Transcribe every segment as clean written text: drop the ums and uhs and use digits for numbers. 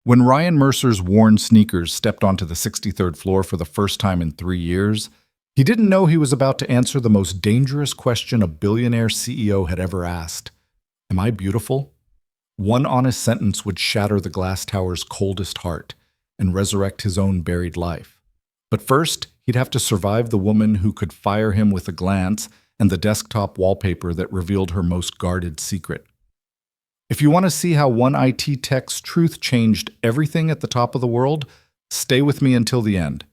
When Ryan Mercer's worn sneakers stepped onto the 63rd floor for the first time in 3 years, he didn't know he was about to answer the most dangerous question a billionaire CEO had ever asked. Am I beautiful? One honest sentence would shatter the glass tower's coldest heart and resurrect his own buried life. But first, he'd have to survive the woman who could fire him with a glance and the desktop wallpaper that revealed her most guarded secret. If you want to see how one IT tech's truth changed everything at the top of the world, stay with me until the end.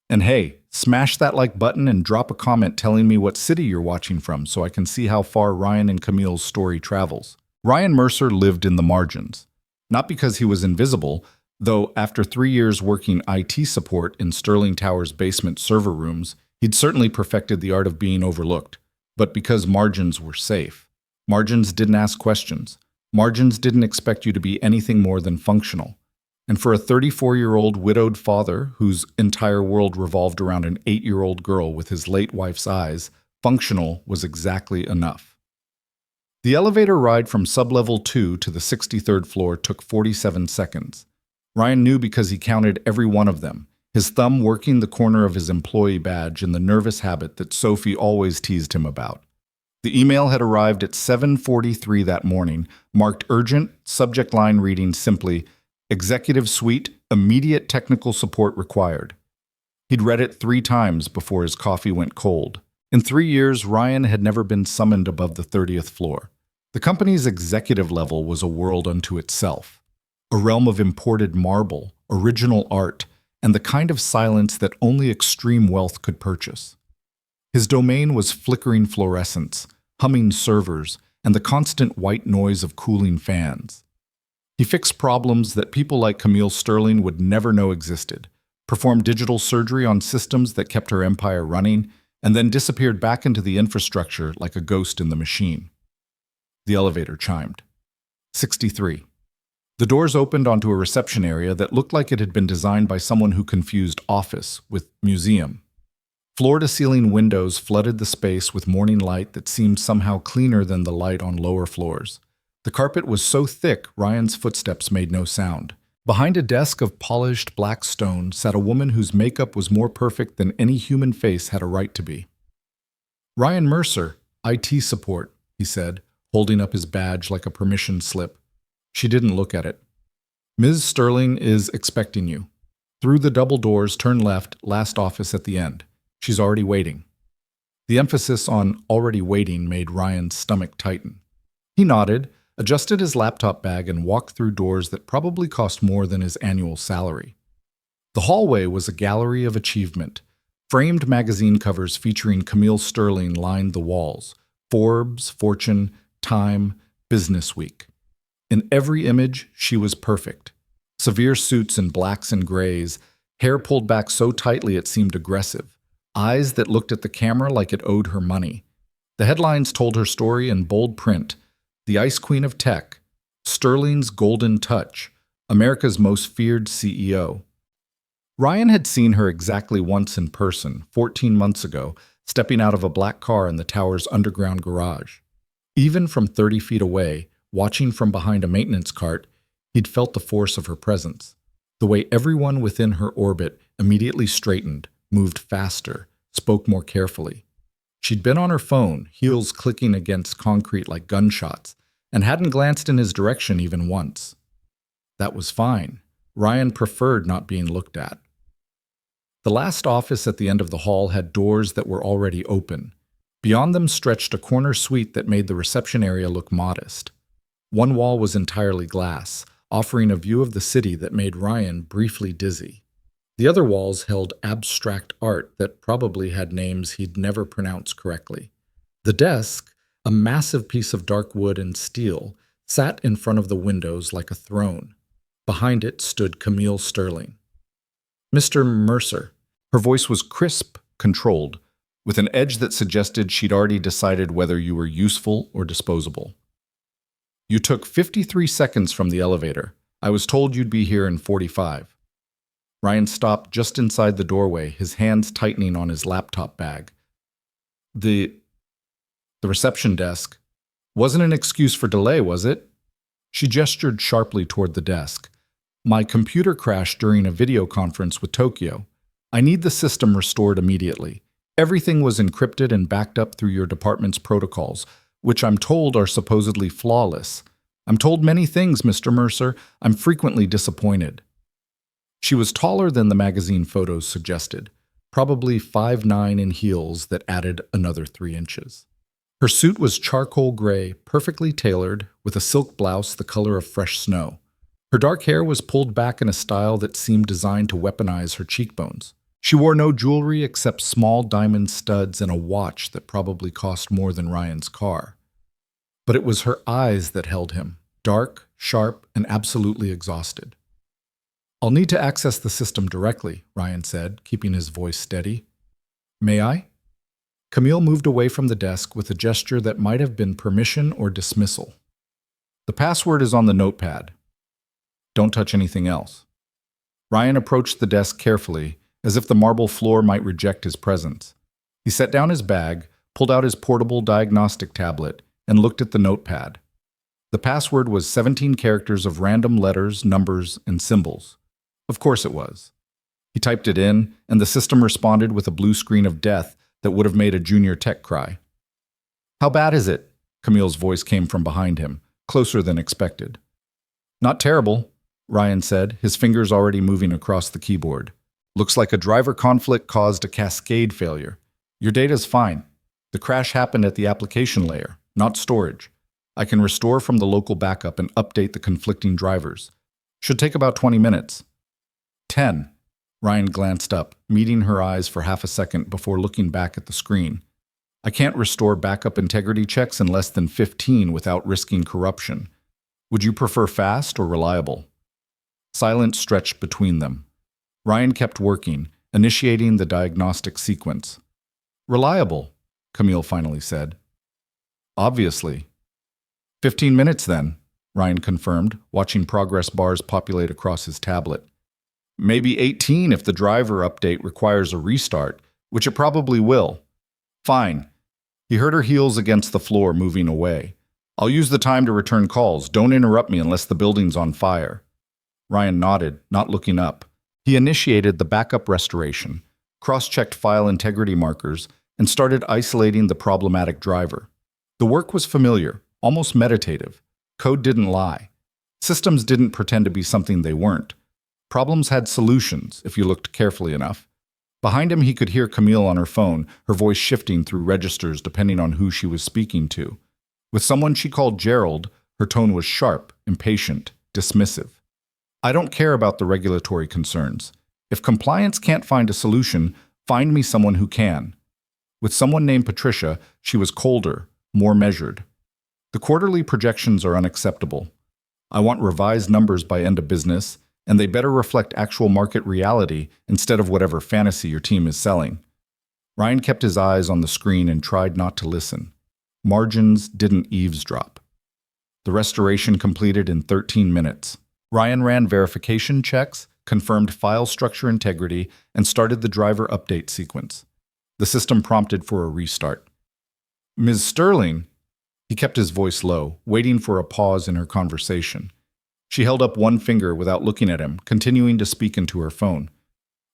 And hey, smash that like button and drop a comment telling me what city you're watching from so I can see how far Ryan and Camille's story travels. Ryan Mercer lived in the margins. Not because he was invisible, though after 3 years working IT support in Sterling Tower's basement server rooms, he'd certainly perfected the art of being overlooked. But because margins were safe. Margins didn't ask questions. Margins didn't expect you to be anything more than functional. And for a 34-year-old widowed father whose entire world revolved around an 8-year-old girl with his late wife's eyes, functional was exactly enough. The elevator ride from sublevel 2 to the 63rd floor took 47 seconds. Ryan knew because he counted every one of them, his thumb working the corner of his employee badge in the nervous habit that Sophie always teased him about. The email had arrived at 7:43 that morning, marked urgent, subject line reading simply, Executive Suite, immediate technical support required. He'd read it 3 times before his coffee went cold. In 3 years, Ryan had never been summoned above the 30th floor. The company's executive level was a world unto itself, a realm of imported marble, original art, and the kind of silence that only extreme wealth could purchase. His domain was flickering fluorescence, humming servers, and the constant white noise of cooling fans. He fixed problems that people like Camille Sterling would never know existed, performed digital surgery on systems that kept her empire running, and then disappeared back into the infrastructure like a ghost in the machine. The elevator chimed. 63. The doors opened onto a reception area that looked like it had been designed by someone who confused office with museum. Floor-to-ceiling windows flooded the space with morning light that seemed somehow cleaner than the light on lower floors. The carpet was so thick, Ryan's footsteps made no sound. Behind a desk of polished black stone sat a woman whose makeup was more perfect than any human face had a right to be. Ryan Mercer, IT support, he said, holding up his badge like a permission slip. She didn't look at it. Ms. Sterling is expecting you. Through the double doors, turn left, last office at the end. She's already waiting. The emphasis on already waiting made Ryan's stomach tighten. He nodded, adjusted his laptop bag, and walked through doors that probably cost more than his annual salary. The hallway was a gallery of achievement. Framed magazine covers featuring Camille Sterling lined the walls. Forbes, Fortune, Time, Business Week. In every image, she was perfect. Severe suits in blacks and grays, hair pulled back so tightly it seemed aggressive. Eyes that looked at the camera like it owed her money. The headlines told her story in bold print. The Ice Queen of Tech, Sterling's Golden Touch, America's most feared CEO. Ryan had seen her exactly once in person, 14 months ago, stepping out of a black car in the tower's underground garage. Even from 30 feet away, watching from behind a maintenance cart, he'd felt the force of her presence. The way everyone within her orbit immediately straightened, moved faster, spoke more carefully. She'd been on her phone, heels clicking against concrete like gunshots, and hadn't glanced in his direction even once. That was fine. Ryan preferred not being looked at. The last office at the end of the hall had doors that were already open. Beyond them stretched a corner suite that made the reception area look modest. One wall was entirely glass, offering a view of the city that made Ryan briefly dizzy. The other walls held abstract art that probably had names he'd never pronounce correctly. The desk, a massive piece of dark wood and steel, sat in front of the windows like a throne. Behind it stood Camille Sterling. Mr. Mercer. Her voice was crisp, controlled, with an edge that suggested she'd already decided whether you were useful or disposable. You took 53 seconds from the elevator. I was told you'd be here in 45. Ryan stopped just inside the doorway, his hands tightening on his laptop bag. The reception desk. Wasn't an excuse for delay, was it? She gestured sharply toward the desk. My computer crashed during a video conference with Tokyo. I need the system restored immediately. Everything was encrypted and backed up through your department's protocols, which I'm told are supposedly flawless. I'm told many things, Mr. Mercer. I'm frequently disappointed. She was taller than the magazine photos suggested, probably 5'9" in heels that added another 3 inches. Her suit was charcoal gray, perfectly tailored, with a silk blouse the color of fresh snow. Her dark hair was pulled back in a style that seemed designed to weaponize her cheekbones. She wore no jewelry except small diamond studs and a watch that probably cost more than Ryan's car. But it was her eyes that held him, dark, sharp, and absolutely exhausted. I'll need to access the system directly, Ryan said, keeping his voice steady. May I? Camille moved away from the desk with a gesture that might have been permission or dismissal. The password is on the notepad. Don't touch anything else. Ryan approached the desk carefully, as if the marble floor might reject his presence. He set down his bag, pulled out his portable diagnostic tablet, and looked at the notepad. The password was 17 characters of random letters, numbers, and symbols. Of course it was. He typed it in, and the system responded with a blue screen of death that would have made a junior tech cry. How bad is it? Camille's voice came from behind him, closer than expected. Not terrible, Ryan said, his fingers already moving across the keyboard. Looks like a driver conflict caused a cascade failure. Your data's fine. The crash happened at the application layer, not storage. I can restore from the local backup and update the conflicting drivers. Should take about 20 minutes. 10. Ryan glanced up, meeting her eyes for half a second before looking back at the screen. I can't restore backup integrity checks in less than 15 without risking corruption. Would you prefer fast or reliable? Silence stretched between them. Ryan kept working, initiating the diagnostic sequence. Reliable, Camille finally said. Obviously. 15 minutes then, Ryan confirmed, watching progress bars populate across his tablet. Maybe 18 if the driver update requires a restart, which it probably will. Fine. He heard her heels against the floor, moving away. I'll use the time to return calls. Don't interrupt me unless the building's on fire. Ryan nodded, not looking up. He initiated the backup restoration, cross-checked file integrity markers, and started isolating the problematic driver. The work was familiar, almost meditative. Code didn't lie. Systems didn't pretend to be something they weren't. Problems had solutions, if you looked carefully enough. Behind him, he could hear Camille on her phone, her voice shifting through registers depending on who she was speaking to. With someone she called Gerald, her tone was sharp, impatient, dismissive. I don't care about the regulatory concerns. If compliance can't find a solution, find me someone who can. With someone named Patricia, she was colder, more measured. The quarterly projections are unacceptable. I want revised numbers by end of business, and they better reflect actual market reality instead of whatever fantasy your team is selling. Ryan kept his eyes on the screen and tried not to listen. Margins didn't eavesdrop. The restoration completed in 13 minutes. Ryan ran verification checks, confirmed file structure integrity, and started the driver update sequence. The system prompted for a restart. Ms. Sterling, he kept his voice low, waiting for a pause in her conversation. She held up one finger without looking at him, continuing to speak into her phone.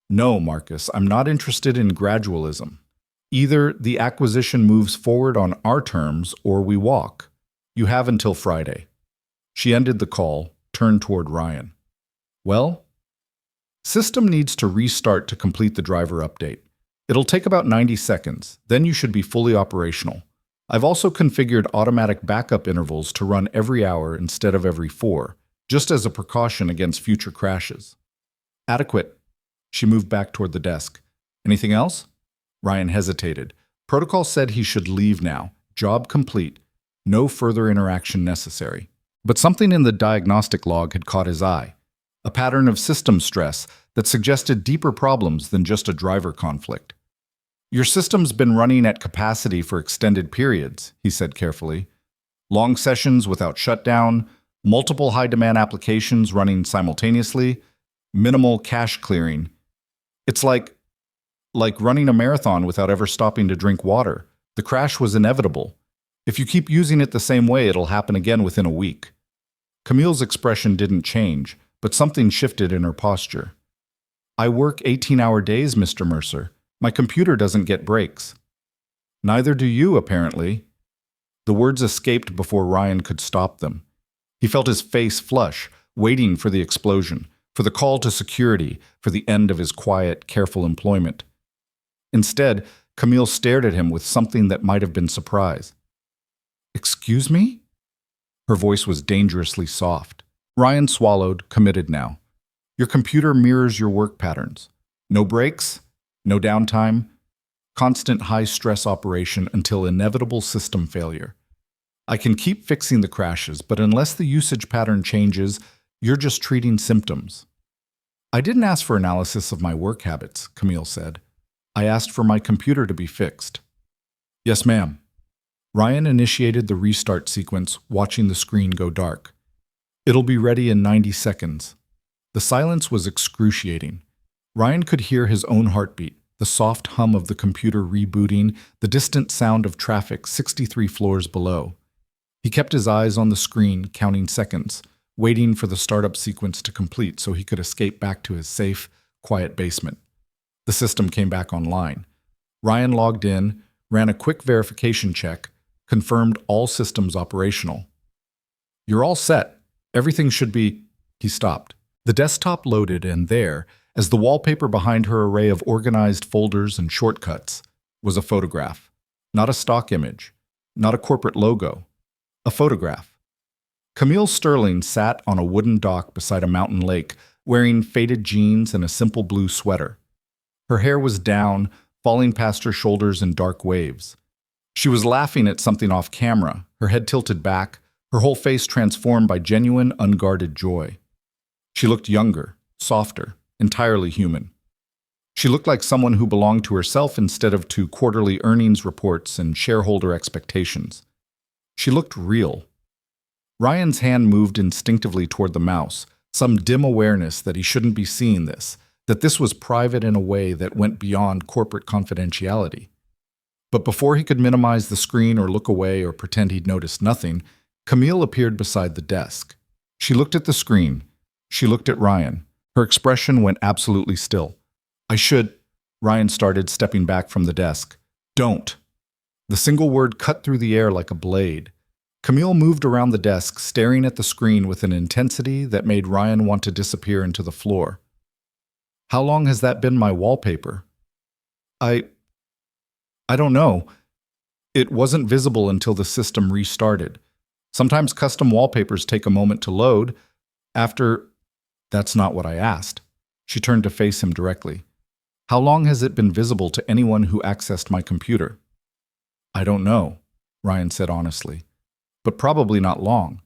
No, Marcus, I'm not interested in gradualism. Either the acquisition moves forward on our terms or we walk. You have until Friday. She ended the call, turned toward Ryan. Well? System needs to restart to complete the driver update. It'll take about 90 seconds, then you should be fully operational. I've also configured automatic backup intervals to run every hour instead of every 4. Just as a precaution against future crashes. Adequate. She moved back toward the desk. Anything else? Ryan hesitated. Protocol said he should leave now. Job complete. No further interaction necessary. But something in the diagnostic log had caught his eye. A pattern of system stress that suggested deeper problems than just a driver conflict. Your system's been running at capacity for extended periods, he said carefully. Long sessions without shutdown, multiple high-demand applications running simultaneously, minimal cache clearing. It's like running a marathon without ever stopping to drink water. The crash was inevitable. If you keep using it the same way, it'll happen again within a week. Camille's expression didn't change, but something shifted in her posture. I work 18-hour days, Mr. Mercer. My computer doesn't get breaks. Neither do you, apparently. The words escaped before Ryan could stop them. He felt his face flush, waiting for the explosion, for the call to security, for the end of his quiet, careful employment. Instead, Camille stared at him with something that might have been surprise. "Excuse me?" Her voice was dangerously soft. Ryan swallowed, committed now. "Your computer mirrors your work patterns. No breaks, no downtime, constant high-stress operation until inevitable system failure. I can keep fixing the crashes, but unless the usage pattern changes, you're just treating symptoms." "I didn't ask for analysis of my work habits," Camille said. "I asked for my computer to be fixed." "Yes, ma'am." Ryan initiated the restart sequence, watching the screen go dark. "It'll be ready in 90 seconds. The silence was excruciating. Ryan could hear his own heartbeat, the soft hum of the computer rebooting, the distant sound of traffic 63 floors below. He kept his eyes on the screen, counting seconds, waiting for the startup sequence to complete so he could escape back to his safe, quiet basement. The system came back online. Ryan logged in, ran a quick verification check, confirmed all systems operational. "You're all set. Everything should be—" He stopped. The desktop loaded, and there, as the wallpaper behind her array of organized folders and shortcuts, was a photograph. Not a stock image, not a corporate logo. A photograph. Camille Sterling sat on a wooden dock beside a mountain lake, wearing faded jeans and a simple blue sweater. Her hair was down, falling past her shoulders in dark waves. She was laughing at something off camera, her head tilted back, her whole face transformed by genuine, unguarded joy. She looked younger, softer, entirely human. She looked like someone who belonged to herself instead of to quarterly earnings reports and shareholder expectations. She looked real. Ryan's hand moved instinctively toward the mouse, some dim awareness that he shouldn't be seeing this, that this was private in a way that went beyond corporate confidentiality. But before he could minimize the screen or look away or pretend he'd noticed nothing, Camille appeared beside the desk. She looked at the screen. She looked at Ryan. Her expression went absolutely still. "I should—" Ryan started, stepping back from the desk. "Don't." The single word cut through the air like a blade. Camille moved around the desk, staring at the screen with an intensity that made Ryan want to disappear into the floor. "How long has that been my wallpaper?" I don't know. It wasn't visible until the system restarted. Sometimes custom wallpapers take a moment to load. After— That's not what I asked." She turned to face him directly. "How long has it been visible to anyone who accessed my computer?" "I don't know," Ryan said honestly. "But probably not long.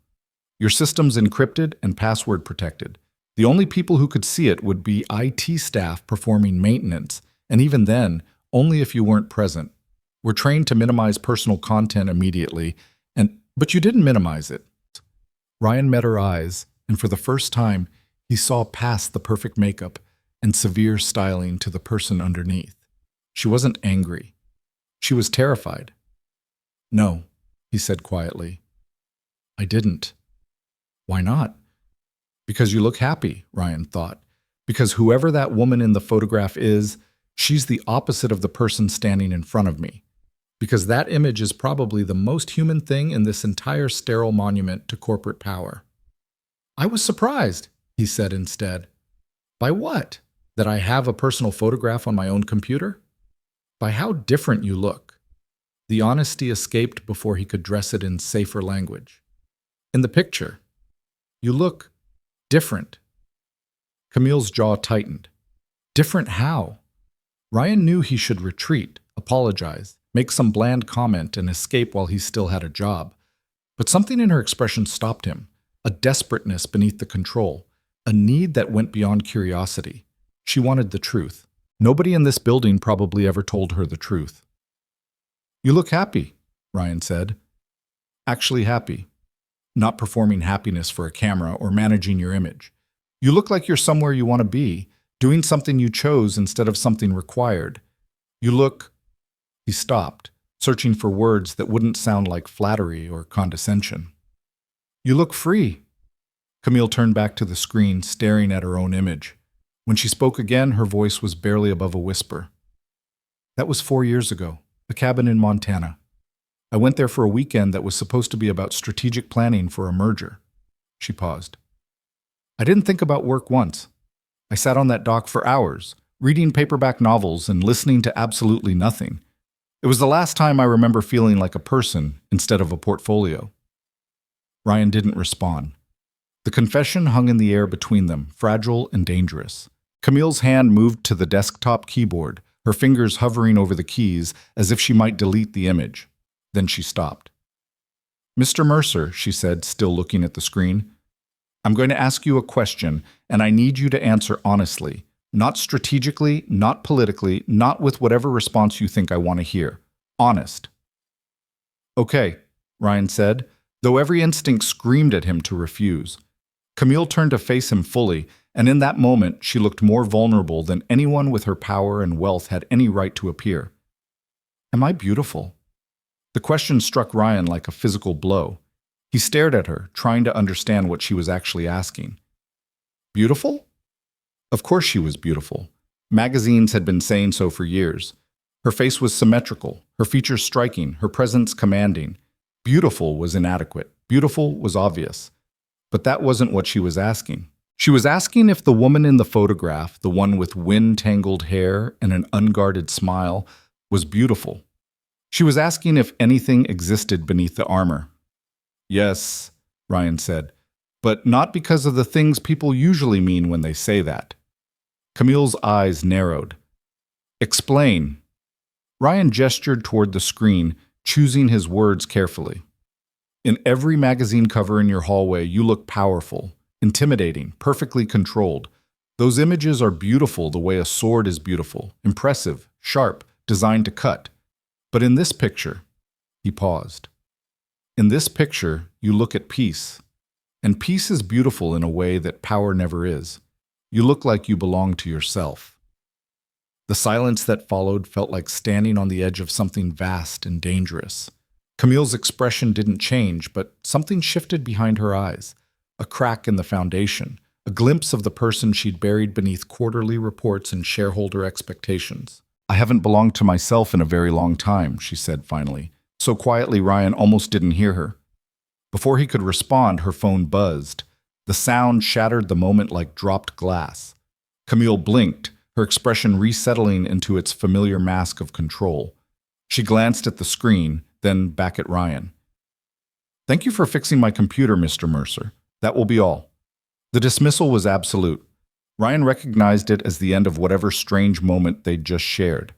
Your system's encrypted and password protected. The only people who could see it would be IT staff performing maintenance, and even then, only if you weren't present. We're trained to minimize personal content immediately, but you didn't minimize it." Ryan met her eyes, and for the first time, he saw past the perfect makeup and severe styling to the person underneath. She wasn't angry. She was terrified. "No," he said quietly. "I didn't." "Why not?" "Because you look happy," Ryan thought. "Because whoever that woman in the photograph is, she's the opposite of the person standing in front of me. Because that image is probably the most human thing in this entire sterile monument to corporate power." "I was surprised," he said instead. "By what? That I have a personal photograph on my own computer? By how different you look." The honesty escaped before he could dress it in safer language. "In the picture, you look different." Camille's jaw tightened. Different how? Ryan knew he should retreat, apologize, make some bland comment, and escape while he still had a job. But something in her expression stopped him, a desperateness beneath the control, a need that went beyond curiosity. She wanted the truth. Nobody in this building probably ever told her the truth. "You look happy," Ryan said. "Actually happy. Not performing happiness for a camera or managing your image. You look like you're somewhere you want to be, doing something you chose instead of something required. You look—" He stopped, searching for words that wouldn't sound like flattery or condescension. "You look free." Camille turned back to the screen, staring at her own image. When she spoke again, her voice was barely above a whisper. That was 4 years ago, a cabin in Montana. I went there for a weekend that was supposed to be about strategic planning for a merger. She paused. I didn't think about work once. I sat on that dock for hours, reading paperback novels and listening to absolutely nothing. It was the last time I remember feeling like a person instead of a portfolio. Ryan didn't respond. The confession hung in the air between them, fragile and dangerous. Camille's hand moved to the desktop keyboard, her fingers hovering over the keys as if she might delete the image. Then she stopped. Mr. Mercer, she said, still looking at the screen, I'm going to ask you a question, and I need you to answer honestly. Not strategically, not politically, not with whatever response you think I want to hear. Honest. Okay, Ryan said, though every instinct screamed at him to refuse. Camille turned to face him fully, and in that moment she looked more vulnerable than anyone with her power and wealth had any right to appear. Am I beautiful? The question struck Ryan like a physical blow. He stared at her, trying to understand what she was actually asking. Beautiful? Of course she was beautiful. Magazines had been saying so for years. Her face was symmetrical, her features striking, her presence commanding. Beautiful was inadequate. Beautiful was obvious. But that wasn't what she was asking. She was asking if the woman in the photograph, the one with wind-tangled hair and an unguarded smile, was beautiful. She was asking if anything existed beneath the armor. Yes, Ryan said, but not because of the things people usually mean when they say that. Camille's eyes narrowed. Explain. Ryan gestured toward the screen, choosing his words carefully. In every magazine cover in your hallway, you look powerful, intimidating, perfectly controlled. Those images are beautiful the way a sword is beautiful, impressive, sharp, designed to cut. But in this picture, he paused. In this picture, you look at peace. And peace is beautiful in a way that power never is. You look like you belong to yourself. The silence that followed felt like standing on the edge of something vast and dangerous. Camille's expression didn't change, but something shifted behind her eyes. A crack in the foundation, a glimpse of the person she'd buried beneath quarterly reports and shareholder expectations. I haven't belonged to myself in a very long time, she said finally, so quietly Ryan almost didn't hear her. Before he could respond, her phone buzzed. The sound shattered the moment like dropped glass. Camille blinked, her expression resettling into its familiar mask of control. She glanced at the screen, then back at Ryan. Thank you for fixing my computer, Mr. Mercer. That will be all. The dismissal was absolute. Ryan recognized it as the end of whatever strange moment they'd just shared.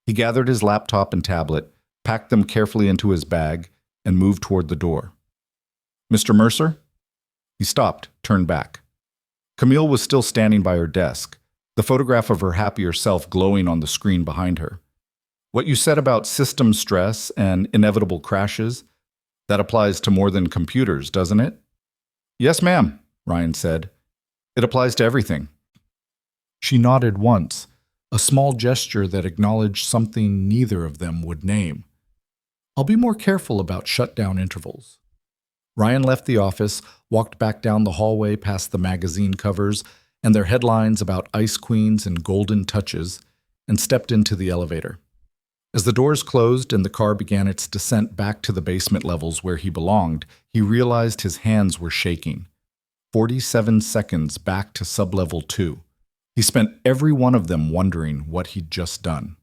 He gathered his laptop and tablet, packed them carefully into his bag, and moved toward the door. Mr. Mercer? He stopped, turned back. Camille was still standing by her desk, the photograph of her happier self glowing on the screen behind her. What you said about system stress and inevitable crashes, that applies to more than computers, doesn't it? Yes, ma'am, Ryan said. It applies to everything. She nodded once, a small gesture that acknowledged something neither of them would name. I'll be more careful about shutdown intervals. Ryan left the office, walked back down the hallway past the magazine covers and their headlines about ice queens and golden touches, and stepped into the elevator. As the doors closed and the car began its descent back to the basement levels where he belonged, he realized his hands were shaking. 47 seconds back to sublevel 2. He spent every one of them wondering what he'd just done.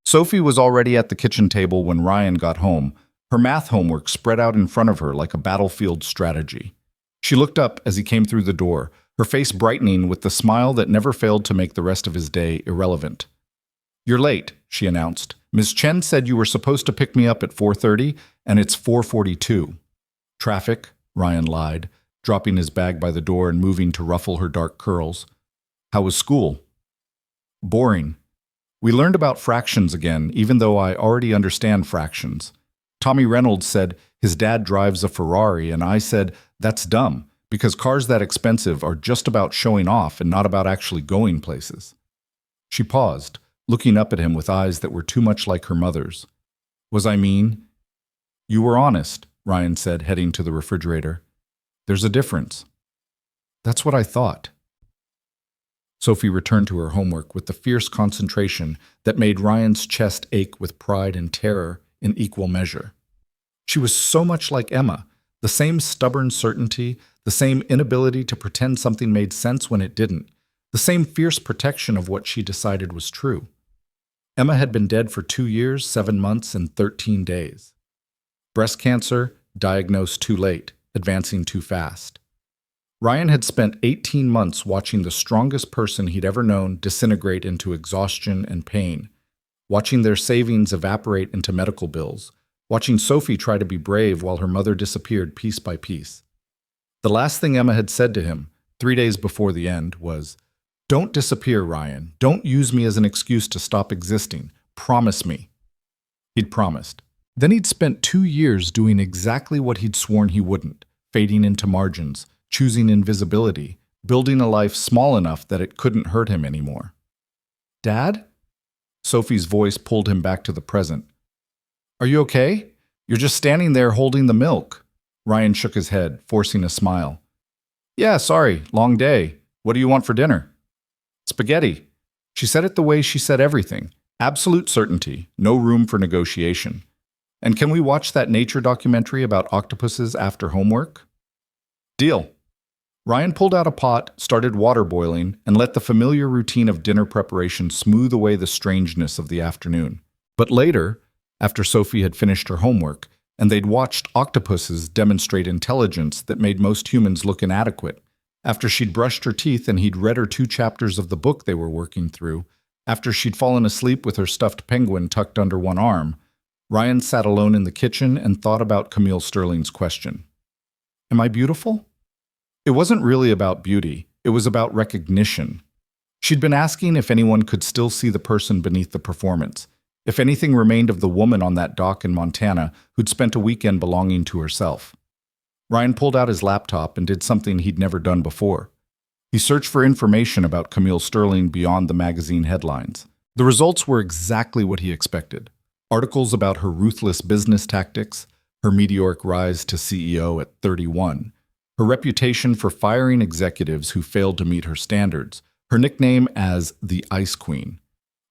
Sophie was already at the kitchen table when Ryan got home, her math homework spread out in front of her like a battlefield strategy. She looked up as he came through the door, her face brightening with the smile that never failed to make the rest of his day irrelevant. You're late, she announced. Ms. Chen said you were supposed to pick me up at 4:30, and it's 4:42. Traffic, Ryan lied, dropping his bag by the door and moving to ruffle her dark curls. How was school? Boring. We learned about fractions again, even though I already understand fractions. Tommy Reynolds said his dad drives a Ferrari, and I said, that's dumb, because cars that expensive are just about showing off and not about actually going places. She paused, looking up at him with eyes that were too much like her mother's. Was I mean? You were honest, Ryan said, heading to the refrigerator. There's a difference. That's what I thought. Sophie returned to her homework with the fierce concentration that made Ryan's chest ache with pride and terror in equal measure. She was so much like Emma, the same stubborn certainty, the same inability to pretend something made sense when it didn't, the same fierce protection of what she decided was true. Emma had been dead for 2 years, 7 months, and 13 days. Breast cancer, diagnosed too late, advancing too fast. Ryan had spent 18 months watching the strongest person he'd ever known disintegrate into exhaustion and pain, watching their savings evaporate into medical bills, watching Sophie try to be brave while her mother disappeared piece by piece. The last thing Emma had said to him, 3 days before the end, was, "Don't disappear, Ryan. Don't use me as an excuse to stop existing. Promise me." He'd promised. Then he'd spent 2 years doing exactly what he'd sworn he wouldn't, fading into margins, choosing invisibility, building a life small enough that it couldn't hurt him anymore. "Dad?" Sophie's voice pulled him back to the present. "Are you okay? You're just standing there holding the milk." Ryan shook his head, forcing a smile. "Yeah, sorry, long day. What do you want for dinner?" "Spaghetti." She said it the way she said everything. Absolute certainty, no room for negotiation. "And can we watch that nature documentary about octopuses after homework?" "Deal." Ryan pulled out a pot, started water boiling, and let the familiar routine of dinner preparation smooth away the strangeness of the afternoon. But later, after Sophie had finished her homework, and they'd watched octopuses demonstrate intelligence that made most humans look inadequate, after she'd brushed her teeth and he'd read her 2 chapters of the book they were working through, after she'd fallen asleep with her stuffed penguin tucked under one arm, Ryan sat alone in the kitchen and thought about Camille Sterling's question. "Am I beautiful?" It wasn't really about beauty, it was about recognition. She'd been asking if anyone could still see the person beneath the performance, if anything remained of the woman on that dock in Montana who'd spent a weekend belonging to herself. Ryan pulled out his laptop and did something he'd never done before. He searched for information about Camille Sterling beyond the magazine headlines. The results were exactly what he expected. Articles about her ruthless business tactics, her meteoric rise to CEO at 31, her reputation for firing executives who failed to meet her standards, her nickname as the Ice Queen.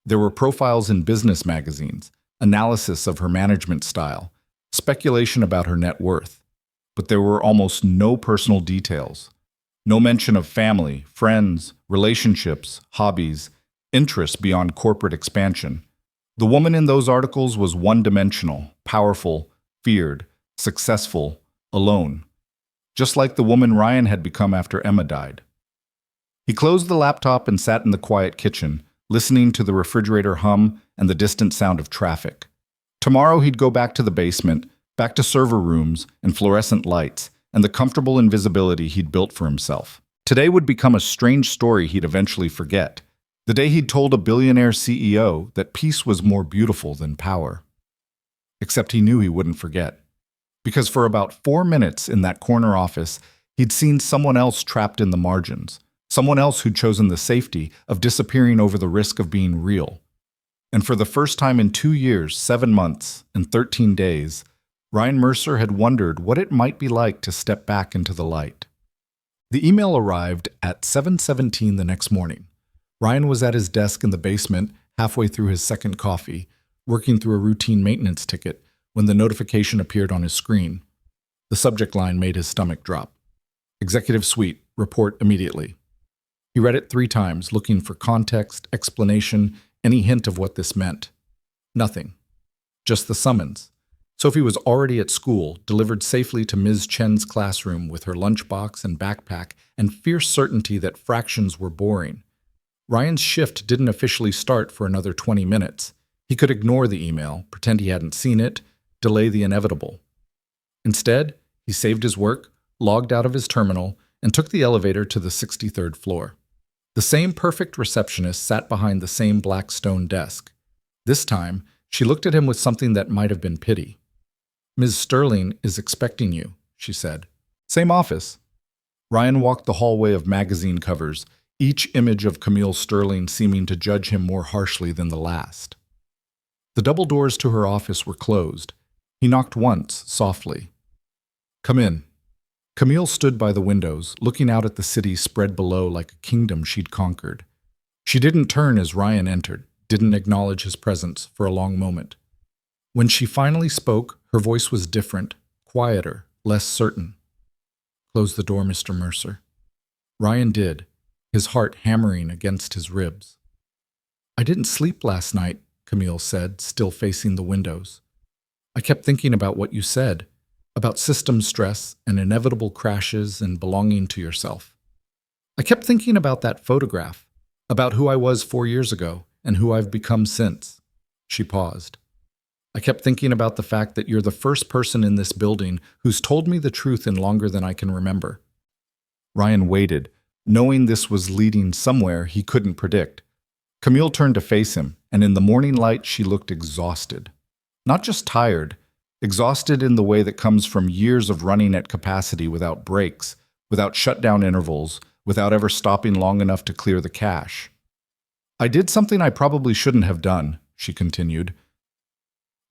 There were profiles in business magazines, analysis of her management style, speculation about her net worth. But there were almost no personal details. No mention of family, friends, relationships, hobbies, interests beyond corporate expansion. The woman in those articles was one-dimensional, powerful, feared, successful, alone. Just like the woman Ryan had become after Emma died. He closed the laptop and sat in the quiet kitchen, listening to the refrigerator hum and the distant sound of traffic. Tomorrow he'd go back to the basement, back to server rooms and fluorescent lights, and the comfortable invisibility he'd built for himself. Today would become a strange story he'd eventually forget. The day he'd told a billionaire CEO that peace was more beautiful than power. Except he knew he wouldn't forget. Because for about 4 minutes in that corner office, he'd seen someone else trapped in the margins, someone else who'd chosen the safety of disappearing over the risk of being real. And for the first time in 2 years, 7 months, and 13 days, Ryan Mercer had wondered what it might be like to step back into the light. The email arrived at 7:17 the next morning. Ryan was at his desk in the basement, halfway through his second coffee, working through a routine maintenance ticket, when the notification appeared on his screen. The subject line made his stomach drop. Executive Suite, report immediately. He read it 3 times, looking for context, explanation, any hint of what this meant. Nothing. Just the summons. Sophie was already at school, delivered safely to Ms. Chen's classroom with her lunchbox and backpack and fierce certainty that fractions were boring. Ryan's shift didn't officially start for another 20 minutes. He could ignore the email, pretend he hadn't seen it, delay the inevitable. Instead, he saved his work, logged out of his terminal, and took the elevator to the 63rd floor. The same perfect receptionist sat behind the same black stone desk. This time, she looked at him with something that might have been pity. "Ms. Sterling is expecting you," she said. "Same office." Ryan walked the hallway of magazine covers, each image of Camille Sterling seeming to judge him more harshly than the last. The double doors to her office were closed. He knocked once, softly. "Come in." Camille stood by the windows, looking out at the city spread below like a kingdom she'd conquered. She didn't turn as Ryan entered, didn't acknowledge his presence for a long moment. When she finally spoke, her voice was different, quieter, less certain. "Close the door, Mr. Mercer." Ryan did, his heart hammering against his ribs. "I didn't sleep last night," Camille said, still facing the windows. "I kept thinking about what you said, about system stress and inevitable crashes and belonging to yourself. I kept thinking about that photograph, about who I was 4 years ago and who I've become since." She paused. "I kept thinking about the fact that you're the first person in this building who's told me the truth in longer than I can remember." Ryan waited, knowing this was leading somewhere he couldn't predict. Camille turned to face him, and in the morning light she looked exhausted. Not just tired, exhausted in the way that comes from years of running at capacity without breaks, without shutdown intervals, without ever stopping long enough to clear the cache. "I did something I probably shouldn't have done," she continued.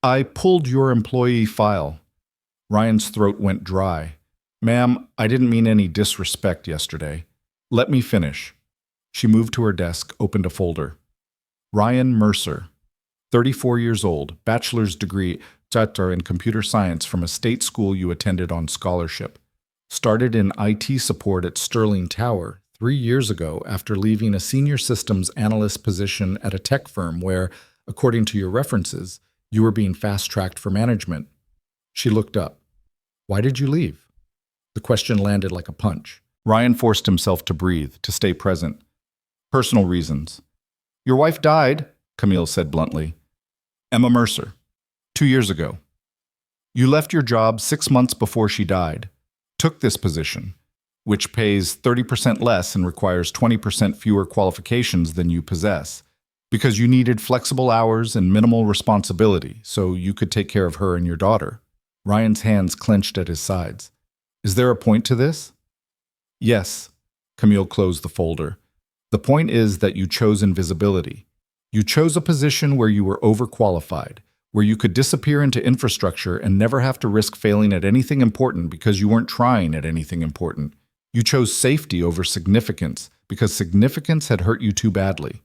"I pulled your employee file." Ryan's throat went dry. "Ma'am, I didn't mean any disrespect yesterday. Let me finish." She moved to her desk, opened a folder. Ryan Mercer, 34 years old, bachelor's degree in computer science from a state school you attended on scholarship. Started in IT support at Sterling Tower 3 years ago after leaving a senior systems analyst position at a tech firm where, according to your references, you were being fast-tracked for management. She looked up. "Why did you leave?" The question landed like a punch. Ryan forced himself to breathe, to stay present. "Personal reasons." "Your wife died," Camille said bluntly. "Emma Mercer. 2 years ago. You left your job 6 months before she died, took this position, which pays 30% less and requires 20% fewer qualifications than you possess, because you needed flexible hours and minimal responsibility so you could take care of her and your daughter." Ryan's hands clenched at his sides. "Is there a point to this?" "Yes." Camille closed the folder. "The point is that you chose invisibility. You chose a position where you were overqualified, where you could disappear into infrastructure and never have to risk failing at anything important because you weren't trying at anything important. You chose safety over significance because significance had hurt you too badly."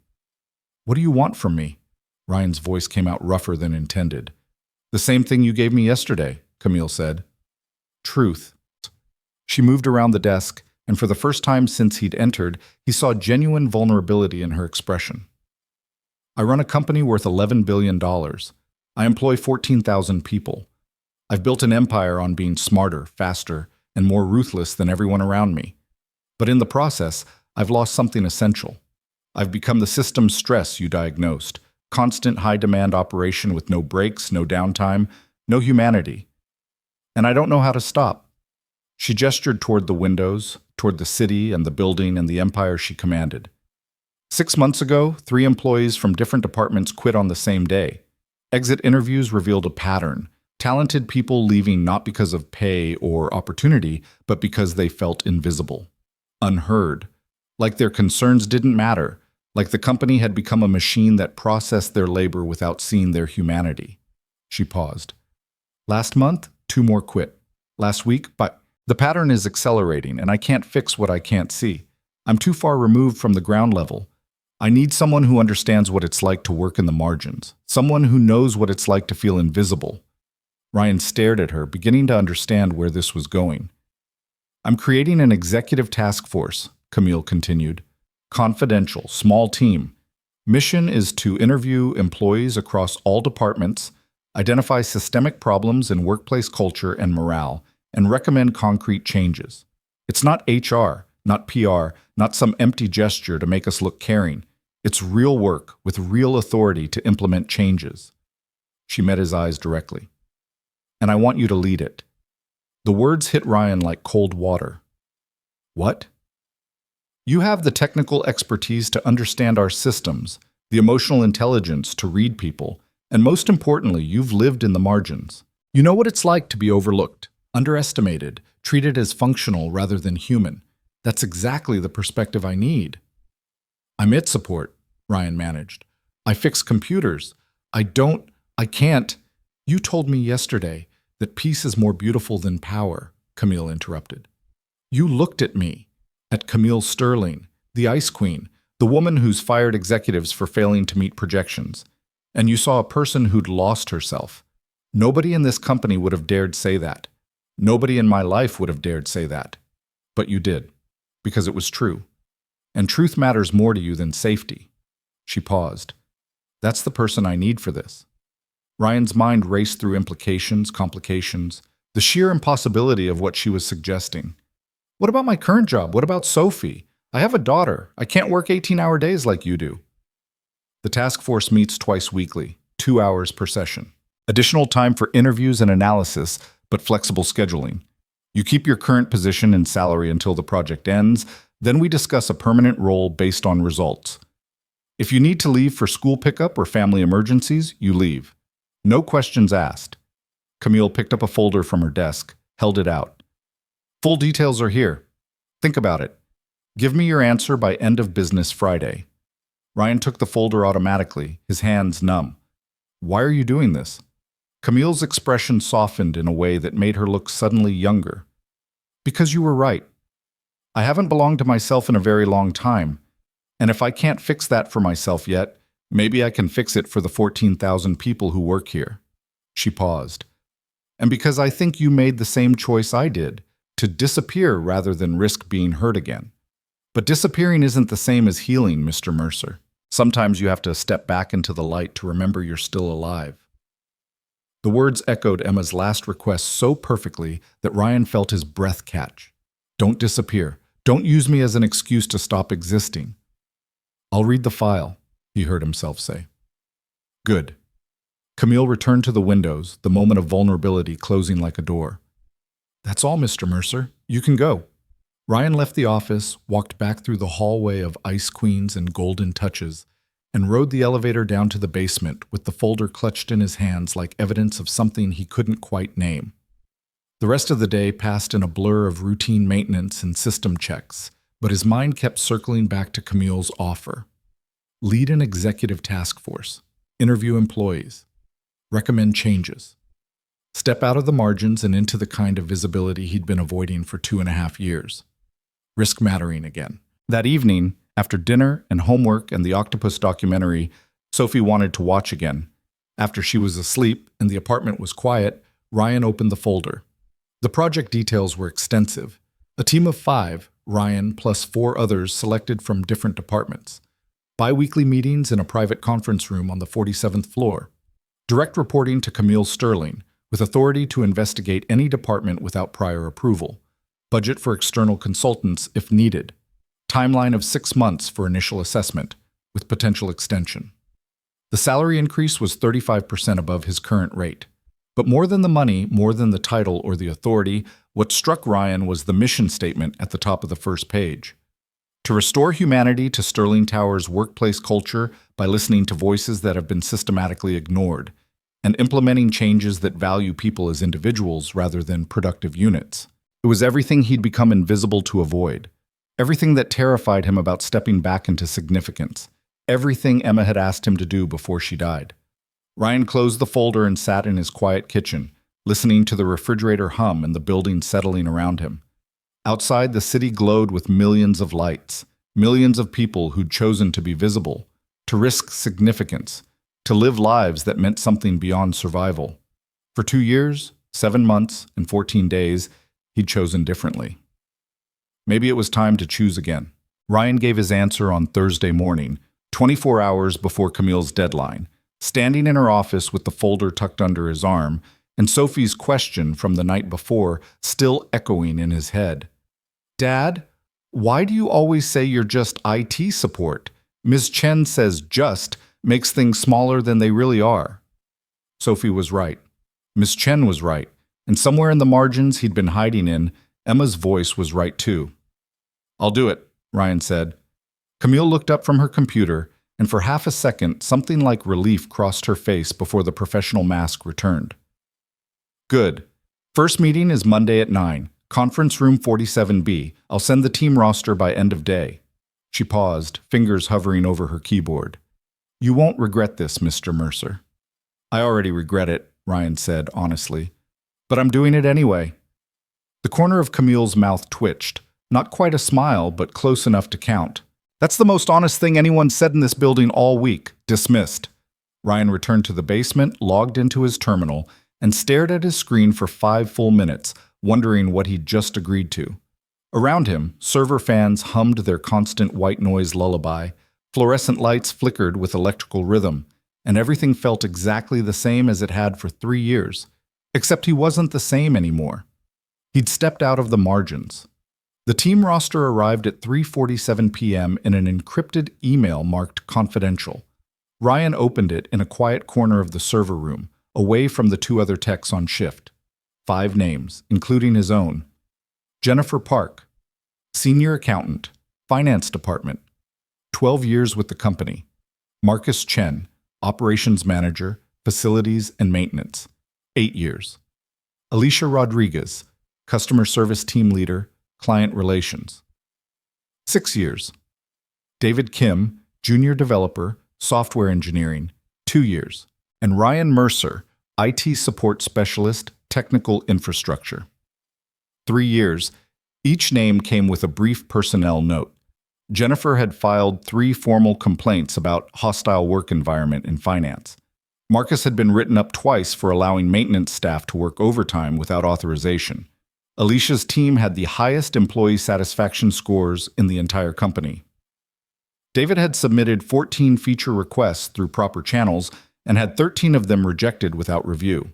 "What do you want from me?" Ryan's voice came out rougher than intended. "The same thing you gave me yesterday," Camille said. "Truth." She moved around the desk, and for the first time since he'd entered, he saw genuine vulnerability in her expression. "I run a company worth $11 billion. I employ 14,000 people. I've built an empire on being smarter, faster, and more ruthless than everyone around me. But in the process, I've lost something essential. I've become the system stress you diagnosed, constant high-demand operation with no breaks, no downtime, no humanity. And I don't know how to stop." She gestured toward the windows, toward the city and the building and the empire she commanded. 6 months ago, 3 employees from different departments quit on the same day. Exit interviews revealed a pattern. Talented people leaving not because of pay or opportunity, but because they felt invisible, unheard, like their concerns didn't matter, like the company had become a machine that processed their labor without seeing their humanity. She paused. "Last month, 2 more quit. Last week, the pattern is accelerating, and I can't fix what I can't see. I'm too far removed from the ground level. I need someone who understands what it's like to work in the margins, someone who knows what it's like to feel invisible." Ryan stared at her, beginning to understand where this was going. "I'm creating an executive task force," Camille continued. "Confidential, small team. Mission is to interview employees across all departments, identify systemic problems in workplace culture and morale, and recommend concrete changes. It's not HR, not PR, not some empty gesture to make us look caring. It's real work with real authority to implement changes." She met his eyes directly. "And I want you to lead it." The words hit Ryan like cold water. "What?" "You have the technical expertise to understand our systems, the emotional intelligence to read people, and most importantly, you've lived in the margins. You know what it's like to be overlooked, underestimated, treated as functional rather than human. That's exactly the perspective I need." "I'm IT support," Ryan managed. "I fix computers. I can't." "You told me yesterday that peace is more beautiful than power," Camille interrupted. You looked at me, at Camille Sterling, the Ice Queen, the woman who's fired executives for failing to meet projections, and you saw a person who'd lost herself. Nobody in this company would have dared say that. Nobody in my life would have dared say that. But you did, because it was true. And truth matters more to you than safety. She paused. That's the person I need for this. Ryan's mind raced through implications, complications, the sheer impossibility of what she was suggesting. What about my current job? What about Sophie? I have a daughter. I can't work 18-hour days like you do. The task force meets twice weekly, 2 hours per session. Additional time for interviews and analysis, but flexible scheduling. You keep your current position and salary until the project ends, then we discuss a permanent role based on results. If you need to leave for school pickup or family emergencies, you leave. No questions asked. Camille picked up a folder from her desk, held it out. Full details are here. Think about it. Give me your answer by end of business Friday. Ryan took the folder automatically, his hands numb. Why are you doing this? Camille's expression softened in a way that made her look suddenly younger. Because you were right. I haven't belonged to myself in a very long time, and if I can't fix that for myself yet, maybe I can fix it for the 14,000 people who work here. She paused. And because I think you made the same choice I did, to disappear rather than risk being hurt again. But disappearing isn't the same as healing, Mr. Mercer. Sometimes you have to step back into the light to remember you're still alive. The words echoed Emma's last request so perfectly that Ryan felt his breath catch. Don't disappear. Don't use me as an excuse to stop existing. I'll read the file, he heard himself say. Good. Camille returned to the windows, the moment of vulnerability closing like a door. That's all, Mr. Mercer. You can go. Ryan left the office, walked back through the hallway of ice queens and golden touches, and rode the elevator down to the basement with the folder clutched in his hands like evidence of something he couldn't quite name. The rest of the day passed in a blur of routine maintenance and system checks, but his mind kept circling back to Camille's offer. Lead an executive task force, interview employees, recommend changes. Step out of the margins and into the kind of visibility he'd been avoiding for 2.5 years. Risk mattering again. That evening, after dinner and homework and the octopus documentary, Sophie wanted to watch again. After she was asleep and the apartment was quiet, Ryan opened the folder. The project details were extensive. A team of 5, Ryan plus 4 others selected from different departments. Bi-weekly meetings in a private conference room on the 47th floor. Direct reporting to Camille Sterling, with authority to investigate any department without prior approval. Budget for external consultants if needed. Timeline of 6 months for initial assessment, with potential extension. The salary increase was 35% above his current rate. But more than the money, more than the title or the authority, what struck Ryan was the mission statement at the top of the first page. To restore humanity to Sterling Tower's workplace culture by listening to voices that have been systematically ignored, and implementing changes that value people as individuals rather than productive units. It was everything he'd become invisible to avoid. Everything that terrified him about stepping back into significance. Everything Emma had asked him to do before she died. Ryan closed the folder and sat in his quiet kitchen, listening to the refrigerator hum and the building settling around him. Outside, the city glowed with millions of lights, millions of people who'd chosen to be visible, to risk significance, to live lives that meant something beyond survival. For 2 years, 7 months, and 14 days, he'd chosen differently. Maybe it was time to choose again. Ryan gave his answer on Thursday morning, 24 hours before Camille's deadline, standing in her office with the folder tucked under his arm, and Sophie's question from the night before still echoing in his head. Dad, why do you always say you're just IT support? Ms. Chen says just makes things smaller than they really are. Sophie was right. Ms. Chen was right. And somewhere in the margins he'd been hiding in, Emma's voice was right too. I'll do it, Ryan said. Camille looked up from her computer, and for half a second, something like relief crossed her face before the professional mask returned. Good. First meeting is Monday at 9, conference room 47B. I'll send the team roster by end of day. She paused, fingers hovering over her keyboard. You won't regret this, Mr. Mercer. I already regret it, Ryan said honestly. But I'm doing it anyway. The corner of Camille's mouth twitched, Not quite a smile, but close enough to count. That's the most honest thing anyone said in this building all week. Dismissed. Ryan returned to the basement, logged into his terminal, and stared at his screen for 5 full minutes, wondering what he'd just agreed to. Around him, server fans hummed their constant white noise lullaby, fluorescent lights flickered with electrical rhythm, and everything felt exactly the same as it had for 3 years. Except he wasn't the same anymore. He'd stepped out of the margins. The team roster arrived at 3:47 p.m. in an encrypted email marked confidential. Ryan opened it in a quiet corner of the server room, away from the 2 other techs on shift. 5 names, including his own. Jennifer Park, Senior Accountant, Finance Department, 12 years with the company. Marcus Chen, Operations Manager, Facilities and Maintenance, 8 years. Alicia Rodriguez, Customer Service Team Leader, Client Relations, 6 years. David Kim, Junior Developer, Software Engineering, 2 years. And Ryan Mercer, IT Support Specialist, Technical Infrastructure, 3 years. Each name came with a brief personnel note. Jennifer had filed 3 formal complaints about hostile work environment in finance. Marcus had been written up twice for allowing maintenance staff to work overtime without authorization. Alicia's team had the highest employee satisfaction scores in the entire company. David had submitted 14 feature requests through proper channels and had 13 of them rejected without review.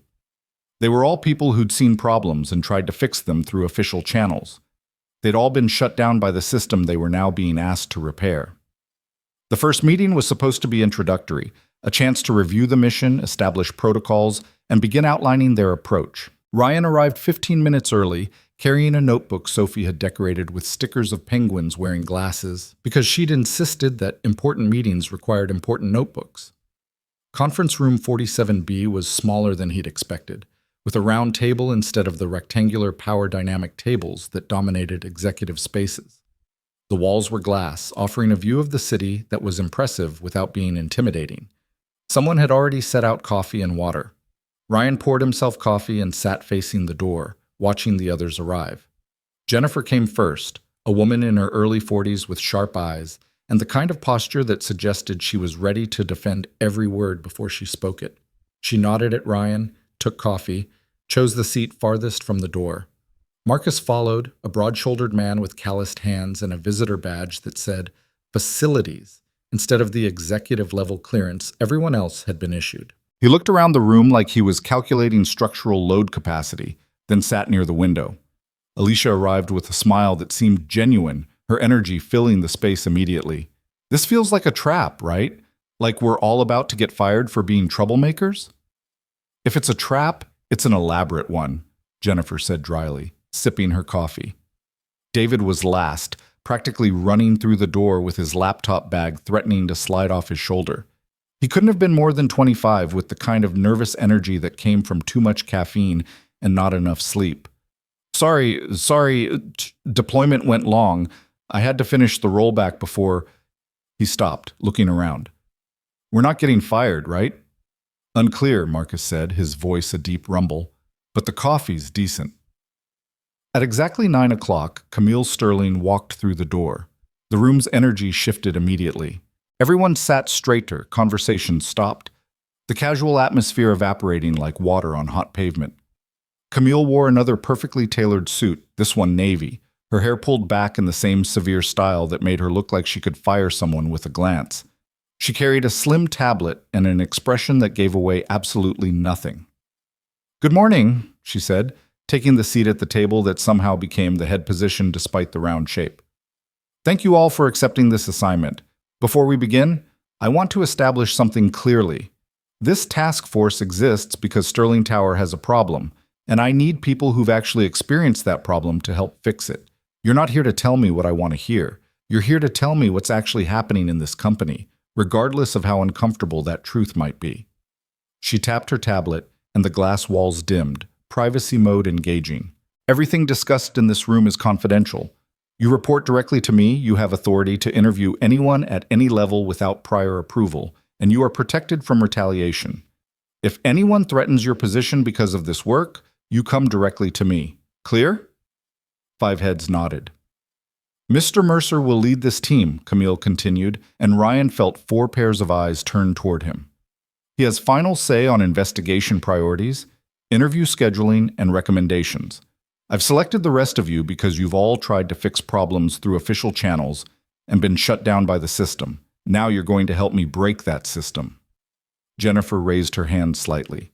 They were all people who'd seen problems and tried to fix them through official channels. They'd all been shut down by the system they were now being asked to repair. The first meeting was supposed to be introductory, a chance to review the mission, establish protocols, and begin outlining their approach. Ryan arrived 15 minutes early, carrying a notebook Sophie had decorated with stickers of penguins wearing glasses, because she'd insisted that important meetings required important notebooks. Conference room 47B was smaller than he'd expected, with a round table instead of the rectangular power dynamic tables that dominated executive spaces. The walls were glass, offering a view of the city that was impressive without being intimidating. Someone had already set out coffee and water. Ryan poured himself coffee and sat facing the door, watching the others arrive. Jennifer came first, a woman in her early 40s with sharp eyes, and the kind of posture that suggested she was ready to defend every word before she spoke it. She nodded at Ryan, took coffee, chose the seat farthest from the door. Marcus followed, a broad-shouldered man with calloused hands and a visitor badge that said, Facilities, instead of the executive-level clearance everyone else had been issued. He looked around the room like he was calculating structural load capacity, then sat near the window. Alicia arrived with a smile that seemed genuine, her energy filling the space immediately. This feels like a trap, right? Like we're all about to get fired for being troublemakers? If it's a trap, it's an elaborate one, Jennifer said dryly, sipping her coffee. David was last, practically running through the door with his laptop bag threatening to slide off his shoulder. He couldn't have been more than 25 with the kind of nervous energy that came from too much caffeine and not enough sleep. Sorry, deployment went long. I had to finish the rollback before... He stopped, looking around. We're not getting fired, right? Unclear, Marcus said, his voice a deep rumble. But the coffee's decent. At exactly 9 o'clock, Camille Sterling walked through the door. The room's energy shifted immediately. Everyone sat straighter, conversation stopped, the casual atmosphere evaporating like water on hot pavement. Camille wore another perfectly tailored suit, this one navy, her hair pulled back in the same severe style that made her look like she could fire someone with a glance. She carried a slim tablet and an expression that gave away absolutely nothing. Good morning, she said, taking the seat at the table that somehow became the head position despite the round shape. Thank you all for accepting this assignment. Before we begin, I want to establish something clearly. This task force exists because Sterling Tower has a problem, and I need people who've actually experienced that problem to help fix it. You're not here to tell me what I want to hear. You're here to tell me what's actually happening in this company, regardless of how uncomfortable that truth might be. She tapped her tablet, and the glass walls dimmed, privacy mode engaging. Everything discussed in this room is confidential. You report directly to me, you have authority to interview anyone at any level without prior approval, and you are protected from retaliation. If anyone threatens your position because of this work, you come directly to me. Clear? 5 heads nodded. Mr. Mercer will lead this team, Camille continued, and Ryan felt 4 pairs of eyes turned toward him. He has final say on investigation priorities, interview scheduling, and recommendations. I've selected the rest of you because you've all tried to fix problems through official channels and been shut down by the system. Now you're going to help me break that system. Jennifer raised her hand slightly.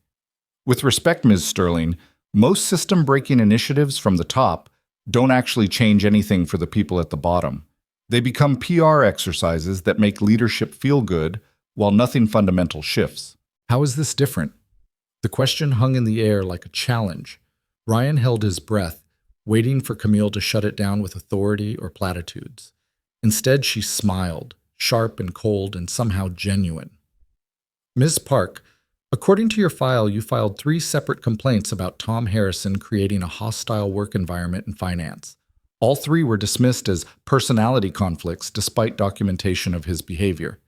With respect, Ms. Sterling, most system-breaking initiatives from the top don't actually change anything for the people at the bottom. They become PR exercises that make leadership feel good while nothing fundamental shifts. How is this different? The question hung in the air like a challenge. Ryan held his breath, waiting for Camille to shut it down with authority or platitudes. Instead, she smiled, sharp and cold and somehow genuine. Ms. Park, according to your file, you filed 3 separate complaints about Tom Harrison creating a hostile work environment in finance. All 3 were dismissed as personality conflicts despite documentation of his behavior.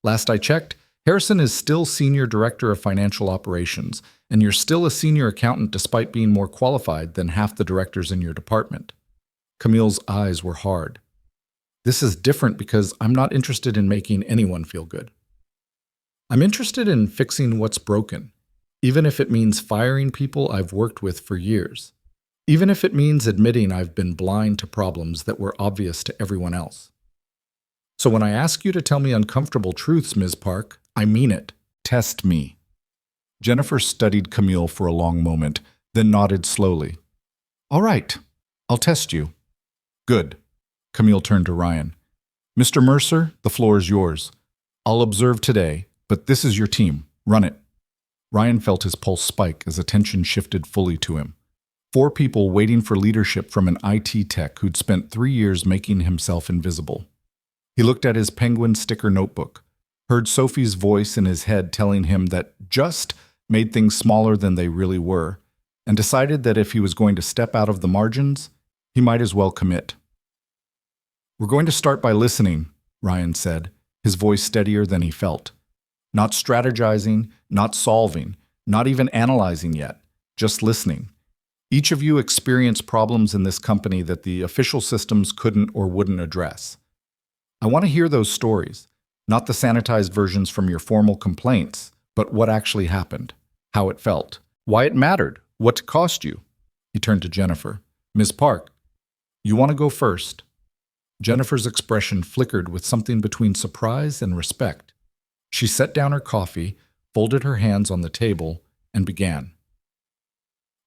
Last I checked, Harrison is still Senior Director of Financial Operations, and you're still a senior accountant despite being more qualified than half the directors in your department. Camille's eyes were hard. This is different because I'm not interested in making anyone feel good. I'm interested in fixing what's broken, even if it means firing people I've worked with for years, even if it means admitting I've been blind to problems that were obvious to everyone else. So when I ask you to tell me uncomfortable truths, Ms. Park, I mean it. Test me. Jennifer studied Camille for a long moment, then nodded slowly. All right, I'll test you. Good. Camille turned to Ryan. Mr. Mercer, the floor is yours. I'll observe today, but this is your team. Run it. Ryan felt his pulse spike as attention shifted fully to him. 4 people waiting for leadership from an IT tech who'd spent 3 years making himself invisible. He looked at his penguin sticker notebook, heard Sophie's voice in his head telling him that just made things smaller than they really were, and decided that if he was going to step out of the margins, he might as well commit. We're going to start by listening, Ryan said, his voice steadier than he felt. Not strategizing, not solving, not even analyzing yet, just listening. Each of you experienced problems in this company that the official systems couldn't or wouldn't address. I want to hear those stories, not the sanitized versions from your formal complaints, but what actually happened, how it felt, why it mattered, what it cost you. He turned to Jennifer. Ms. Park, you want to go first? Jennifer's expression flickered with something between surprise and respect. She set down her coffee, folded her hands on the table, and began.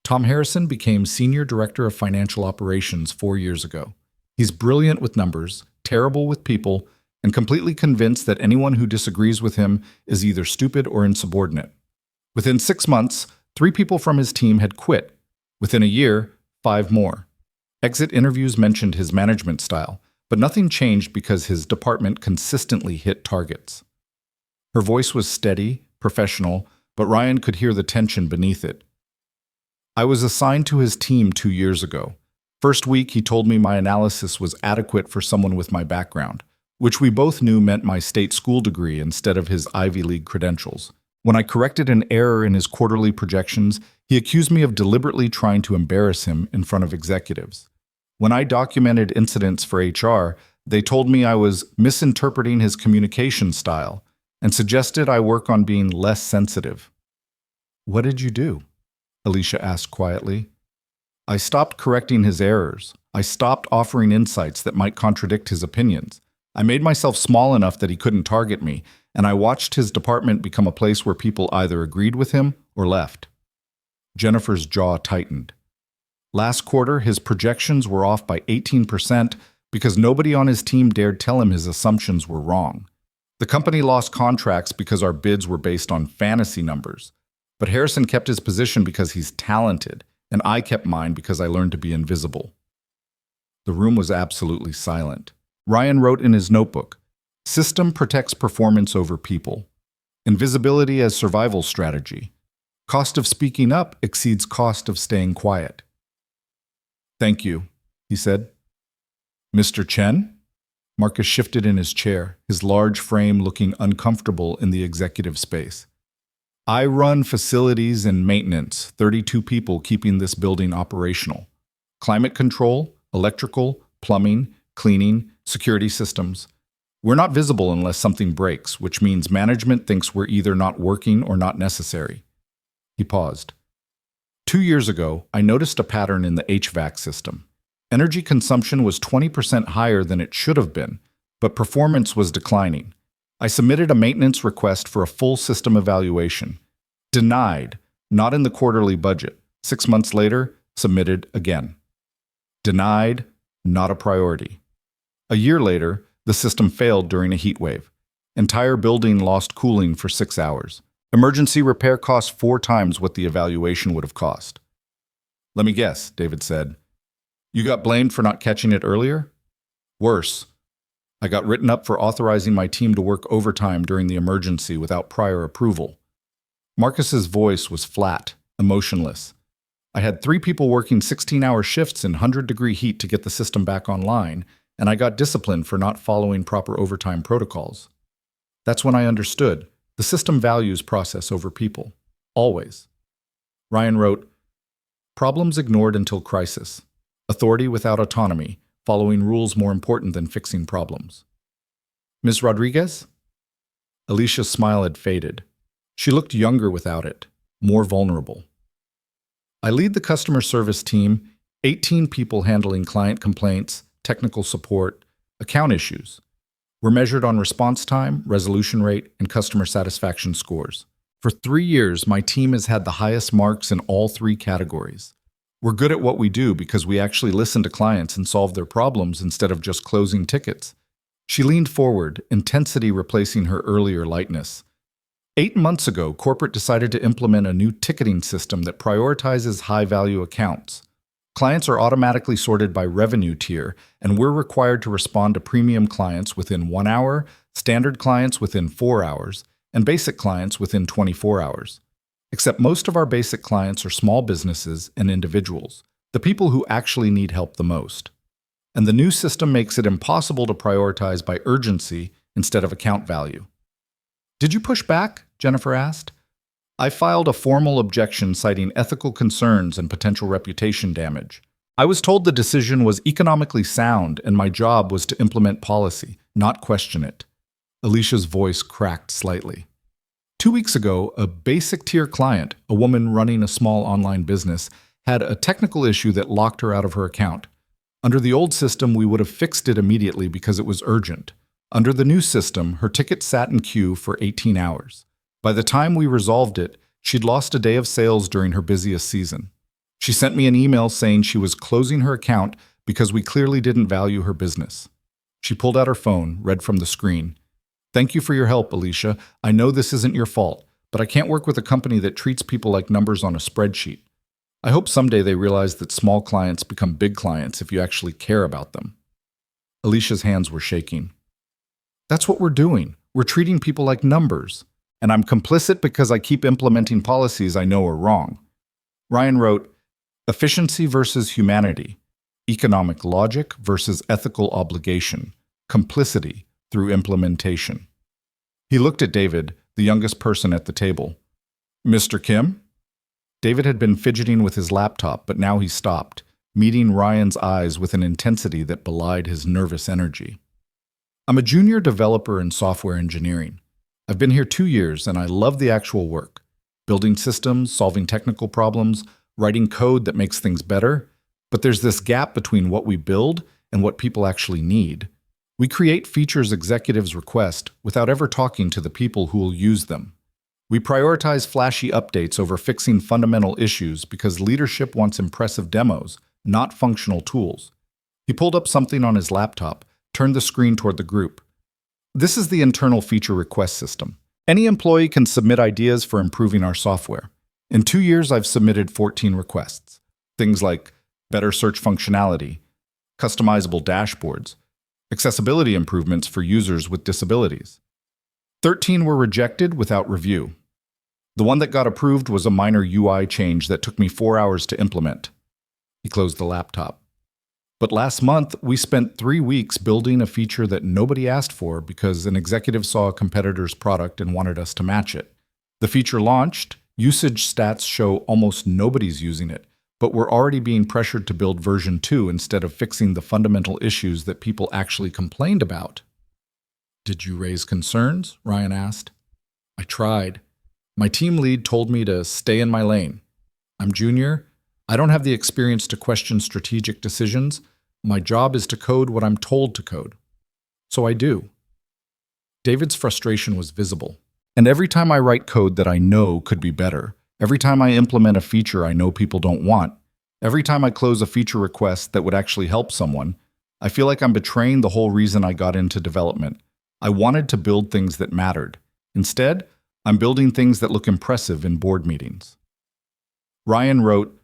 Tom Harrison became Senior Director of Financial Operations 4 years ago. He's brilliant with numbers, terrible with people, and completely convinced that anyone who disagrees with him is either stupid or insubordinate. Within 6 months, 3 people from his team had quit. Within a year, 5 more. Exit interviews mentioned his management style, but nothing changed because his department consistently hit targets. Her voice was steady, professional, but Ryan could hear the tension beneath it. I was assigned to his team 2 years ago. First week, he told me my analysis was adequate for someone with my background, which we both knew meant my state school degree instead of his Ivy League credentials. When I corrected an error in his quarterly projections, he accused me of deliberately trying to embarrass him in front of executives. When I documented incidents for HR, they told me I was misinterpreting his communication style and suggested I work on being less sensitive. What did you do? Alicia asked quietly. I stopped correcting his errors. I stopped offering insights that might contradict his opinions. I made myself small enough that he couldn't target me, and I watched his department become a place where people either agreed with him or left. Jennifer's jaw tightened. Last quarter, his projections were off by 18% because nobody on his team dared tell him his assumptions were wrong. The company lost contracts because our bids were based on fantasy numbers. But Harrison kept his position because he's talented, and I kept mine because I learned to be invisible. The room was absolutely silent. Ryan wrote in his notebook, "System protects performance over people. Invisibility as survival strategy. Cost of speaking up exceeds cost of staying quiet." "Thank you," he said. "Mr. Chen?" Marcus shifted in his chair, his large frame looking uncomfortable in the executive space. "I run facilities and maintenance, 32 people keeping this building operational. Climate control, electrical, plumbing, cleaning, security systems. We're not visible unless something breaks, which means management thinks we're either not working or not necessary. He paused. 2 years ago, I noticed a pattern in the HVAC system. Energy consumption was 20% higher than it should have been, but performance was declining. I submitted a maintenance request for a full system evaluation. Denied, not in the quarterly budget. 6 months later, submitted again. Denied, not a priority. A year later, the system failed during a heat wave. Entire building lost cooling for 6 hours. Emergency repair cost 4 times what the evaluation would have cost. Let me guess, David said. You got blamed for not catching it earlier? Worse. I got written up for authorizing my team to work overtime during the emergency without prior approval. Marcus's voice was flat, emotionless. I had 3 people working 16-hour shifts in 100-degree heat to get the system back online, and I got disciplined for not following proper overtime protocols. That's when I understood. The system values process over people. Always. Ryan wrote, "Problems ignored until crisis. Authority without autonomy. Following rules more important than fixing problems." Ms. Rodriguez? Alicia's smile had faded. She looked younger without it, more vulnerable. I lead the customer service team, 18 people handling client complaints, technical support, account issues. We're measured on response time, resolution rate, and customer satisfaction scores. For 3 years, my team has had the highest marks in all 3 categories. We're good at what we do because we actually listen to clients and solve their problems instead of just closing tickets. She leaned forward, intensity replacing her earlier lightness. 8 months ago, corporate decided to implement a new ticketing system that prioritizes high-value accounts. Clients are automatically sorted by revenue tier, and we're required to respond to premium clients within 1 hour, standard clients within 4 hours, and basic clients within 24 hours. Except most of our basic clients are small businesses and individuals, the people who actually need help the most. And the new system makes it impossible to prioritize by urgency instead of account value. Did you push back? Jennifer asked. I filed a formal objection citing ethical concerns and potential reputation damage. I was told the decision was economically sound and my job was to implement policy, not question it. Alicia's voice cracked slightly. 2 weeks ago, a basic tier client, a woman running a small online business, had a technical issue that locked her out of her account. Under the old system, we would have fixed it immediately because it was urgent. Under the new system, her ticket sat in queue for 18 hours. By the time we resolved it, she'd lost a day of sales during her busiest season. She sent me an email saying she was closing her account because we clearly didn't value her business. She pulled out her phone, read from the screen. Thank you for your help, Alicia. I know this isn't your fault, but I can't work with a company that treats people like numbers on a spreadsheet. I hope someday they realize that small clients become big clients if you actually care about them. Alicia's hands were shaking. That's what we're doing. We're treating people like numbers. And I'm complicit because I keep implementing policies I know are wrong. Ryan wrote, efficiency versus humanity, economic logic versus ethical obligation, complicity through implementation. He looked at David, the youngest person at the table. Mr. Kim? David had been fidgeting with his laptop, but now he stopped, meeting Ryan's eyes with an intensity that belied his nervous energy. I'm a junior developer in software engineering. I've been here 2 years and I love the actual work. Building systems, solving technical problems, writing code that makes things better. But there's this gap between what we build and what people actually need. We create features executives request without ever talking to the people who will use them. We prioritize flashy updates over fixing fundamental issues because leadership wants impressive demos, not functional tools. He pulled up something on his laptop, turned the screen toward the group. This is the internal feature request system. Any employee can submit ideas for improving our software. In 2 years, I've submitted 14 requests. Things like better search functionality, customizable dashboards, accessibility improvements for users with disabilities. 13 were rejected without review. The one that got approved was a minor UI change that took me 4 hours to implement. He closed the laptop. But last month, we spent 3 weeks building a feature that nobody asked for because an executive saw a competitor's product and wanted us to match it. The feature launched, usage stats show almost nobody's using it, but we're already being pressured to build version 2 instead of fixing the fundamental issues that people actually complained about. Did you raise concerns? Ryan asked. I tried. My team lead told me to stay in my lane. I'm junior. I don't have the experience to question strategic decisions. My job is to code what I'm told to code. So I do. David's frustration was visible. And every time I write code that I know could be better, every time I implement a feature I know people don't want, every time I close a feature request that would actually help someone, I feel like I'm betraying the whole reason I got into development. I wanted to build things that mattered. Instead, I'm building things that look impressive in board meetings. Ryan wrote,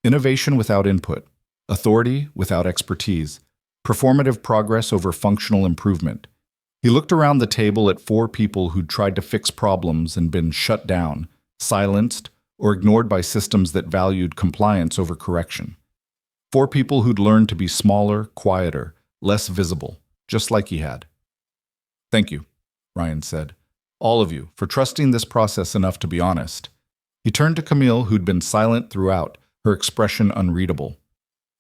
innovation without input, authority without expertise, performative progress over functional improvement. He looked around the table at 4 people who'd tried to fix problems and been shut down, silenced, or ignored by systems that valued compliance over correction. 4 people who'd learned to be smaller, quieter, less visible, just like he had. Thank you, Ryan said. All of you, for trusting this process enough to be honest. He turned to Camille, who'd been silent throughout, her expression unreadable.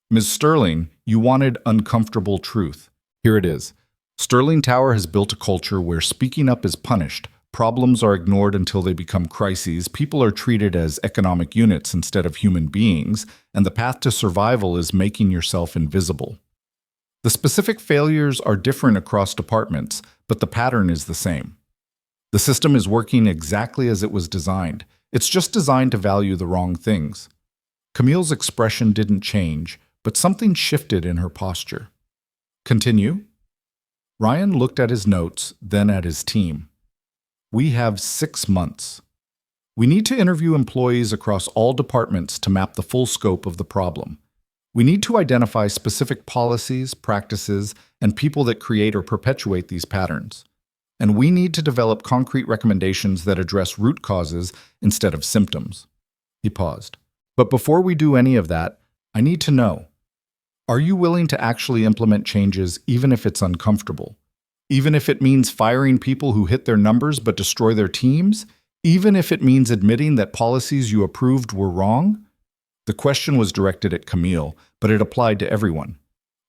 Ms. Sterling, you wanted uncomfortable truth. Here it is. Sterling Tower has built a culture where speaking up is punished, problems are ignored until they become crises, people are treated as economic units instead of human beings, and the path to survival is making yourself invisible. The specific failures are different across departments, but the pattern is the same. The system is working exactly as it was designed. It's just designed to value the wrong things. Camille's expression didn't change, but something shifted in her posture. Continue. Ryan looked at his notes, then at his team. We have 6 months. We need to interview employees across all departments to map the full scope of the problem. We need to identify specific policies, practices, and people that create or perpetuate these patterns. And we need to develop concrete recommendations that address root causes instead of symptoms. He paused. But before we do any of that, I need to know, are you willing to actually implement changes even if it's uncomfortable? Even if it means firing people who hit their numbers but destroy their teams? Even if it means admitting that policies you approved were wrong? The question was directed at Camille, but it applied to everyone.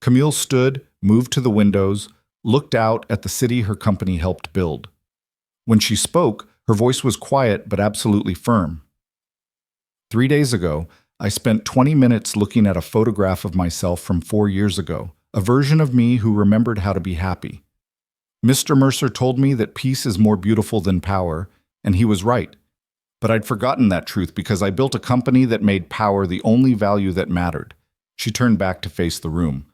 Camille stood, moved to the windows, looked out at the city her company helped build. When she spoke, her voice was quiet but absolutely firm. 3 days ago, I spent 20 minutes looking at a photograph of myself from 4 years ago, a version of me who remembered how to be happy. Mr. Mercer told me that peace is more beautiful than power, and he was right. But I'd forgotten that truth because I built a company that made power the only value that mattered. She turned back to face the room.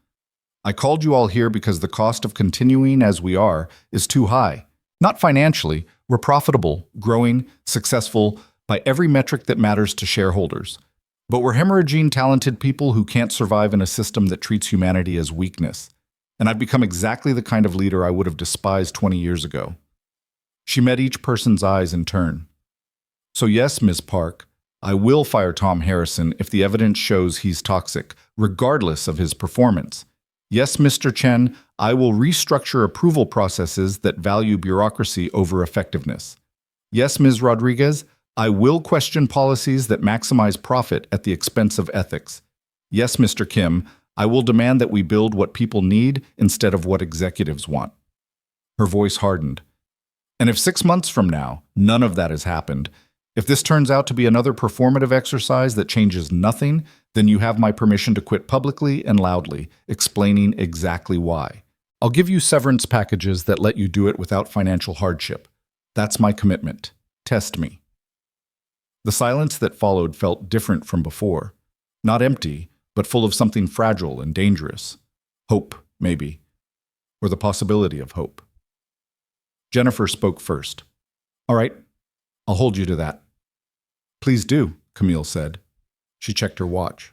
I called you all here because the cost of continuing as we are is too high. Not financially, we're profitable, growing, successful by every metric that matters to shareholders. But we're hemorrhaging talented people who can't survive in a system that treats humanity as weakness. And I've become exactly the kind of leader I would have despised 20 years ago. She met each person's eyes in turn. So yes, Ms. Park, I will fire Tom Harrison if the evidence shows he's toxic, regardless of his performance. Yes, Mr. Chen, I will restructure approval processes that value bureaucracy over effectiveness. Yes, Ms. Rodriguez, I will question policies that maximize profit at the expense of ethics. Yes, Mr. Kim, I will demand that we build what people need instead of what executives want. Her voice hardened. And if 6 months from now, none of that has happened, if this turns out to be another performative exercise that changes nothing, then you have my permission to quit publicly and loudly, explaining exactly why. I'll give you severance packages that let you do it without financial hardship. That's my commitment. Test me. The silence that followed felt different from before. Not empty, but full of something fragile and dangerous. Hope, maybe. Or the possibility of hope. Jennifer spoke first. All right, I'll hold you to that. Please do, Camille said. She checked her watch.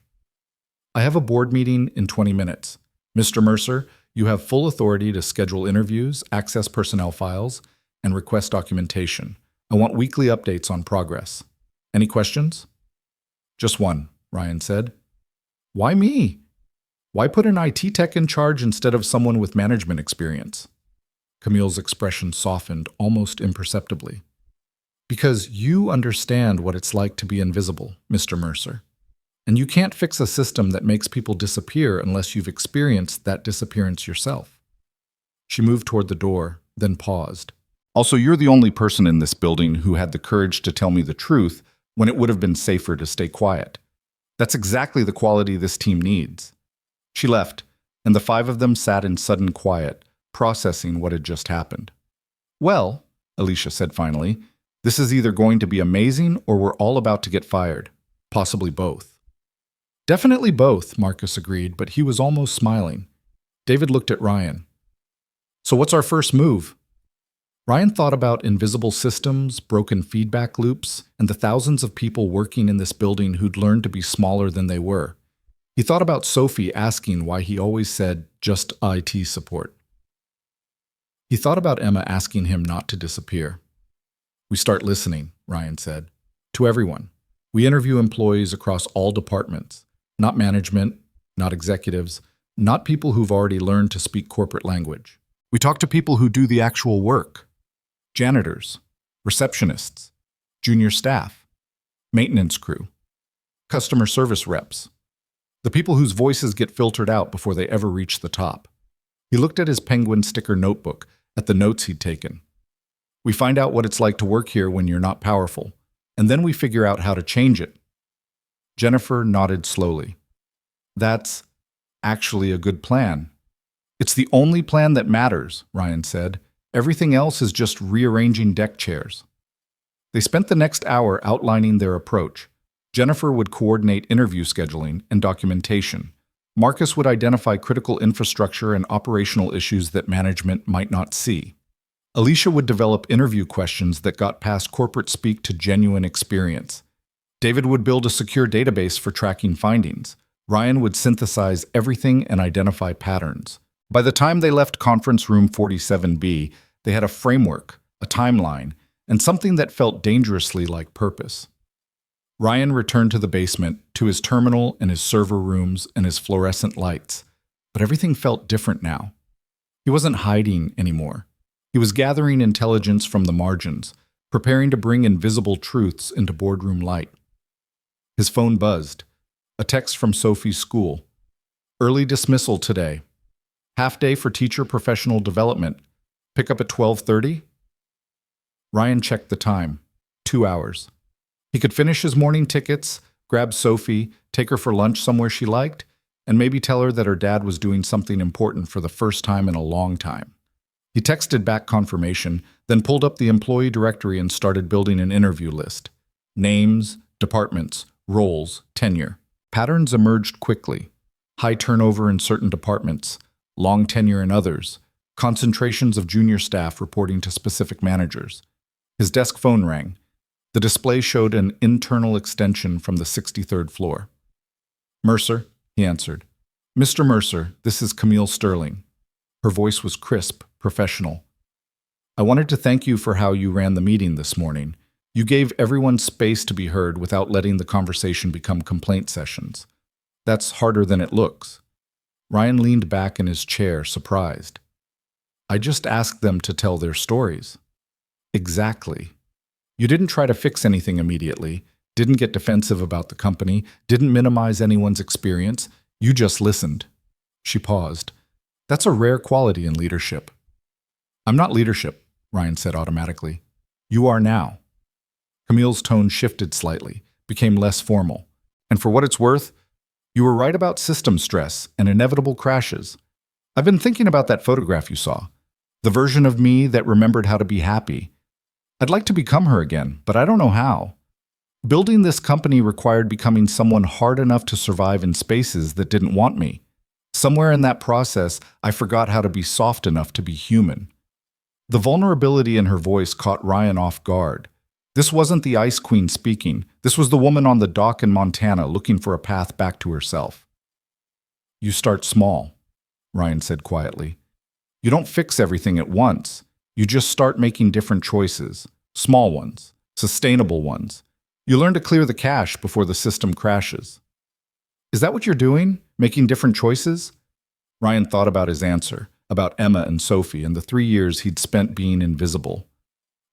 I have a board meeting in 20 minutes. Mr. Mercer, you have full authority to schedule interviews, access personnel files, and request documentation. I want weekly updates on progress. Any questions? Just one, Ryan said. Why me? Why put an IT tech in charge instead of someone with management experience? Camille's expression softened almost imperceptibly. Because you understand what it's like to be invisible, Mr. Mercer. And you can't fix a system that makes people disappear unless you've experienced that disappearance yourself. She moved toward the door, then paused. Also, you're the only person in this building who had the courage to tell me the truth when it would have been safer to stay quiet. That's exactly the quality this team needs. She left, and the five of them sat in sudden quiet, processing what had just happened. Well, Alicia said finally, this is either going to be amazing or we're all about to get fired. Possibly both. Definitely both, Marcus agreed, but he was almost smiling. David looked at Ryan. So what's our first move? Ryan thought about invisible systems, broken feedback loops, and the thousands of people working in this building who'd learned to be smaller than they were. He thought about Sophie asking why he always said, just IT support. He thought about Emma asking him not to disappear. We start listening, Ryan said, to everyone. We interview employees across all departments, not management, not executives, not people who've already learned to speak corporate language. We talk to people who do the actual work. Janitors, receptionists, junior staff, maintenance crew, customer service reps, the people whose voices get filtered out before they ever reach the top. He looked at his penguin sticker notebook, at the notes he'd taken. We find out what it's like to work here when you're not powerful, and then we figure out how to change it. Jennifer nodded slowly. That's actually a good plan. It's the only plan that matters, Ryan said. Everything else is just rearranging deck chairs. They spent the next hour outlining their approach. Jennifer would coordinate interview scheduling and documentation. Marcus would identify critical infrastructure and operational issues that management might not see. Alicia would develop interview questions that got past corporate speak to genuine experience. David would build a secure database for tracking findings. Ryan would synthesize everything and identify patterns. By the time they left conference room 47B, they had a framework, a timeline, and something that felt dangerously like purpose. Ryan returned to the basement, to his terminal and his server rooms and his fluorescent lights. But everything felt different now. He wasn't hiding anymore. He was gathering intelligence from the margins, preparing to bring invisible truths into boardroom light. His phone buzzed. A text from Sophie's school. Early dismissal today. Half day for teacher professional development. Pick up at 12:30? Ryan checked the time. 2 hours. He could finish his morning tickets, grab Sophie, take her for lunch somewhere she liked, and maybe tell her that her dad was doing something important for the first time in a long time. He texted back confirmation, then pulled up the employee directory and started building an interview list. Names, departments, roles, tenure. Patterns emerged quickly. High turnover in certain departments, long tenure in others, concentrations of junior staff reporting to specific managers. His desk phone rang. The display showed an internal extension from the 63rd floor. Mercer, he answered. Mr. Mercer, this is Camille Sterling. Her voice was crisp, professional. I wanted to thank you for how you ran the meeting this morning. You gave everyone space to be heard without letting the conversation become complaint sessions. That's harder than it looks. Ryan leaned back in his chair, surprised. I just asked them to tell their stories. Exactly. You didn't try to fix anything immediately, didn't get defensive about the company, didn't minimize anyone's experience. You just listened. She paused. That's a rare quality in leadership. I'm not leadership, Ryan said automatically. You are now. Camille's tone shifted slightly, became less formal. And for what it's worth, you were right about system stress and inevitable crashes. I've been thinking about that photograph you saw. The version of me that remembered how to be happy. I'd like to become her again, but I don't know how. Building this company required becoming someone hard enough to survive in spaces that didn't want me. Somewhere in that process, I forgot how to be soft enough to be human. The vulnerability in her voice caught Ryan off guard. This wasn't the Ice Queen speaking. This was the woman on the dock in Montana looking for a path back to herself. You start small, Ryan said quietly. You don't fix everything at once. You just start making different choices. Small ones, sustainable ones. You learn to clear the cache before the system crashes. Is that what you're doing? Making different choices? Ryan thought about his answer, about Emma and Sophie and the 3 years he'd spent being invisible.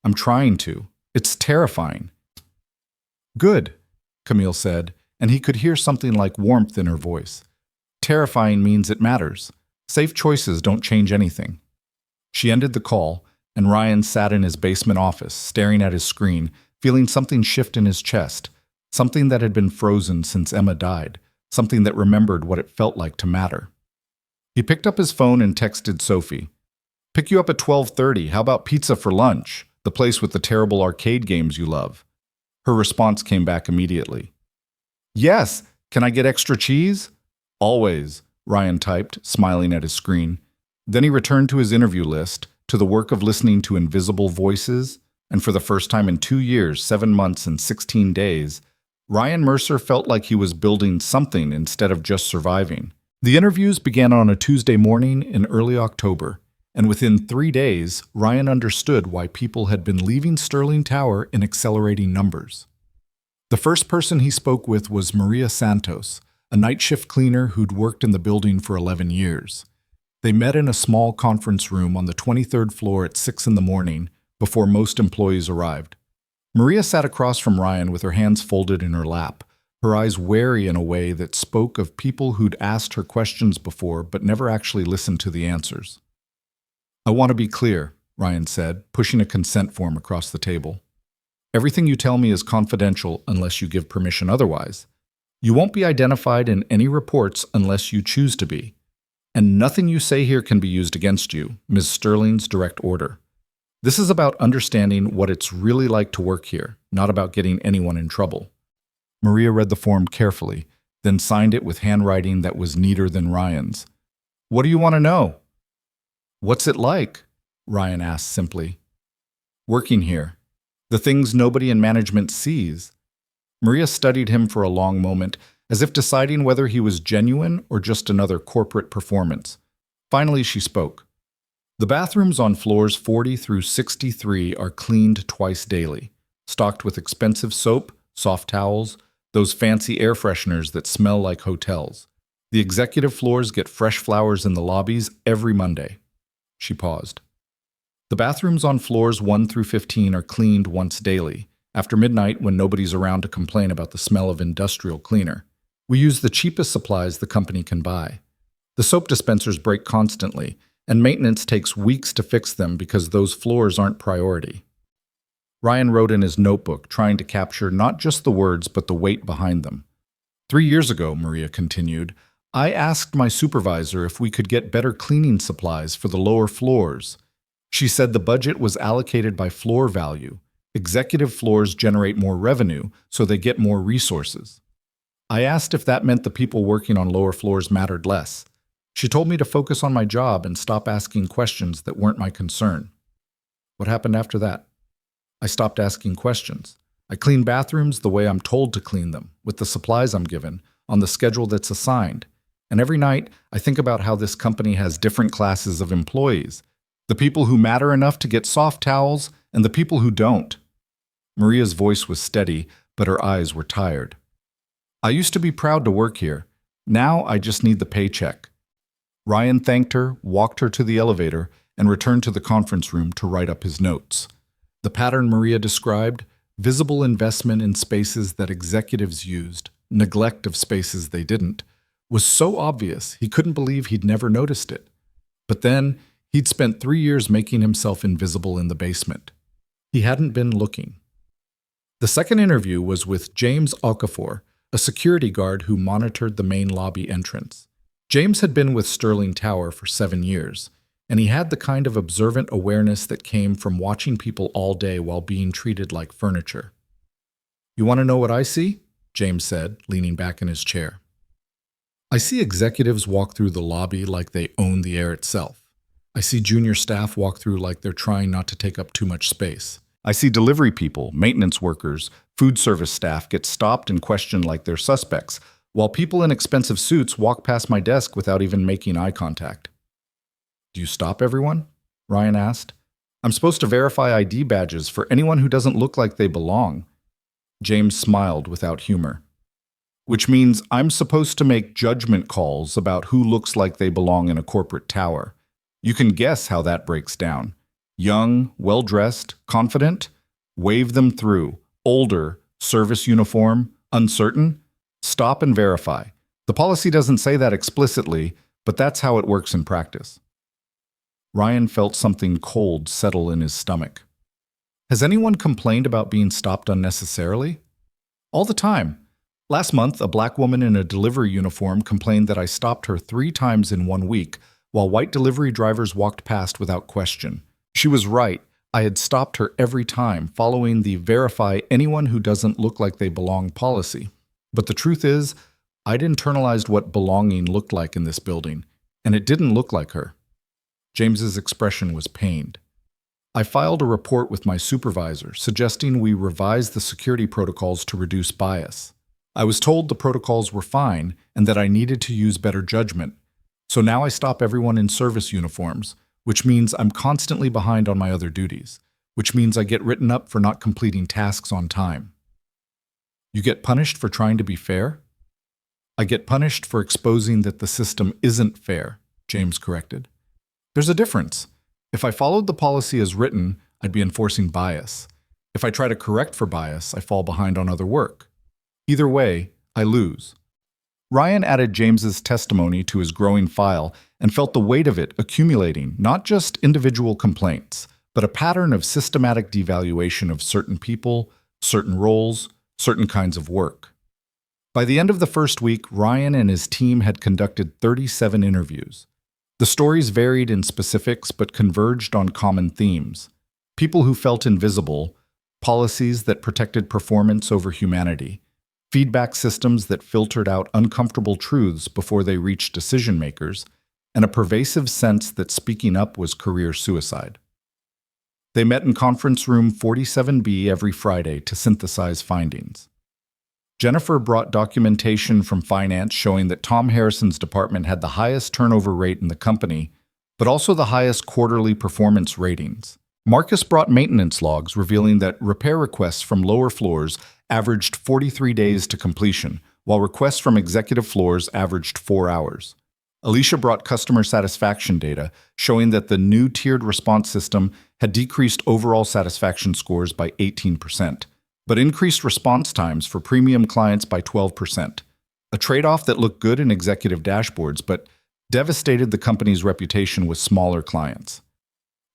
I'm trying to. It's terrifying. Good, Camille said, and he could hear something like warmth in her voice. Terrifying means it matters. Safe choices don't change anything. She ended the call, and Ryan sat in his basement office, staring at his screen, feeling something shift in his chest, something that had been frozen since Emma died, something that remembered what it felt like to matter. He picked up his phone and texted Sophie. "Pick you up at 12:30. How about pizza for lunch? The place with the terrible arcade games you love." Her response came back immediately. "Yes, can I get extra cheese?" "Always," Ryan typed, smiling at his screen. Then he returned to his interview list, to the work of listening to invisible voices, and for the first time in 2 years, 7 months, and 16 days, Ryan Mercer felt like he was building something instead of just surviving. The interviews began on a Tuesday morning in early October, and within 3 days, Ryan understood why people had been leaving Sterling Tower in accelerating numbers. The first person he spoke with was Maria Santos, a night shift cleaner who'd worked in the building for 11 years. They met in a small conference room on the 23rd floor at 6 in the morning, before most employees arrived. Maria sat across from Ryan with her hands folded in her lap, her eyes wary in a way that spoke of people who'd asked her questions before but never actually listened to the answers. "I want to be clear," Ryan said, pushing a consent form across the table. "Everything you tell me is confidential unless you give permission otherwise. You won't be identified in any reports unless you choose to be. And nothing you say here can be used against you, Ms. Sterling's direct order. This is about understanding what it's really like to work here, not about getting anyone in trouble." Maria read the form carefully, then signed it with handwriting that was neater than Ryan's. "What do you want to know?" "What's it like?" Ryan asked simply. "Working here. The things nobody in management sees." Maria studied him for a long moment, as if deciding whether he was genuine or just another corporate performance. Finally, she spoke. "The bathrooms on floors 40 through 63 are cleaned twice daily, stocked with expensive soap, soft towels, those fancy air fresheners that smell like hotels. The executive floors get fresh flowers in the lobbies every Monday." She paused. "The bathrooms on floors 1 through 15 are cleaned once daily, after midnight when nobody's around to complain about the smell of industrial cleaner. We use the cheapest supplies the company can buy. The soap dispensers break constantly, and maintenance takes weeks to fix them because those floors aren't priority." Ryan wrote in his notebook, trying to capture not just the words but the weight behind them. "3 years ago," Maria continued, "I asked my supervisor if we could get better cleaning supplies for the lower floors. She said the budget was allocated by floor value. Executive floors generate more revenue, so they get more resources. I asked if that meant the people working on lower floors mattered less. She told me to focus on my job and stop asking questions that weren't my concern. What happened after that? I stopped asking questions. I clean bathrooms the way I'm told to clean them, with the supplies I'm given, on the schedule that's assigned. And every night, I think about how this company has different classes of employees. The people who matter enough to get soft towels, and the people who don't." Maria's voice was steady, but her eyes were tired. "I used to be proud to work here. Now I just need the paycheck." Ryan thanked her, walked her to the elevator, and returned to the conference room to write up his notes. The pattern Maria described, visible investment in spaces that executives used, neglect of spaces they didn't, was so obvious he couldn't believe he'd never noticed it. But then, he'd spent 3 years making himself invisible in the basement. He hadn't been looking. The second interview was with James Okafor, a security guard who monitored the main lobby entrance. James had been with Sterling Tower for 7 years, and he had the kind of observant awareness that came from watching people all day while being treated like furniture. "You want to know what I see?" James said, leaning back in his chair. "I see executives walk through the lobby like they own the air itself. I see junior staff walk through like they're trying not to take up too much space. I see delivery people, maintenance workers, food service staff get stopped and questioned like they're suspects, while people in expensive suits walk past my desk without even making eye contact." "Do you stop everyone?" Ryan asked. "I'm supposed to verify ID badges for anyone who doesn't look like they belong." James smiled without humor. "Which means I'm supposed to make judgment calls about who looks like they belong in a corporate tower. You can guess how that breaks down. Young, well-dressed, confident? Wave them through. Older, service uniform, uncertain? Stop and verify. The policy doesn't say that explicitly, but that's how it works in practice. Ryan felt something cold settle in his stomach. Has anyone complained about being stopped unnecessarily? All the time. Last month, a black woman in a delivery uniform complained that I stopped her 3 times in 1 week, while white delivery drivers walked past without question. She was right. I had stopped her every time, following the verify anyone who doesn't look like they belong policy. But the truth is, I'd internalized what belonging looked like in this building, and it didn't look like her. James's expression was pained. I filed a report with my supervisor, suggesting we revise the security protocols to reduce bias. I was told the protocols were fine and that I needed to use better judgment. So now I stop everyone in service uniforms, which means I'm constantly behind on my other duties, which means I get written up for not completing tasks on time. You get punished for trying to be fair? I get punished for exposing that the system isn't fair, James corrected. There's a difference. If I followed the policy as written, I'd be enforcing bias. If I try to correct for bias, I fall behind on other work. Either way, I lose. Ryan added James's testimony to his growing file and felt the weight of it accumulating, not just individual complaints, but a pattern of systematic devaluation of certain people, certain roles, certain kinds of work. By the end of the first week, Ryan and his team had conducted 37 interviews. The stories varied in specifics but converged on common themes. People who felt invisible, policies that protected performance over humanity, feedback systems that filtered out uncomfortable truths before they reached decision-makers, and a pervasive sense that speaking up was career suicide. They met in conference room 47B every Friday to synthesize findings. Jennifer brought documentation from finance showing that Tom Harrison's department had the highest turnover rate in the company, but also the highest quarterly performance ratings. Marcus brought maintenance logs revealing that repair requests from lower floors averaged 43 days to completion, while requests from executive floors averaged 4 hours. Alicia brought customer satisfaction data showing that the new tiered response system had decreased overall satisfaction scores by 18%, but increased response times for premium clients by 12%, a trade-off that looked good in executive dashboards but devastated the company's reputation with smaller clients.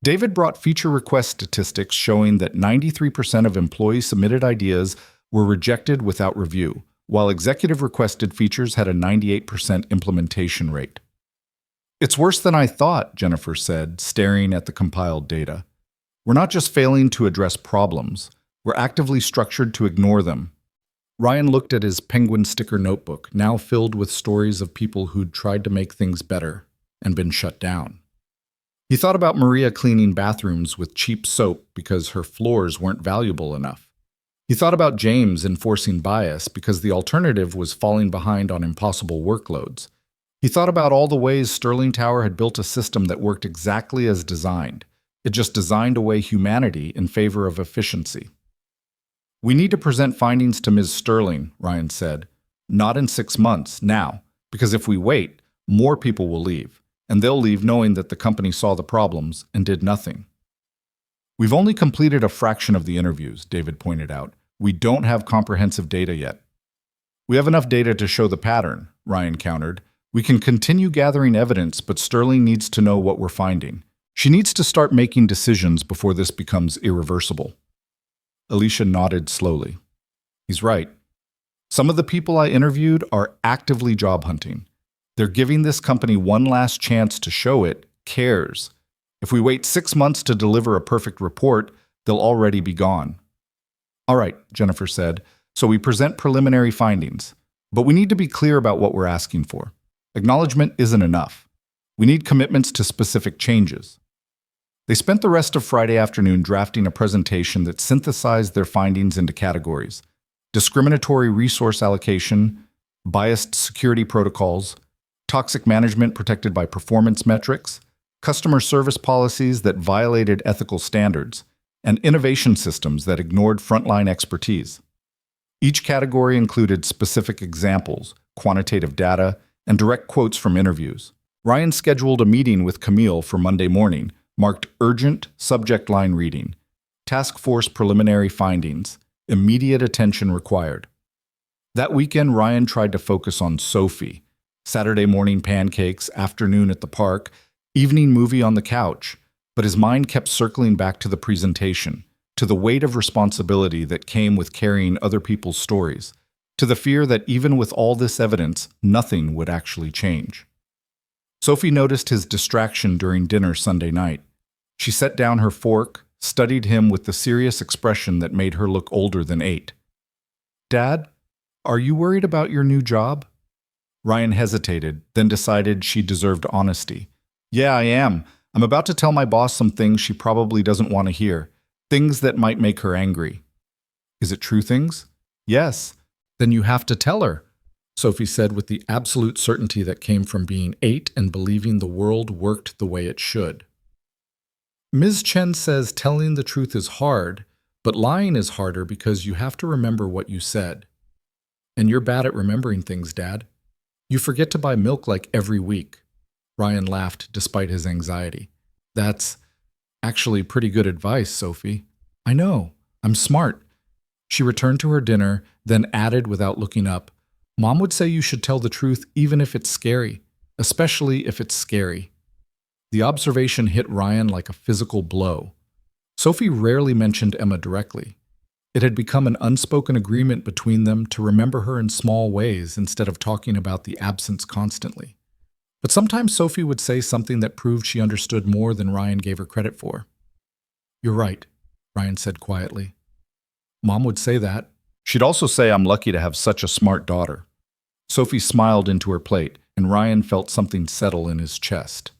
David brought feature request statistics showing that 93% of employee-submitted ideas were rejected without review, while executive-requested features had a 98% implementation rate. It's worse than I thought, Jennifer said, staring at the compiled data. We're not just failing to address problems, we're actively structured to ignore them. Ryan looked at his penguin sticker notebook, now filled with stories of people who'd tried to make things better and been shut down. He thought about Maria cleaning bathrooms with cheap soap because her floors weren't valuable enough. He thought about James enforcing bias because the alternative was falling behind on impossible workloads. He thought about all the ways Sterling Tower had built a system that worked exactly as designed. It just designed away humanity in favor of efficiency. We need to present findings to Ms. Sterling, Ryan said. Not in 6 months, now, because if we wait, more people will leave, and they'll leave knowing that the company saw the problems and did nothing. We've only completed a fraction of the interviews, David pointed out. We don't have comprehensive data yet. We have enough data to show the pattern, Ryan countered. We can continue gathering evidence, but Sterling needs to know what we're finding. She needs to start making decisions before this becomes irreversible. Alicia nodded slowly. He's right. Some of the people I interviewed are actively job hunting. They're giving this company one last chance to show it cares. If we wait 6 months to deliver a perfect report, they'll already be gone. All right, Jennifer said, so we present preliminary findings, but we need to be clear about what we're asking for. Acknowledgement isn't enough. We need commitments to specific changes. They spent the rest of Friday afternoon drafting a presentation that synthesized their findings into categories: discriminatory resource allocation, biased security protocols, toxic management protected by performance metrics, customer service policies that violated ethical standards, and innovation systems that ignored frontline expertise. Each category included specific examples, quantitative data, and direct quotes from interviews. Ryan scheduled a meeting with Camille for Monday morning, marked urgent subject line reading, task force preliminary findings, immediate attention required. That weekend, Ryan tried to focus on Sophie. Saturday morning pancakes, afternoon at the park, evening movie on the couch. But his mind kept circling back to the presentation, to the weight of responsibility that came with carrying other people's stories, to the fear that even with all this evidence, nothing would actually change. Sophie noticed his distraction during dinner Sunday night. She set down her fork, studied him with the serious expression that made her look older than 8. "Dad, are you worried about your new job?" Ryan hesitated, then decided she deserved honesty. "Yeah, I am. I'm about to tell my boss some things she probably doesn't want to hear. Things that might make her angry." "Is it true things?" "Yes." "Then you have to tell her," Sophie said with the absolute certainty that came from being 8 and believing the world worked the way it should. "Ms. Chen says telling the truth is hard, but lying is harder because you have to remember what you said. And you're bad at remembering things, Dad. You forget to buy milk like every week." Ryan laughed despite his anxiety. "That's actually pretty good advice, Sophie." "I know. I'm smart." She returned to her dinner, then added without looking up, "Mom would say you should tell the truth even if it's scary, especially if it's scary." The observation hit Ryan like a physical blow. Sophie rarely mentioned Emma directly. It had become an unspoken agreement between them to remember her in small ways instead of talking about the absence constantly. But sometimes Sophie would say something that proved she understood more than Ryan gave her credit for. "You're right," Ryan said quietly. "Mom would say that. She'd also say I'm lucky to have such a smart daughter." Sophie smiled into her plate, and Ryan felt something settle in his chest.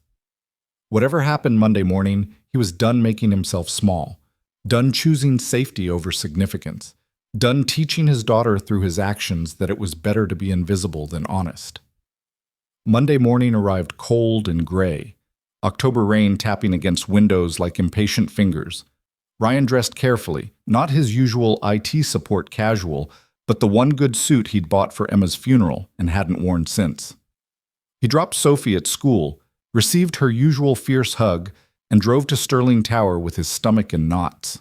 Whatever happened Monday morning, he was done making himself small, done choosing safety over significance, done teaching his daughter through his actions that it was better to be invisible than honest. Monday morning arrived cold and gray, October rain tapping against windows like impatient fingers. Ryan dressed carefully, not his usual IT support casual, but the one good suit he'd bought for Emma's funeral and hadn't worn since. He dropped Sophie at school, received her usual fierce hug, and drove to Sterling Tower with his stomach in knots.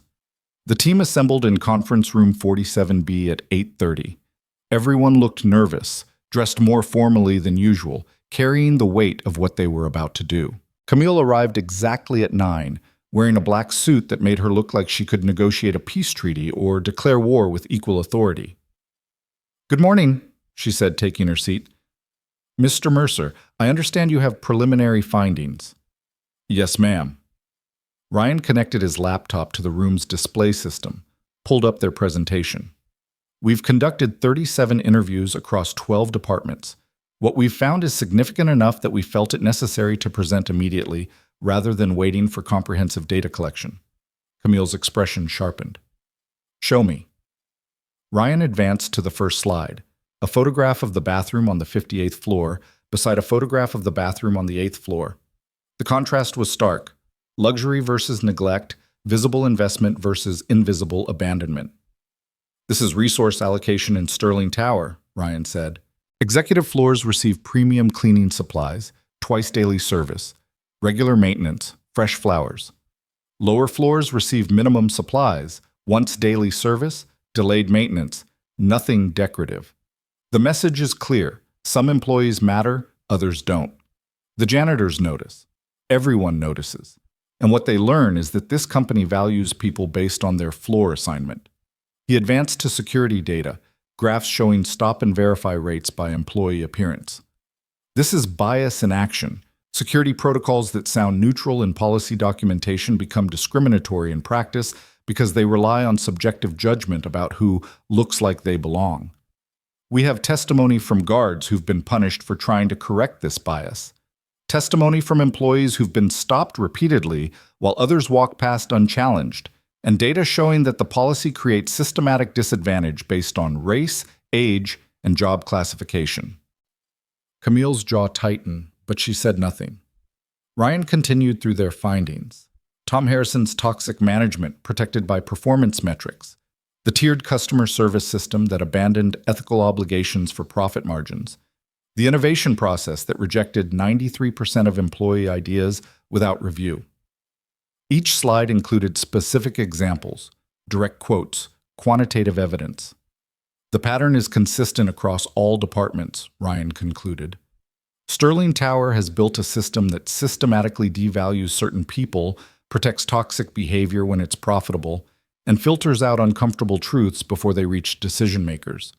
The team assembled in conference room 47B at 8:30. Everyone looked nervous, dressed more formally than usual, carrying the weight of what they were about to do. Camille arrived exactly at 9, wearing a black suit that made her look like she could negotiate a peace treaty or declare war with equal authority. "Good morning," she said, taking her seat. "Mr. Mercer, I understand you have preliminary findings." "Yes, ma'am." Ryan connected his laptop to the room's display system, pulled up their presentation. "We've conducted 37 interviews across 12 departments. What we've found is significant enough that we felt it necessary to present immediately, rather than waiting for comprehensive data collection." Camille's expression sharpened. "Show me." Ryan advanced to the first slide, a photograph of the bathroom on the 58th floor beside a photograph of the bathroom on the 8th floor. The contrast was stark: luxury versus neglect, visible investment versus invisible abandonment. "This is resource allocation in Sterling Tower," Ryan said. "Executive floors receive premium cleaning supplies, twice daily service, regular maintenance, fresh flowers. Lower floors receive minimum supplies, once daily service, delayed maintenance, nothing decorative. The message is clear: some employees matter, others don't. The janitors notice. Everyone notices. And what they learn is that this company values people based on their floor assignment." He advanced to security data, graphs showing stop and verify rates by employee appearance. "This is bias in action. Security protocols that sound neutral in policy documentation become discriminatory in practice because they rely on subjective judgment about who looks like they belong. We have testimony from guards who've been punished for trying to correct this bias. Testimony from employees who've been stopped repeatedly while others walk past unchallenged, and data showing that the policy creates systematic disadvantage based on race, age, and job classification." Camille's jaw tightened, but she said nothing. Ryan continued through their findings. Tom Harrison's toxic management protected by performance metrics, the tiered customer service system that abandoned ethical obligations for profit margins, the innovation process that rejected 93% of employee ideas without review. Each slide included specific examples, direct quotes, quantitative evidence. The pattern is consistent across all departments, Ryan concluded. Sterling Tower has built a system that systematically devalues certain people, protects toxic behavior when it's profitable, and filters out uncomfortable truths before they reach decision makers.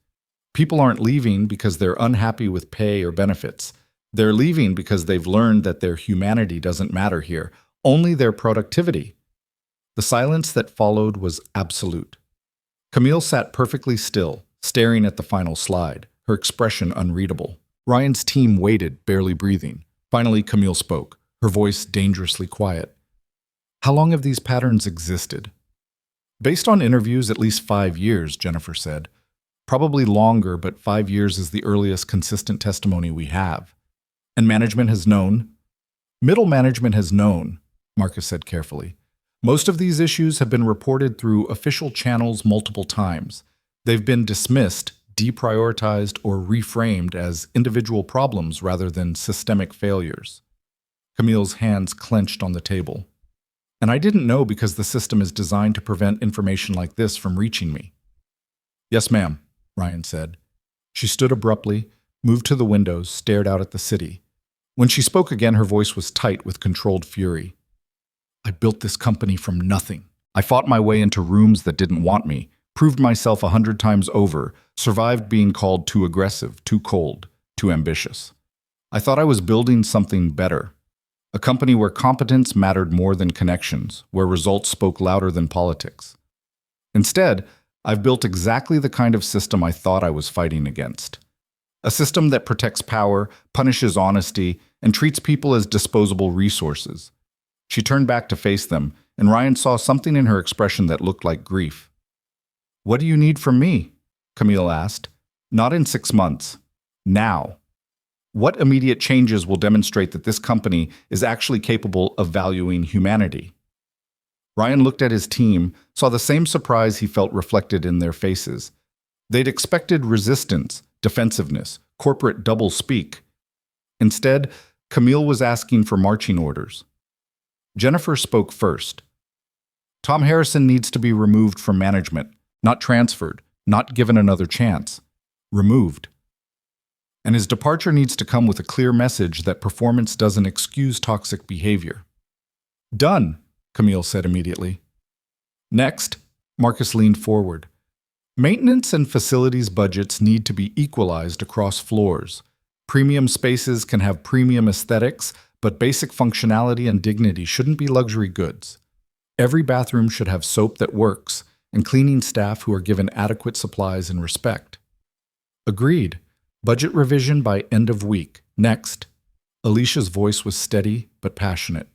People aren't leaving because they're unhappy with pay or benefits. They're leaving because they've learned that their humanity doesn't matter here, only their productivity. The silence that followed was absolute. Camille sat perfectly still, staring at the final slide, her expression unreadable. Ryan's team waited, barely breathing. Finally, Camille spoke, her voice dangerously quiet. How long have these patterns existed? Based on interviews, at least 5 years, Jennifer said. Probably longer, but 5 years is the earliest consistent testimony we have. And management has known? Middle management has known, Marcus said carefully. Most of these issues have been reported through official channels multiple times. They've been dismissed, deprioritized, or reframed as individual problems rather than systemic failures. Camille's hands clenched on the table. And I didn't know because the system is designed to prevent information like this from reaching me. Yes, ma'am, Ryan said. She stood abruptly, moved to the windows, stared out at the city. When she spoke again, her voice was tight with controlled fury. I built this company from nothing. I fought my way into rooms that didn't want me, proved myself 100 times over, survived being called too aggressive, too cold, too ambitious. I thought I was building something better. A company where competence mattered more than connections, where results spoke louder than politics. Instead, I've built exactly the kind of system I thought I was fighting against. A system that protects power, punishes honesty, and treats people as disposable resources. She turned back to face them, and Ryan saw something in her expression that looked like grief. What do you need from me? Camille asked. Not in 6 months. Now. What immediate changes will demonstrate that this company is actually capable of valuing humanity? Ryan looked at his team, saw the same surprise he felt reflected in their faces. They'd expected resistance, defensiveness, corporate double-speak. Instead, Camille was asking for marching orders. Jennifer spoke first. Tom Harrison needs to be removed from management, not transferred, not given another chance. Removed. And his departure needs to come with a clear message that performance doesn't excuse toxic behavior. Done, Camille said immediately. Next, Marcus leaned forward. Maintenance and facilities budgets need to be equalized across floors. Premium spaces can have premium aesthetics, but basic functionality and dignity shouldn't be luxury goods. Every bathroom should have soap that works, and cleaning staff who are given adequate supplies and respect. Agreed. Budget revision by end of week. Next. Alicia's voice was steady but passionate.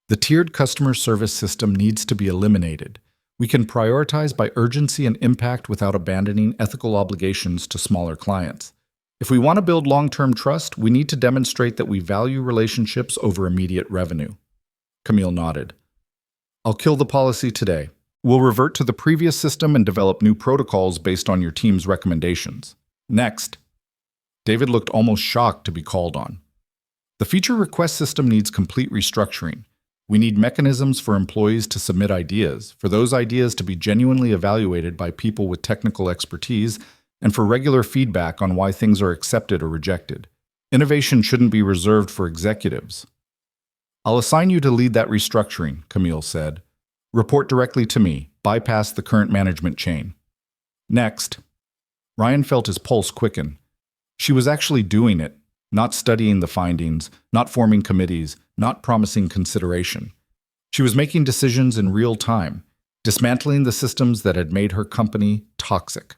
The tiered customer service system needs to be eliminated. We can prioritize by urgency and impact without abandoning ethical obligations to smaller clients. If we want to build long-term trust, we need to demonstrate that we value relationships over immediate revenue. Camille nodded. I'll kill the policy today. We'll revert to the previous system and develop new protocols based on your team's recommendations. Next. David looked almost shocked to be called on. The feature request system needs complete restructuring. We need mechanisms for employees to submit ideas, for those ideas to be genuinely evaluated by people with technical expertise, and for regular feedback on why things are accepted or rejected. Innovation shouldn't be reserved for executives. I'll assign you to lead that restructuring, Camille said. Report directly to me. Bypass the current management chain. Next. Ryan felt his pulse quicken. She was actually doing it, not studying the findings, not forming committees, not promising consideration. She was making decisions in real time, dismantling the systems that had made her company toxic.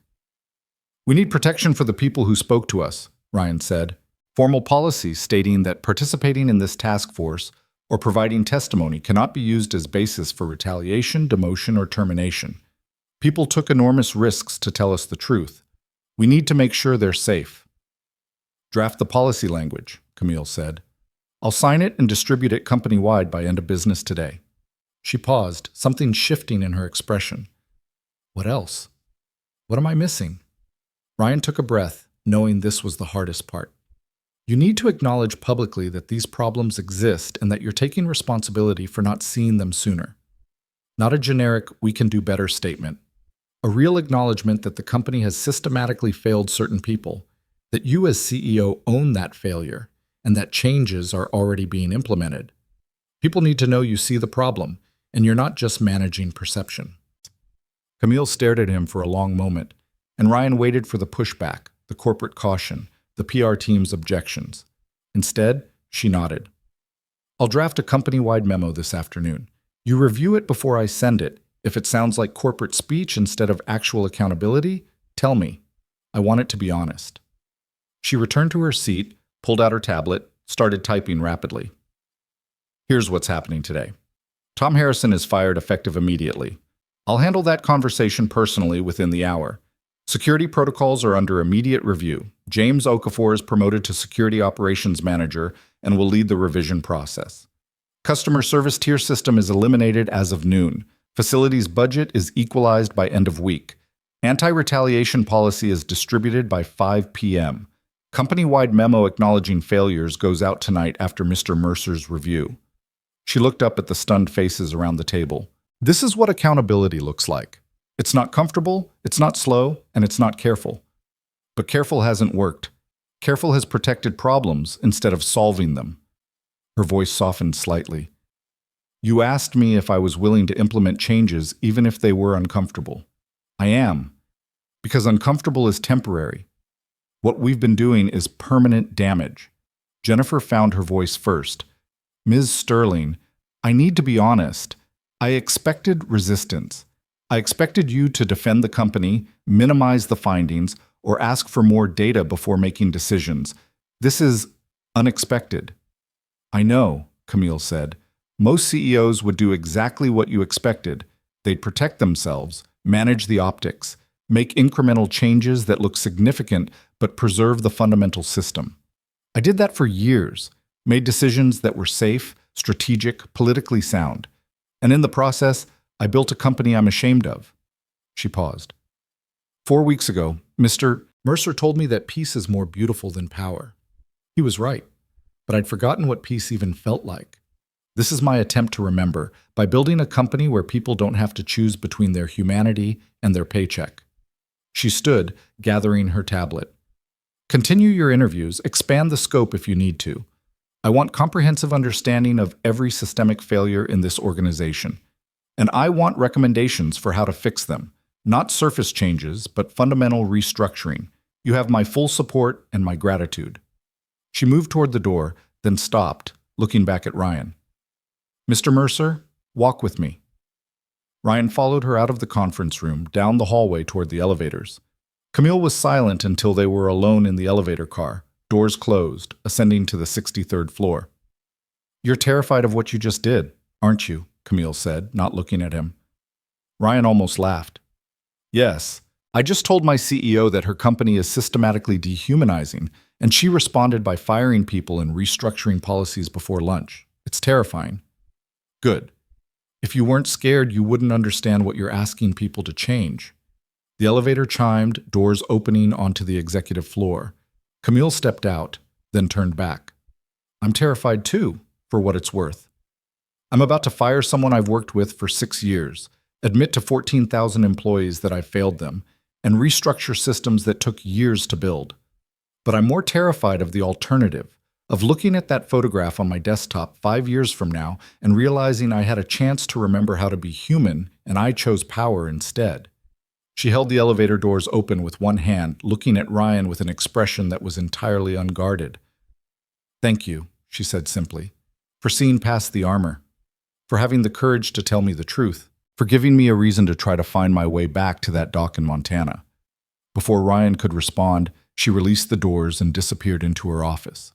We need protection for the people who spoke to us, Ryan said. Formal policies stating that participating in this task force or providing testimony cannot be used as basis for retaliation, demotion, or termination. People took enormous risks to tell us the truth. We need to make sure they're safe. Draft the policy language, Camille said. I'll sign it and distribute it company-wide by end of business today. She paused, something shifting in her expression. What else? What am I missing? Ryan took a breath, knowing this was the hardest part. You need to acknowledge publicly that these problems exist and that you're taking responsibility for not seeing them sooner. Not a generic, we can do better statement. A A real acknowledgement that the company has systematically failed certain people, that you as CEO own that failure, and that changes are already being implemented. People need to know you see the problem, and you're not just managing perception. Camille stared at him for a long moment, and Ryan waited for the pushback, the corporate caution, the PR team's objections. Instead, she nodded. I'll draft a company-wide memo this afternoon. You review it before I send it. If it sounds like corporate speech instead of actual accountability, tell me. I want it to be honest. She returned to her seat, pulled out her tablet, started typing rapidly. Here's what's happening today. Tom Harrison is fired effective immediately. I'll handle that conversation personally within the hour. Security protocols are under immediate review. James Okafor is promoted to Security Operations Manager and will lead the revision process. Customer service tier system is eliminated as of noon. Facilities budget is equalized by end of week. Anti-retaliation policy is distributed by 5 p.m. Company-wide memo acknowledging failures goes out tonight after Mr. Mercer's review. She looked up at the stunned faces around the table. This is what accountability looks like. It's not comfortable, it's not slow, and it's not careful. But careful hasn't worked. Careful has protected problems instead of solving them. Her voice softened slightly. You asked me if I was willing to implement changes even if they were uncomfortable. I am. Because uncomfortable is temporary. What we've been doing is permanent damage. Jennifer found her voice first. Ms. Sterling, I need to be honest. I expected resistance. I expected you to defend the company, minimize the findings, or ask for more data before making decisions. This is unexpected. I know, Camille said. Most CEOs would do exactly what you expected. They'd protect themselves, manage the optics, make incremental changes that look significant but preserve the fundamental system. I did that for years, made decisions that were safe, strategic, politically sound. And in the process, I built a company I'm ashamed of. She paused. 4 weeks ago, Mr. Mercer told me that peace is more beautiful than power. He was right, but I'd forgotten what peace even felt like. This is my attempt to remember, by building a company where people don't have to choose between their humanity and their paycheck. She stood, gathering her tablet. Continue your interviews, expand the scope if you need to. I want comprehensive understanding of every systemic failure in this organization. And I want recommendations for how to fix them. Not surface changes, but fundamental restructuring. You have my full support and my gratitude. She moved toward the door, then stopped, looking back at Ryan. Mr. Mercer, walk with me. Ryan followed her out of the conference room, down the hallway toward the elevators. Camille was silent until they were alone in the elevator car, doors closed, ascending to the 63rd floor. You're terrified of what you just did, aren't you? Camille said, not looking at him. Ryan almost laughed. Yes, I just told my CEO that her company is systematically dehumanizing, and she responded by firing people and restructuring policies before lunch. It's terrifying. Good. If you weren't scared, you wouldn't understand what you're asking people to change. The elevator chimed, doors opening onto the executive floor. Camille stepped out, then turned back. I'm terrified too, for what it's worth. I'm about to fire someone I've worked with for 6 years, admit to 14,000 employees that I failed them, and restructure systems that took years to build. But I'm more terrified of the alternative, of looking at that photograph on my desktop 5 years from now and realizing I had a chance to remember how to be human and I chose power instead. She held the elevator doors open with one hand, looking at Ryan with an expression that was entirely unguarded. Thank you, she said simply, for seeing past the armor, for having the courage to tell me the truth, for giving me a reason to try to find my way back to that dock in Montana. Before Ryan could respond, she released the doors and disappeared into her office.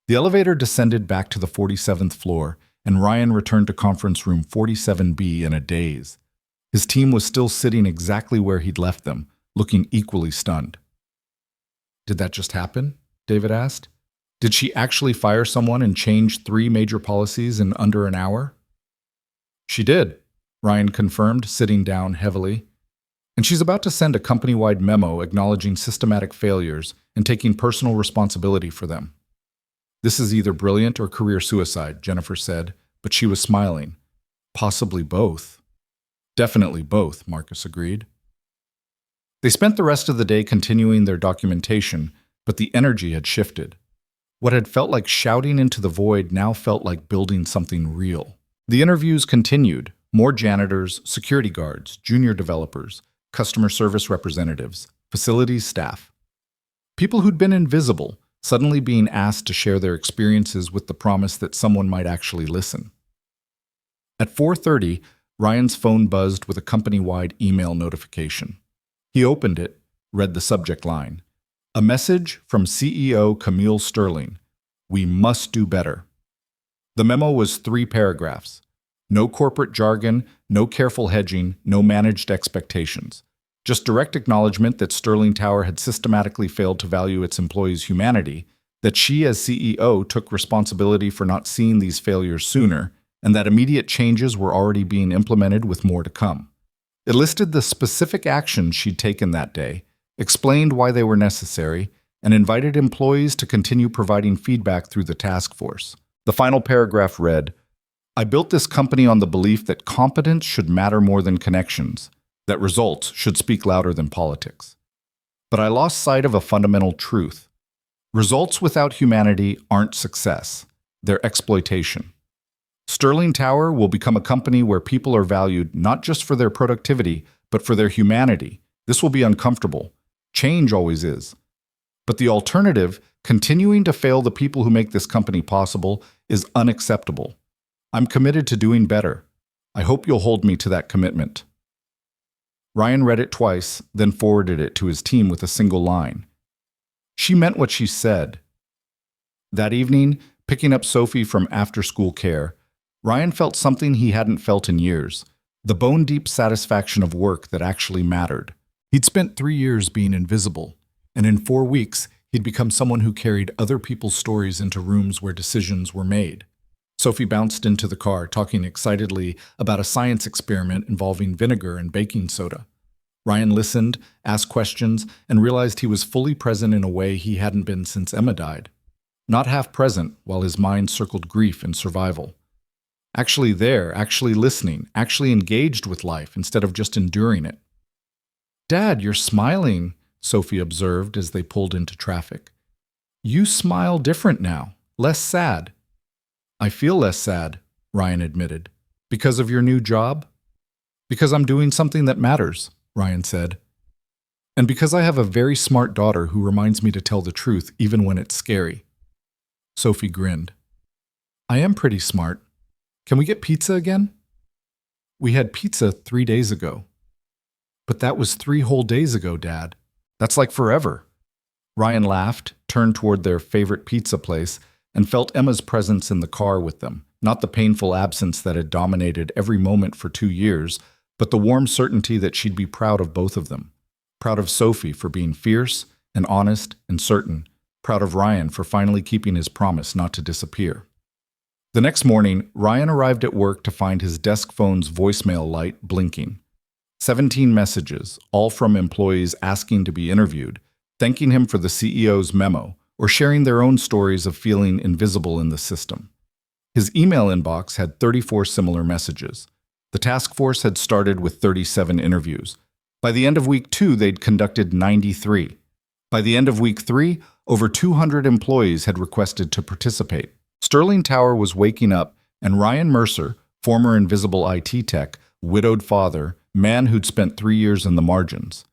The elevator descended back to the 47th floor, and Ryan returned to conference room 47B in a daze. His team was still sitting exactly where he'd left them, looking equally stunned. Did that just happen? David asked. Did she actually fire someone and change 3 major policies in under an hour? She did, Ryan confirmed, sitting down heavily. And she's about to send a company-wide memo acknowledging systematic failures and taking personal responsibility for them. This is either brilliant or career suicide, Jennifer said, but she was smiling. Possibly both. Definitely both, Marcus agreed. They spent the rest of the day continuing their documentation, but the energy had shifted. What had felt like shouting into the void now felt like building something real. The interviews continued. More janitors, security guards, junior developers, customer service representatives, facilities staff. People who'd been invisible, suddenly being asked to share their experiences with the promise that someone might actually listen. At 4:30, Ryan's phone buzzed with a company-wide email notification. He opened it, read the subject line. A message from CEO Camille Sterling. We must do better. The memo was 3 paragraphs. No corporate jargon, no careful hedging, no managed expectations. Just direct acknowledgement that Sterling Tower had systematically failed to value its employees' humanity, that she as CEO took responsibility for not seeing these failures sooner, and that immediate changes were already being implemented with more to come. It listed the specific actions she'd taken that day, explained why they were necessary, and invited employees to continue providing feedback through the task force. The final paragraph read, I built this company on the belief that competence should matter more than connections, that results should speak louder than politics. But I lost sight of a fundamental truth. Results without humanity aren't success, they're exploitation. Sterling Tower will become a company where people are valued not just for their productivity, but for their humanity. This will be uncomfortable. Change always is. But the alternative, continuing to fail the people who make this company possible, is unacceptable. I'm committed to doing better. I hope you'll hold me to that commitment. Ryan read it twice, then forwarded it to his team with a single line. She meant what she said. That evening, picking up Sophie from after-school care, Ryan felt something he hadn't felt in years, the bone-deep satisfaction of work that actually mattered. He'd spent 3 years being invisible, and in 4 weeks, he'd become someone who carried other people's stories into rooms where decisions were made. Sophie bounced into the car, talking excitedly about a science experiment involving vinegar and baking soda. Ryan listened, asked questions, and realized he was fully present in a way he hadn't been since Emma died. Not half present while his mind circled grief and survival. Actually there, actually listening, actually engaged with life instead of just enduring it. Dad, you're smiling, Sophie observed as they pulled into traffic. You smile different now, less sad. I feel less sad, Ryan admitted. Because of your new job? Because I'm doing something that matters, Ryan said. And because I have a very smart daughter who reminds me to tell the truth even when it's scary. Sophie grinned. I am pretty smart. Can we get pizza again? We had pizza 3 days ago. But that was 3 whole days ago, Dad. That's like forever. Ryan laughed, turned toward their favorite pizza place, and felt Emma's presence in the car with them, not the painful absence that had dominated every moment for 2 years, but the warm certainty that she'd be proud of both of them. Proud of Sophie for being fierce and honest and certain, proud of Ryan for finally keeping his promise not to disappear. The next morning, Ryan arrived at work to find his desk phone's voicemail light blinking. 17 messages, all from employees asking to be interviewed, thanking him for the CEO's memo, or sharing their own stories of feeling invisible in the system. His email inbox had 34 similar messages. The task force had started with 37 interviews. By the end of week 2, they'd conducted 93. By the end of week 3, over 200 employees had requested to participate. Sterling Tower was waking up, and Ryan Mercer, former invisible IT tech, widowed father, man who'd spent 3 years in the margins,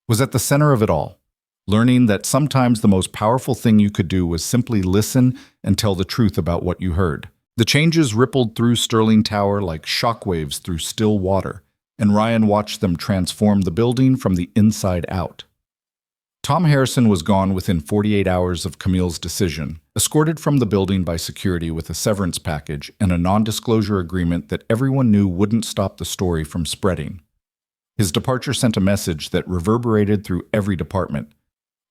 was at the center of it all. Learning that sometimes the most powerful thing you could do was simply listen and tell the truth about what you heard. The changes rippled through Sterling Tower like shockwaves through still water, and Ryan watched them transform the building from the inside out. Tom Harrison was gone within 48 hours of Camille's decision, escorted from the building by security with a severance package and a non-disclosure agreement that everyone knew wouldn't stop the story from spreading. His departure sent a message that reverberated through every department.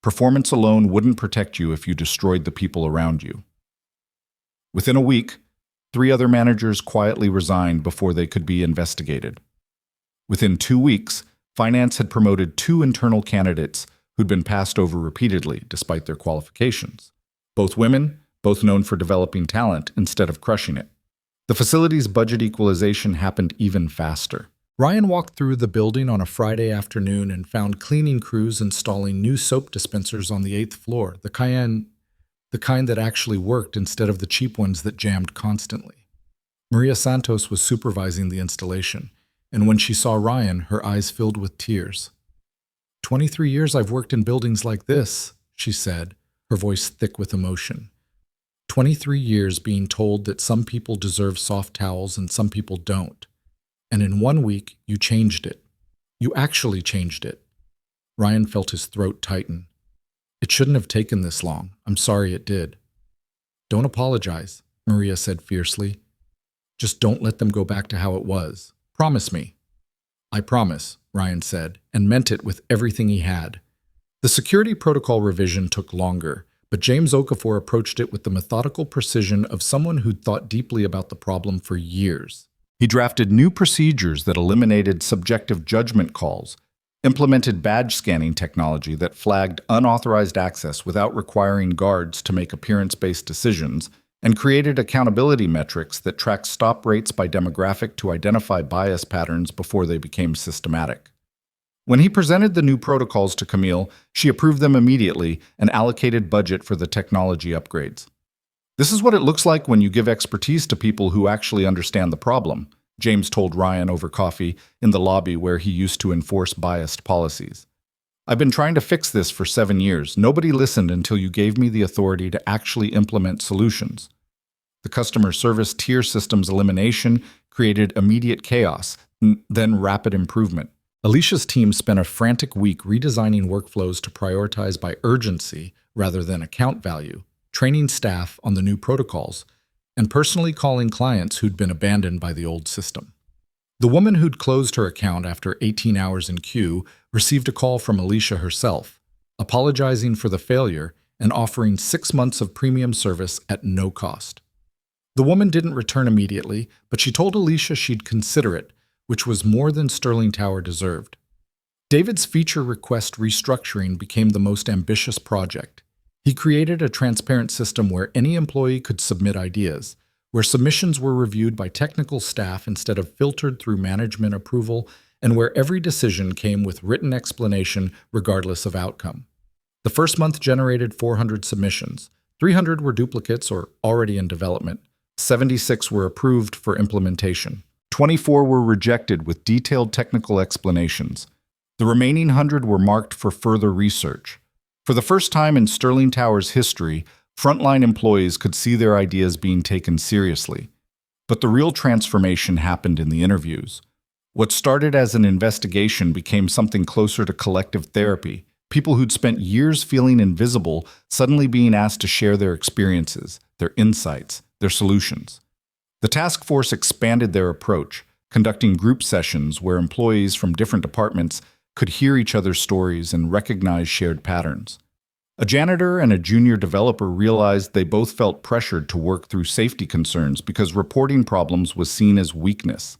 Performance alone wouldn't protect you if you destroyed the people around you. Within a week, 3 other managers quietly resigned before they could be investigated. Within 2 weeks, finance had promoted 2 internal candidates who'd been passed over repeatedly despite their qualifications. Both women, both known for developing talent instead of crushing it. The facility's budget equalization happened even faster. Ryan walked through the building on a Friday afternoon and found cleaning crews installing new soap dispensers on the 8th floor, the kind that actually worked instead of the cheap ones that jammed constantly. Maria Santos was supervising the installation, and when she saw Ryan, her eyes filled with tears. 23 years I've worked in buildings like this, she said, her voice thick with emotion. 23 years being told that some people deserve soft towels and some people don't. And in 1 week, you changed it. You actually changed it. Ryan felt his throat tighten. It shouldn't have taken this long. I'm sorry it did. Don't apologize, Maria said fiercely. Just don't let them go back to how it was. Promise me. I promise, Ryan said, and meant it with everything he had. The security protocol revision took longer, but James Okafor approached it with the methodical precision of someone who'd thought deeply about the problem for years. He drafted new procedures that eliminated subjective judgment calls, implemented badge scanning technology that flagged unauthorized access without requiring guards to make appearance-based decisions, and created accountability metrics that tracked stop rates by demographic to identify bias patterns before they became systematic. When he presented the new protocols to Camille, she approved them immediately and allocated budget for the technology upgrades. This is what it looks like when you give expertise to people who actually understand the problem, James told Ryan over coffee in the lobby where he used to enforce biased policies. I've been trying to fix this for 7 years. Nobody listened until you gave me the authority to actually implement solutions. The customer service tier system's elimination created immediate chaos, then rapid improvement. Alicia's team spent a frantic week redesigning workflows to prioritize by urgency rather than account value, training staff on the new protocols, and personally calling clients who'd been abandoned by the old system. The woman who'd closed her account after 18 hours in queue received a call from Alicia herself, apologizing for the failure and offering 6 months of premium service at no cost. The woman didn't return immediately, but she told Alicia she'd consider it, which was more than Sterling Tower deserved. David's feature request restructuring became the most ambitious project. He created a transparent system where any employee could submit ideas, where submissions were reviewed by technical staff instead of filtered through management approval, and where every decision came with written explanation regardless of outcome. The first month generated 400 submissions. 300 were duplicates or already in development. 76 were approved for implementation. 24 were rejected with detailed technical explanations. The remaining 100 were marked for further research. For the first time in Sterling Tower's history, frontline employees could see their ideas being taken seriously. But the real transformation happened in the interviews. What started as an investigation became something closer to collective therapy, people who'd spent years feeling invisible suddenly being asked to share their experiences, their insights, their solutions. The task force expanded their approach, conducting group sessions where employees from different departments could hear each other's stories and recognize shared patterns. A janitor and a junior developer realized they both felt pressured to work through safety concerns because reporting problems was seen as weakness.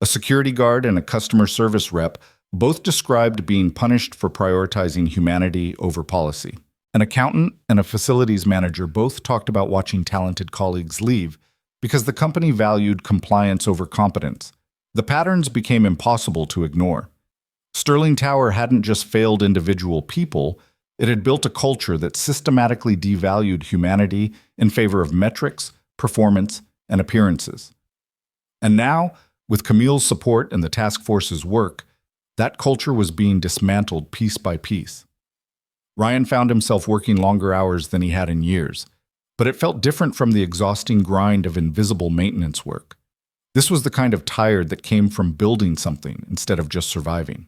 A security guard and a customer service rep both described being punished for prioritizing humanity over policy. An accountant and a facilities manager both talked about watching talented colleagues leave because the company valued compliance over competence. The patterns became impossible to ignore. Sterling Tower hadn't just failed individual people, it had built a culture that systematically devalued humanity in favor of metrics, performance, and appearances. And now, with Camille's support and the task force's work, that culture was being dismantled piece by piece. Ryan found himself working longer hours than he had in years, but it felt different from the exhausting grind of invisible maintenance work. This was the kind of tired that came from building something instead of just surviving.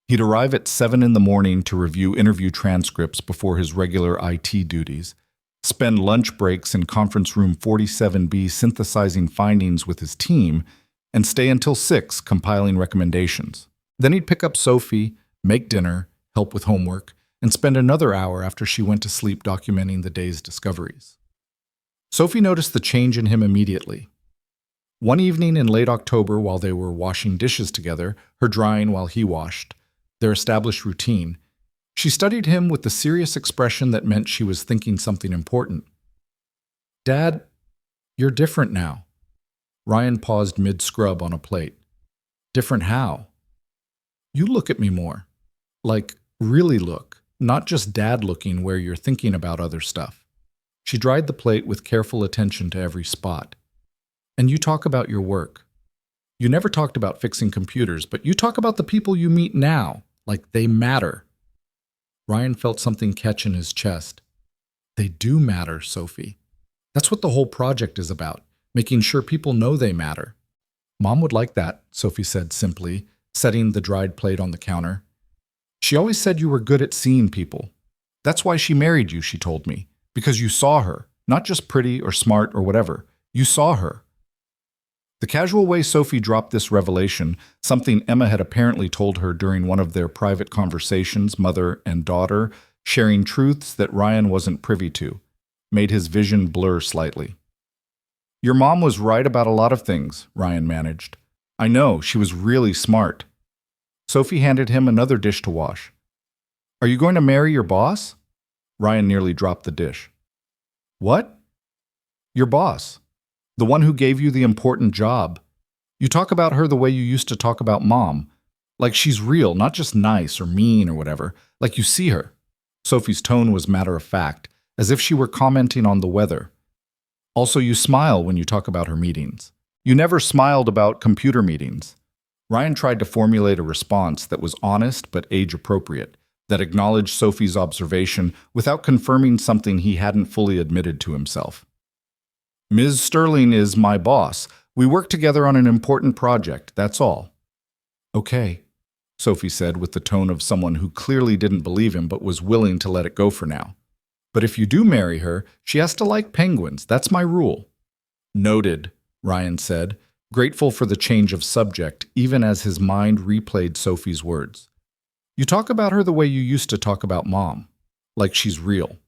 He'd arrive at 7 in the morning to review interview transcripts before his regular IT duties, spend lunch breaks in conference room 47B synthesizing findings with his team, and stay until 6 compiling recommendations. Then he'd pick up Sophie, make dinner, help with homework, and spend another hour after she went to sleep documenting the day's discoveries. Sophie noticed the change in him immediately. One evening in late October, while they were washing dishes together, her drying while he washed, their established routine, she studied him with the serious expression that meant she was thinking something important. "Dad, you're different now." Ryan paused mid-scrub on a plate. Different how? You look at me more. Like, really look, not just dad looking where you're thinking about other stuff. She dried the plate with careful attention to every spot. And you talk about your work. You never talked about fixing computers, but you talk about the people you meet now, like they matter. Ryan felt something catch in his chest. They do matter, Sophie. That's what the whole project is about, making sure people know they matter. Mom would like that, Sophie said simply, setting the dried plate on the counter. She always said you were good at seeing people. That's why she married you, she told me, because you saw her, not just pretty or smart or whatever. You saw her. The casual way Sophie dropped this revelation, something Emma had apparently told her during one of their private conversations, mother and daughter, sharing truths that Ryan wasn't privy to, made his vision blur slightly. Your mom was right about a lot of things, Ryan managed. I know, she was really smart. Sophie handed him another dish to wash. Are you going to marry your boss? Ryan nearly dropped the dish. What? Your boss. The one who gave you the important job. You talk about her the way you used to talk about Mom. Like she's real, not just nice or mean or whatever. Like you see her. Sophie's tone was matter of fact, as if she were commenting on the weather. Also, you smile when you talk about her meetings. You never smiled about computer meetings. Ryan tried to formulate a response that was honest but age-appropriate, that acknowledged Sophie's observation without confirming something he hadn't fully admitted to himself. Ms. Sterling is my boss. We work together on an important project, that's all. Okay, Sophie said with the tone of someone who clearly didn't believe him but was willing to let it go for now. But if you do marry her, she has to like penguins. That's my rule. Noted, Ryan said, grateful for the change of subject, even as his mind replayed Sophie's words. You talk about her the way you used to talk about Mom, like she's real.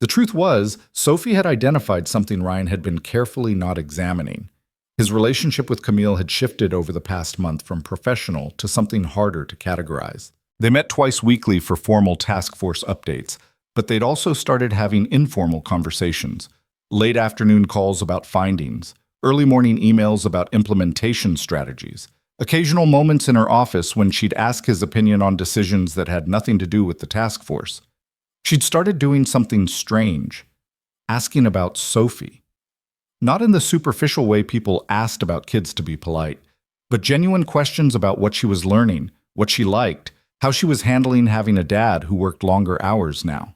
The truth was, Sophie had identified something Ryan had been carefully not examining. His relationship with Camille had shifted over the past month from professional to something harder to categorize. They met twice weekly for formal task force updates, but they'd also started having informal conversations, late afternoon calls about findings, early morning emails about implementation strategies, occasional moments in her office when she'd ask his opinion on decisions that had nothing to do with the task force. She'd started doing something strange, asking about Sophie. Not in the superficial way people asked about kids to be polite, but genuine questions about what she was learning, what she liked, how she was handling having a dad who worked longer hours now.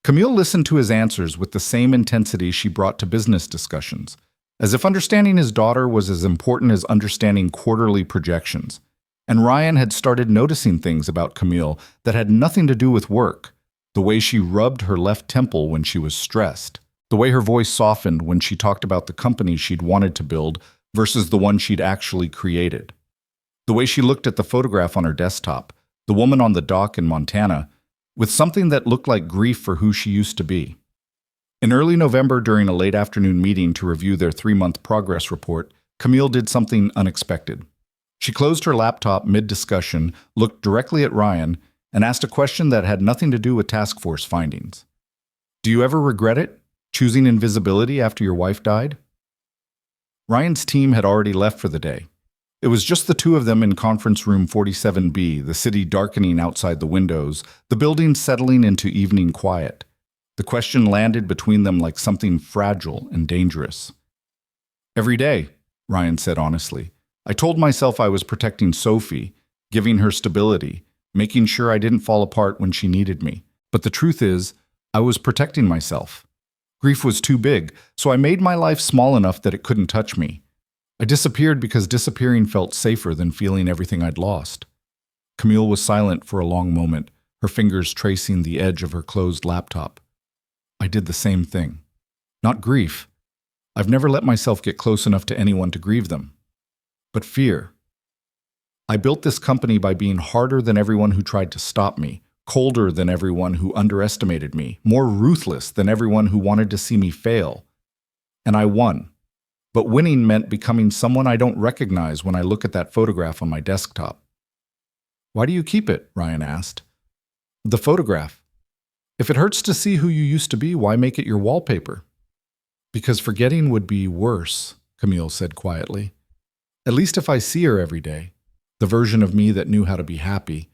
Camille listened to his answers with the same intensity she brought to business discussions, as if understanding his daughter was as important as understanding quarterly projections. And Ryan had started noticing things about Camille that had nothing to do with work, the way she rubbed her left temple when she was stressed, the way her voice softened when she talked about the company she'd wanted to build versus the one she'd actually created, the way she looked at the photograph on her desktop, the woman on the dock in Montana, with something that looked like grief for who she used to be. In early November, during a late afternoon meeting to review their 3-month progress report, Camille did something unexpected. She closed her laptop mid-discussion, looked directly at Ryan, and asked a question that had nothing to do with task force findings. Do you ever regret it, choosing invisibility after your wife died? Ryan's team had already left for the day. It was just the two of them in conference room 47B, the city darkening outside the windows, the building settling into evening quiet. The question landed between them like something fragile and dangerous. Every day, Ryan said honestly, I told myself I was protecting Sophie, giving her stability, making sure I didn't fall apart when she needed me. But the truth is, I was protecting myself. Grief was too big, so I made my life small enough that it couldn't touch me. I disappeared because disappearing felt safer than feeling everything I'd lost. Camille was silent for a long moment, her fingers tracing the edge of her closed laptop. I did the same thing. Not grief. I've never let myself get close enough to anyone to grieve them. But fear. I built this company by being harder than everyone who tried to stop me, colder than everyone who underestimated me, more ruthless than everyone who wanted to see me fail. And I won. But winning meant becoming someone I don't recognize when I look at that photograph on my desktop. Why do you keep it? Ryan asked. The photograph. If it hurts to see who you used to be, why make it your wallpaper? Because forgetting would be worse, Camille said quietly. At least if I see her every day, the version of me that knew how to be happy,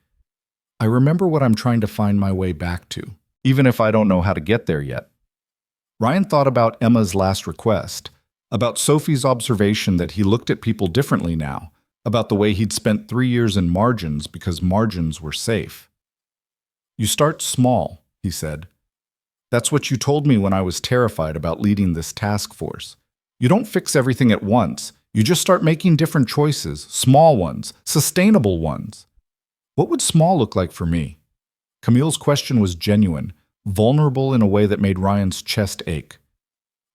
I remember what I'm trying to find my way back to, even if I don't know how to get there yet. Ryan thought about Emma's last request, about Sophie's observation that he looked at people differently now, about the way he'd spent 3 years in margins because margins were safe. You start small, he said. That's what you told me when I was terrified about leading this task force. You don't fix everything at once. You just start making different choices, small ones, sustainable ones. What would small look like for me? Camille's question was genuine, vulnerable in a way that made Ryan's chest ache.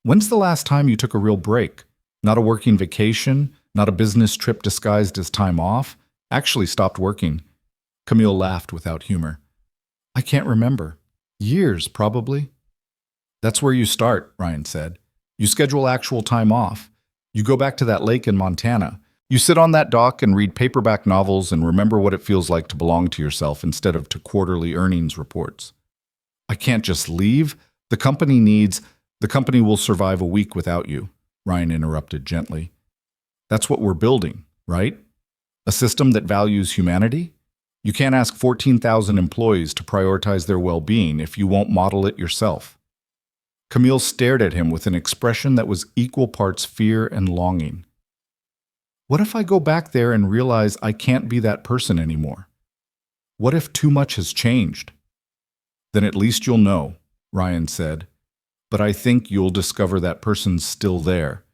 When's the last time you took a real break? Not a working vacation, not a business trip disguised as time off? Actually stopped working. Camille laughed without humor. I can't remember. Years, probably. That's where you start, Ryan said. You schedule actual time off. You go back to that lake in Montana. You sit on that dock and read paperback novels and remember what it feels like to belong to yourself instead of to quarterly earnings reports. I can't just leave. The company will survive a week without you, Ryan interrupted gently. That's what we're building, right? A system that values humanity? You can't ask 14,000 employees to prioritize their well-being if you won't model it yourself. Camille stared at him with an expression that was equal parts fear and longing. What if I go back there and realize I can't be that person anymore? What if too much has changed? Then at least you'll know, Ryan said. But I think you'll discover that person's still there.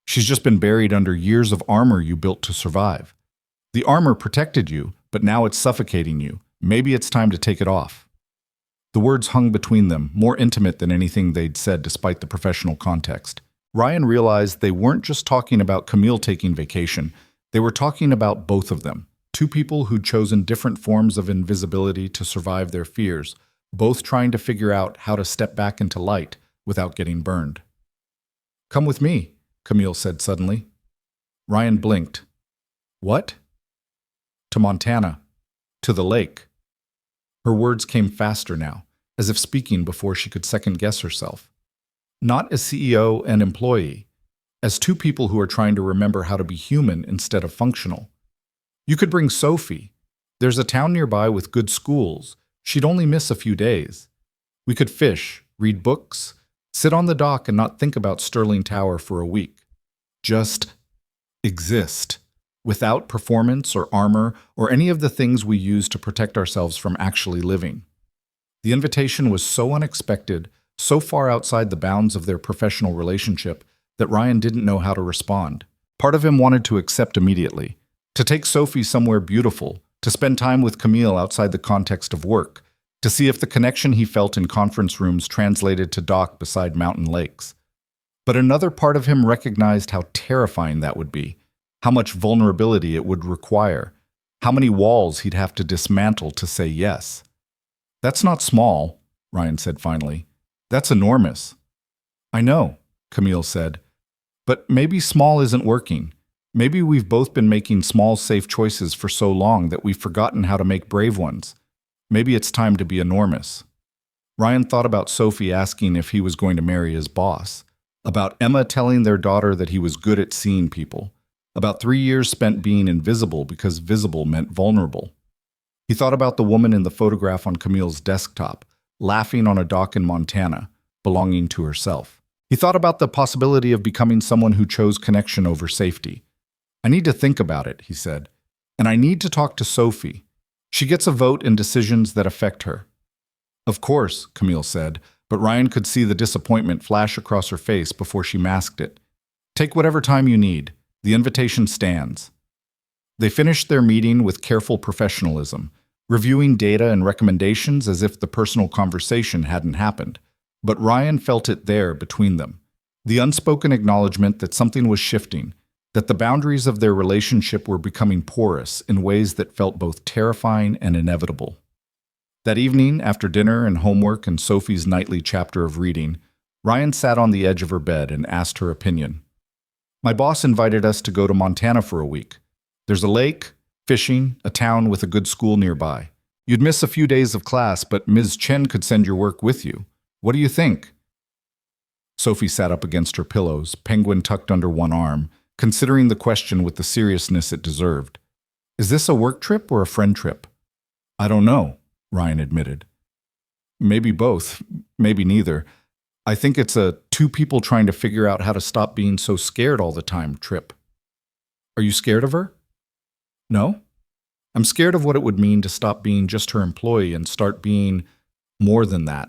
She's just been buried under years of armor you built to survive. The armor protected you, but now it's suffocating you. Maybe it's time to take it off. The words hung between them, more intimate than anything they'd said despite the professional context. Ryan realized they weren't just talking about Camille taking vacation. They were talking about both of them, two people who'd chosen different forms of invisibility to survive their fears, both trying to figure out how to step back into light without getting burned. Come with me, Camille said suddenly. Ryan blinked. What? To Montana. To the lake. Her words came faster now, as if speaking before she could second-guess herself. Not as CEO and employee, as two people who are trying to remember how to be human instead of functional. You could bring Sophie. There's a town nearby with good schools. She'd only miss a few days. We could fish, read books, sit on the dock and not think about Sterling Tower for a week. Just exist, without performance or armor or any of the things we use to protect ourselves from actually living. The invitation was so unexpected, so far outside the bounds of their professional relationship, that Ryan didn't know how to respond. Part of him wanted to accept immediately, to take Sophie somewhere beautiful, to spend time with Camille outside the context of work, to see if the connection he felt in conference rooms translated to dock beside mountain lakes. But another part of him recognized how terrifying that would be, how much vulnerability it would require, how many walls he'd have to dismantle to say yes. That's not small, Ryan said finally. That's enormous. I know, Camille said, but maybe small isn't working. Maybe we've both been making small, safe choices for so long that we've forgotten how to make brave ones. Maybe it's time to be enormous. Ryan thought about Sophie asking if he was going to marry his boss, about Emma telling their daughter that he was good at seeing people, about 3 years spent being invisible because visible meant vulnerable. He thought about the woman in the photograph on Camille's desktop, laughing on a dock in Montana, belonging to herself. He thought about the possibility of becoming someone who chose connection over safety. I need to think about it, he said, and I need to talk to Sophie. She gets a vote in decisions that affect her. Of course, Camille said, but Ryan could see the disappointment flash across her face before she masked it. Take whatever time you need. The invitation stands. They finished their meeting with careful professionalism, reviewing data and recommendations as if the personal conversation hadn't happened. But Ryan felt it there between them. The unspoken acknowledgement that something was shifting, that the boundaries of their relationship were becoming porous in ways that felt both terrifying and inevitable. That evening, after dinner and homework and Sophie's nightly chapter of reading, Ryan sat on the edge of her bed and asked her opinion. My boss invited us to go to Montana for a week. There's a lake, fishing, a town with a good school nearby. You'd miss a few days of class, but Ms. Chen could send your work with you. What do you think? Sophie sat up against her pillows, penguin tucked under one arm, considering the question with the seriousness it deserved. Is this a work trip or a friend trip? I don't know, Ryan admitted. Maybe both, maybe neither. I think it's a two people trying to figure out how to stop being so scared all the time trip. Are you scared of her? No? I'm scared of what it would mean to stop being just her employee and start being more than that.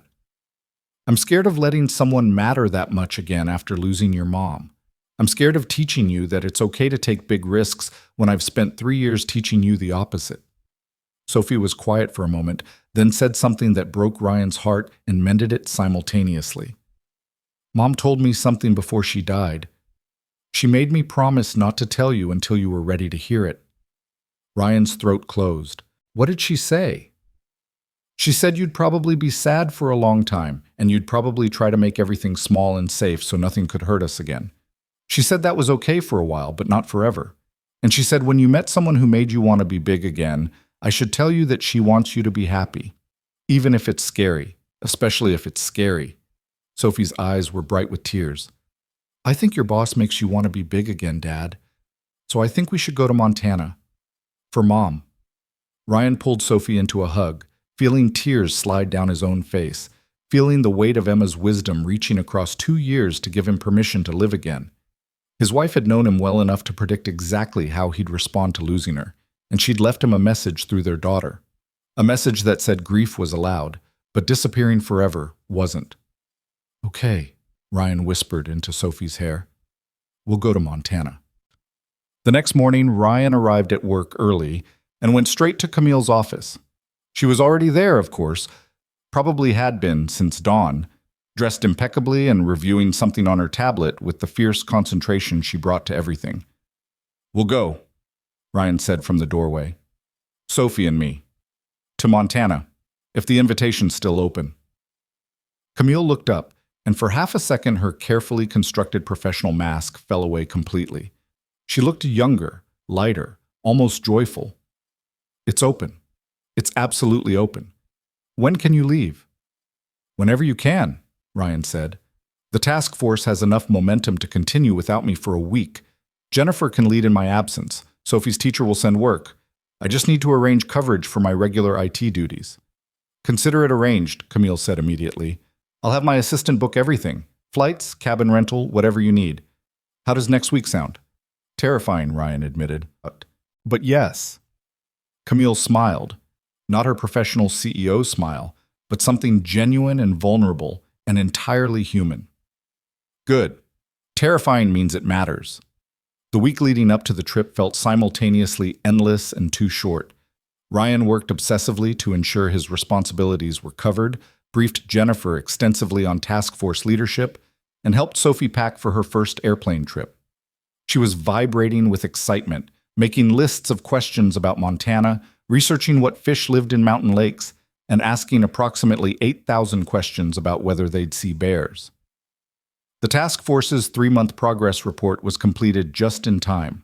I'm scared of letting someone matter that much again after losing your mom. I'm scared of teaching you that it's okay to take big risks when I've spent 3 years teaching you the opposite. Sophie was quiet for a moment, then said something that broke Ryan's heart and mended it simultaneously. Mom told me something before she died. She made me promise not to tell you until you were ready to hear it. Ryan's throat closed. What did she say? She said you'd probably be sad for a long time, and you'd probably try to make everything small and safe so nothing could hurt us again. She said that was okay for a while, but not forever. And she said when you met someone who made you want to be big again, I should tell you that she wants you to be happy, even if it's scary, especially if it's scary. Sophie's eyes were bright with tears. I think your boss makes you want to be big again, Dad. So I think we should go to Montana. For Mom. Ryan pulled Sophie into a hug, feeling tears slide down his own face, feeling the weight of Emma's wisdom reaching across 2 years to give him permission to live again. His wife had known him well enough to predict exactly how he'd respond to losing her, and she'd left him a message through their daughter. A message that said grief was allowed, but disappearing forever wasn't. Okay, Ryan whispered into Sophie's hair. We'll go to Montana. The next morning, Ryan arrived at work early and went straight to Camille's office. She was already there, of course, probably had been since dawn, dressed impeccably and reviewing something on her tablet with the fierce concentration she brought to everything. We'll go, Ryan said from the doorway. Sophie and me. To Montana, if the invitation's still open. Camille looked up, and for half a second her carefully constructed professional mask fell away completely. She looked younger, lighter, almost joyful. It's open. It's absolutely open. When can you leave? Whenever you can, Ryan said. The task force has enough momentum to continue without me for a week. Jennifer can lead in my absence. Sophie's teacher will send work. I just need to arrange coverage for my regular IT duties. Consider it arranged, Camille said immediately. I'll have my assistant book everything. Flights, cabin rental, whatever you need. How does next week sound? Terrifying, Ryan admitted. But yes. Camille smiled. Not her professional CEO smile, but something genuine and vulnerable and entirely human. Good. Terrifying means it matters. The week leading up to the trip felt simultaneously endless and too short. Ryan worked obsessively to ensure his responsibilities were covered, briefed Jennifer extensively on task force leadership, and helped Sophie pack for her first airplane trip. She was vibrating with excitement, making lists of questions about Montana, researching what fish lived in mountain lakes, and asking approximately 8,000 questions about whether they'd see bears. The task force's 3-month progress report was completed just in time.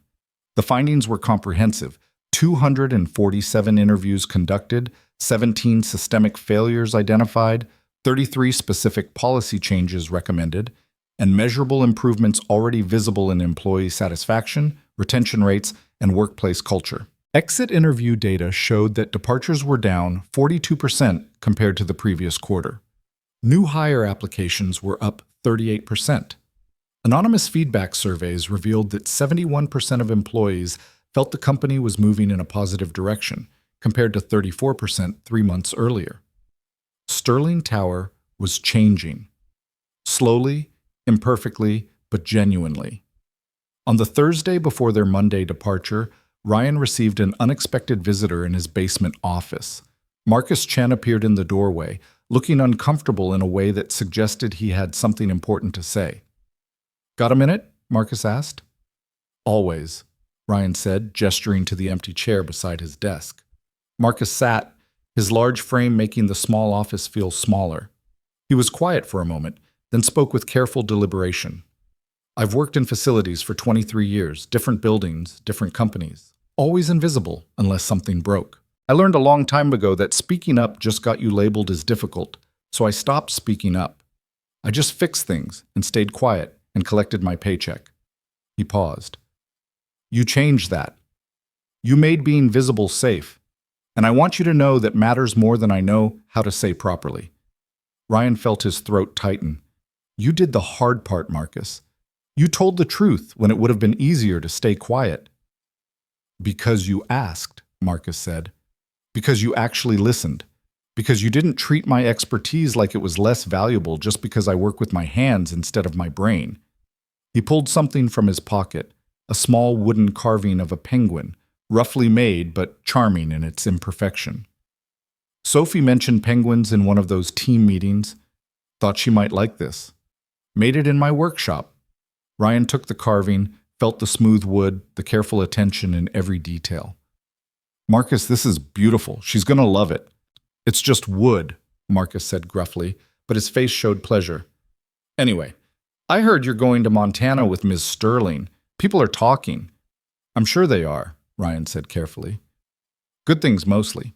The findings were comprehensive. 247 interviews conducted, 17 systemic failures identified, 33 specific policy changes recommended, and measurable improvements already visible in employee satisfaction, retention rates, and workplace culture. Exit interview data showed that departures were down 42% compared to the previous quarter. New hire applications were up 38%. Anonymous feedback surveys revealed that 71% of employees felt the company was moving in a positive direction, compared to 34% 3 months earlier. Sterling Tower was changing. Slowly, imperfectly, but genuinely. On the Thursday before their Monday departure, Ryan received an unexpected visitor in his basement office. Marcus Chen appeared in the doorway, looking uncomfortable in a way that suggested he had something important to say. Got a minute? Marcus asked. Always, Ryan said, gesturing to the empty chair beside his desk. Marcus sat, his large frame making the small office feel smaller. He was quiet for a moment, then spoke with careful deliberation. I've worked in facilities for 23 years, different buildings, different companies. Always invisible, unless something broke. I learned a long time ago that speaking up just got you labeled as difficult, so I stopped speaking up. I just fixed things and stayed quiet and collected my paycheck. He paused. You changed that. You made being visible safe. And I want you to know that matters more than I know how to say properly. Ryan felt his throat tighten. You did the hard part, Marcus. You told the truth when it would have been easier to stay quiet. Because you asked, Marcus said. Because you actually listened. Because you didn't treat my expertise like it was less valuable just because I work with my hands instead of my brain. He pulled something from his pocket, a small wooden carving of a penguin, roughly made but charming in its imperfection. Sophie mentioned penguins in one of those team meetings. Thought she might like this. Made it in my workshop. Ryan took the carving, felt the smooth wood, the careful attention in every detail. Marcus, this is beautiful. She's going to love it. It's just wood, Marcus said gruffly, but his face showed pleasure. Anyway, I heard you're going to Montana with Ms. Sterling. People are talking. I'm sure they are, Ryan said carefully. Good things mostly.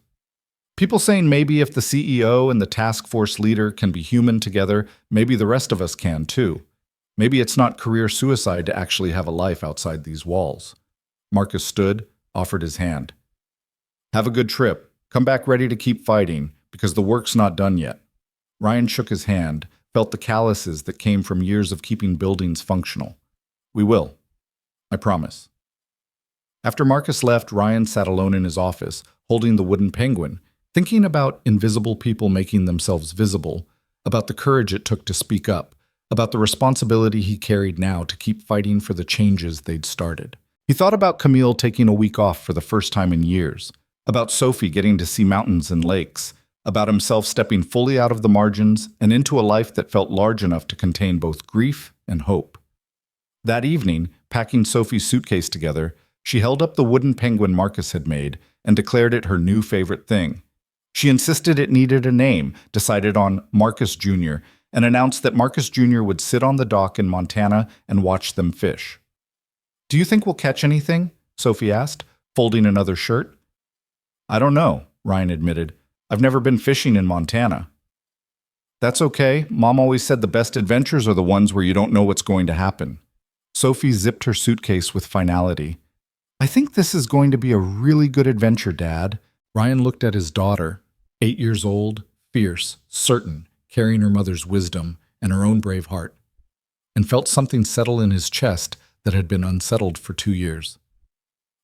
People saying maybe if the CEO and the task force leader can be human together, maybe the rest of us can too. Maybe it's not career suicide to actually have a life outside these walls. Marcus stood, offered his hand. Have a good trip. Come back ready to keep fighting, because the work's not done yet. Ryan shook his hand, felt the calluses that came from years of keeping buildings functional. We will. I promise. After Marcus left, Ryan sat alone in his office, holding the wooden penguin, thinking about invisible people making themselves visible, about the courage it took to speak up, about the responsibility he carried now to keep fighting for the changes they'd started. He thought about Camille taking a week off for the first time in years, about Sophie getting to see mountains and lakes, about himself stepping fully out of the margins and into a life that felt large enough to contain both grief and hope. That evening, packing Sophie's suitcase together, she held up the wooden penguin Marcus had made and declared it her new favorite thing. She insisted it needed a name, decided on Marcus Jr., and announced that Marcus Jr. would sit on the dock in Montana and watch them fish. Do you think we'll catch anything? Sophie asked, folding another shirt. I don't know, Ryan admitted. I've never been fishing in Montana. That's okay. Mom always said the best adventures are the ones where you don't know what's going to happen. Sophie zipped her suitcase with finality. I think this is going to be a really good adventure, Dad. Ryan looked at his daughter, 8 years old, fierce, certain, carrying her mother's wisdom and her own brave heart, and felt something settle in his chest that had been unsettled for 2 years.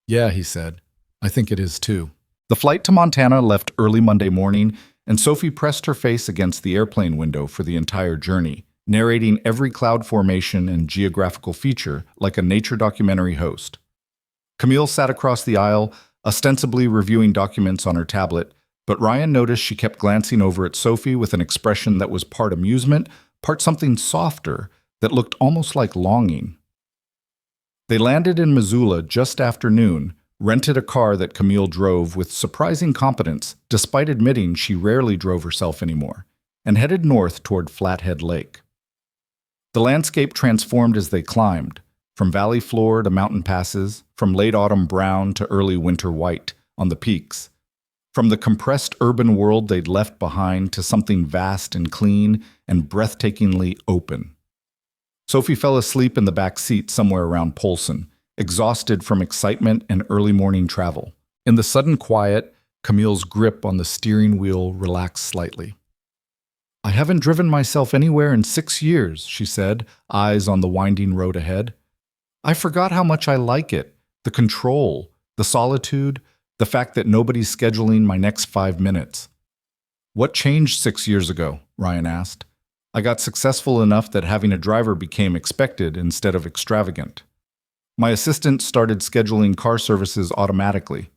Yeah, he said. I think it is too. The flight to Montana left early Monday morning, and Sophie pressed her face against the airplane window for the entire journey, narrating every cloud formation and geographical feature like a nature documentary host. Camille sat across the aisle, ostensibly reviewing documents on her tablet, but Ryan noticed she kept glancing over at Sophie with an expression that was part amusement, part something softer that looked almost like longing. They landed in Missoula just after noon, rented a car that Camille drove with surprising competence, despite admitting she rarely drove herself anymore, and headed north toward Flathead Lake. The landscape transformed as they climbed, from valley floor to mountain passes, from late autumn brown to early winter white on the peaks, from the compressed urban world they'd left behind to something vast and clean and breathtakingly open. Sophie fell asleep in the back seat somewhere around Polson, exhausted from excitement and early morning travel. In the sudden quiet, Camille's grip on the steering wheel relaxed slightly. I haven't driven myself anywhere in 6 years, she said, eyes on the winding road ahead. I forgot how much I like it, the control, the solitude, the fact that nobody's scheduling my next 5 minutes. What changed 6 years ago? Ryan asked. I got successful enough that having a driver became expected instead of extravagant. My assistant started scheduling car services automatically.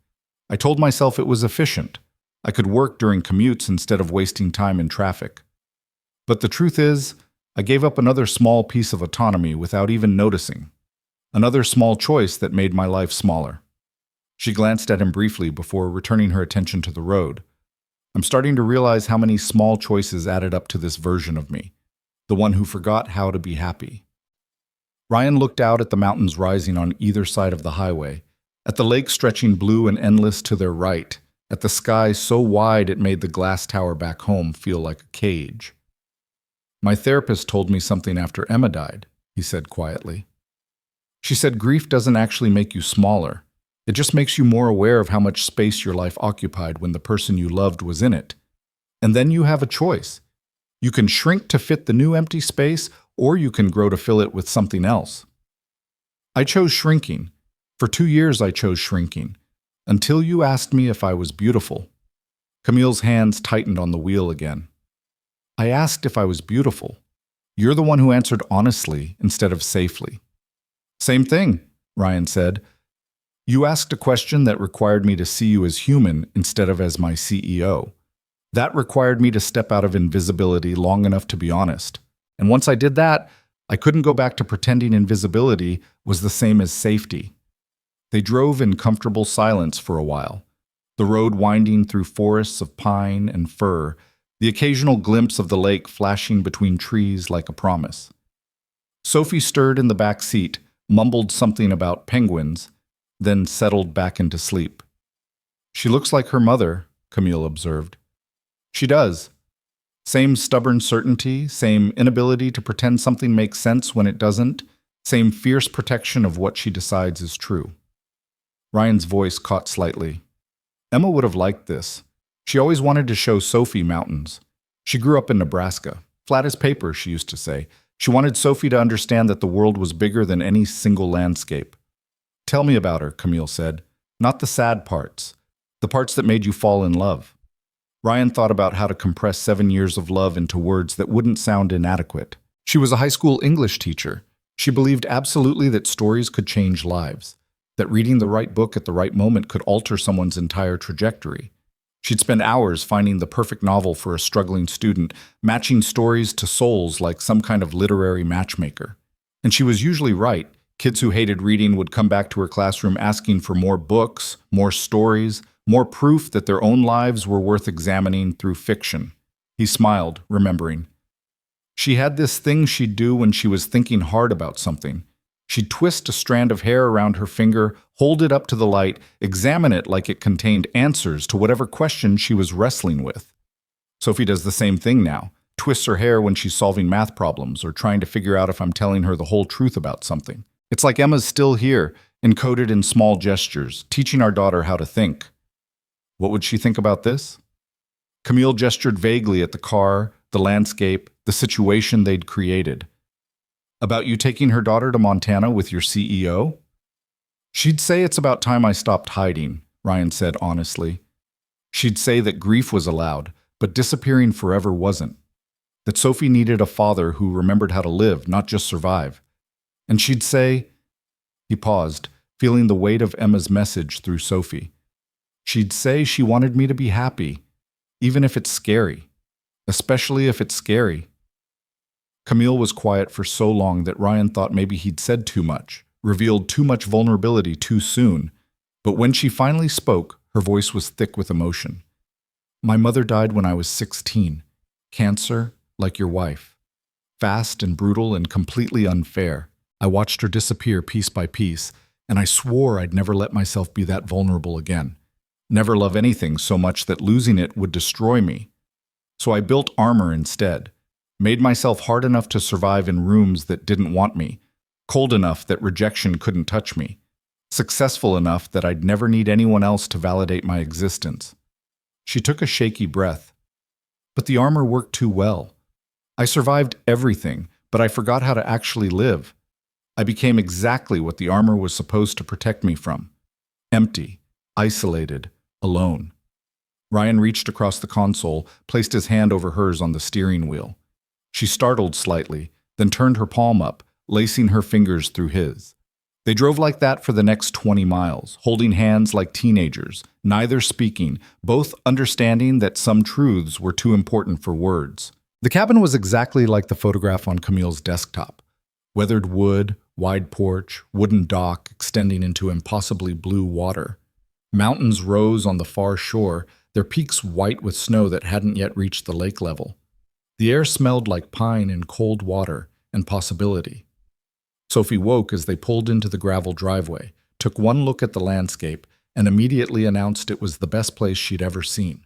I told myself it was efficient. I could work during commutes instead of wasting time in traffic. But the truth is, I gave up another small piece of autonomy without even noticing. Another small choice that made my life smaller. She glanced at him briefly before returning her attention to the road. I'm starting to realize how many small choices added up to this version of me, the one who forgot how to be happy. Ryan looked out at the mountains rising on either side of the highway, at the lake stretching blue and endless to their right, at the sky so wide it made the glass tower back home feel like a cage. My therapist told me something after Emma died, he said quietly. She said grief doesn't actually make you smaller. It just makes you more aware of how much space your life occupied when the person you loved was in it. And then you have a choice. You can shrink to fit the new empty space, or you can grow to fill it with something else. I chose shrinking. For 2 years I chose shrinking, until you asked me if I was beautiful. Camille's hands tightened on the wheel again. I asked if I was beautiful. You're the one who answered honestly instead of safely. Same thing, Ryan said. You asked a question that required me to see you as human instead of as my CEO. That required me to step out of invisibility long enough to be honest. And once I did that, I couldn't go back to pretending invisibility was the same as safety. They drove in comfortable silence for a while, the road winding through forests of pine and fir, the occasional glimpse of the lake flashing between trees like a promise. Sophie stirred in the back seat, mumbled something about penguins, then settled back into sleep. She looks like her mother, Camille observed. She does. Same stubborn certainty, same inability to pretend something makes sense when it doesn't, same fierce protection of what she decides is true. Ryan's voice caught slightly. Emma would have liked this. She always wanted to show Sophie mountains. She grew up in Nebraska. Flat as paper, she used to say. She wanted Sophie to understand that the world was bigger than any single landscape. Tell me about her, Camille said. Not the sad parts. The parts that made you fall in love. Ryan thought about how to compress 7 years of love into words that wouldn't sound inadequate. She was a high school English teacher. She believed absolutely that stories could change lives, that reading the right book at the right moment could alter someone's entire trajectory. She'd spend hours finding the perfect novel for a struggling student, matching stories to souls like some kind of literary matchmaker. And she was usually right. Kids who hated reading would come back to her classroom asking for more books, more stories, more proof that their own lives were worth examining through fiction. He smiled, remembering. She had this thing she'd do when she was thinking hard about something. She'd twist a strand of hair around her finger, hold it up to the light, examine it like it contained answers to whatever question she was wrestling with. Sophie does the same thing now, twists her hair when she's solving math problems or trying to figure out if I'm telling her the whole truth about something. It's like Emma's still here, encoded in small gestures, teaching our daughter how to think. What would she think about this? Camille gestured vaguely at the car, the landscape, the situation they'd created. About you taking her daughter to Montana with your CEO? She'd say it's about time I stopped hiding, Ryan said honestly. She'd say that grief was allowed, but disappearing forever wasn't. That Sophie needed a father who remembered how to live, not just survive. And she'd say, he paused, feeling the weight of Emma's message through Sophie. She'd say she wanted me to be happy, even if it's scary, especially if it's scary. Camille was quiet for so long that Ryan thought maybe he'd said too much, revealed too much vulnerability too soon. But when she finally spoke, her voice was thick with emotion. My mother died when I was 16. Cancer, like your wife. Fast and brutal and completely unfair. I watched her disappear piece by piece, and I swore I'd never let myself be that vulnerable again. Never love anything so much that losing it would destroy me. So I built armor instead. Made myself hard enough to survive in rooms that didn't want me, cold enough that rejection couldn't touch me, successful enough that I'd never need anyone else to validate my existence. She took a shaky breath. But the armor worked too well. I survived everything, but I forgot how to actually live. I became exactly what the armor was supposed to protect me from. Empty, isolated, alone. Ryan reached across the console, placed his hand over hers on the steering wheel. She startled slightly, then turned her palm up, lacing her fingers through his. They drove like that for the next 20 miles, holding hands like teenagers, neither speaking, both understanding that some truths were too important for words. The cabin was exactly like the photograph on Camille's desktop. Weathered wood, wide porch, wooden dock extending into impossibly blue water. Mountains rose on the far shore, their peaks white with snow that hadn't yet reached the lake level. The air smelled like pine and cold water and possibility. Sophie woke as they pulled into the gravel driveway, took one look at the landscape, and immediately announced it was the best place she'd ever seen.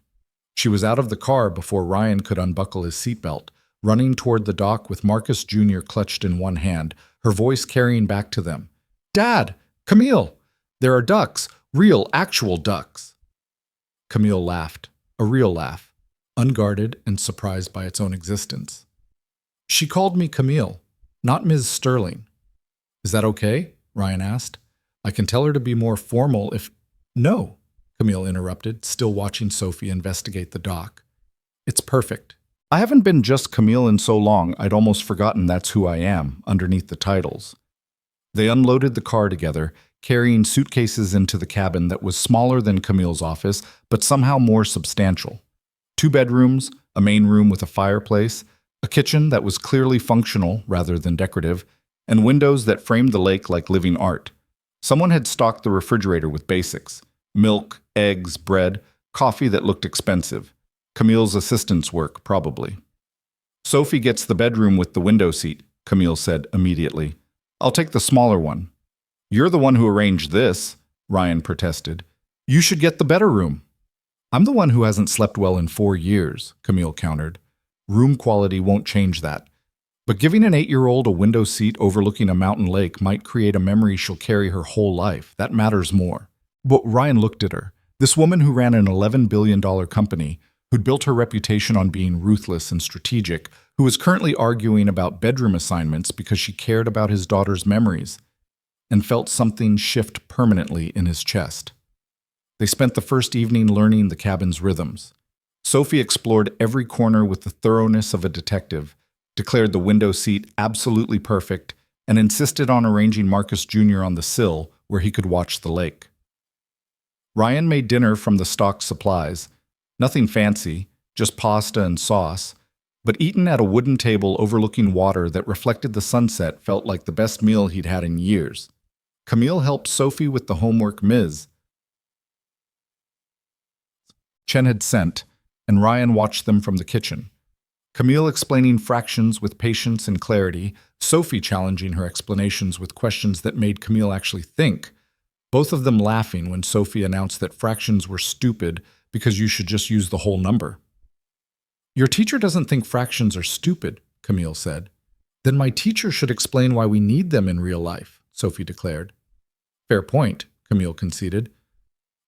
She was out of the car before Ryan could unbuckle his seatbelt, running toward the dock with Marcus Jr. clutched in one hand, her voice carrying back to them. Dad! Camille! There are ducks! Real, actual ducks! Camille laughed, a real laugh, unguarded and surprised by its own existence. She called me Camille, not Ms. Sterling. Is that okay? Ryan asked. I can tell her to be more formal if... No, Camille interrupted, still watching Sophie investigate the dock. It's perfect. I haven't been just Camille in so long, I'd almost forgotten that's who I am, underneath the titles. They unloaded the car together, carrying suitcases into the cabin that was smaller than Camille's office, but somehow more substantial. 2 bedrooms, a main room with a fireplace, a kitchen that was clearly functional rather than decorative, and windows that framed the lake like living art. Someone had stocked the refrigerator with basics: milk, eggs, bread, coffee that looked expensive. Camille's assistant's work, probably. Sophie gets the bedroom with the window seat, Camille said immediately. I'll take the smaller one. You're the one who arranged this, Ryan protested. You should get the better room. I'm the one who hasn't slept well in 4 years, Camille countered. Room quality won't change that. But giving an 8-year-old a window seat overlooking a mountain lake might create a memory she'll carry her whole life. That matters more. But Ryan looked at her. This woman who ran an $11 billion company, who'd built her reputation on being ruthless and strategic, who was currently arguing about bedroom assignments because she cared about his daughter's memories, and felt something shift permanently in his chest. They spent the first evening learning the cabin's rhythms. Sophie explored every corner with the thoroughness of a detective, declared the window seat absolutely perfect, and insisted on arranging Marcus Jr. on the sill where he could watch the lake. Ryan made dinner from the stock supplies. Nothing fancy, just pasta and sauce, but eaten at a wooden table overlooking water that reflected the sunset felt like the best meal he'd had in years. Camille helped Sophie with the homework Ms. Chen had sent, and Ryan watched them from the kitchen. Camille explaining fractions with patience and clarity, Sophie challenging her explanations with questions that made Camille actually think, both of them laughing when Sophie announced that fractions were stupid because you should just use the whole number. Your teacher doesn't think fractions are stupid, Camille said. Then my teacher should explain why we need them in real life, Sophie declared. Fair point, Camille conceded.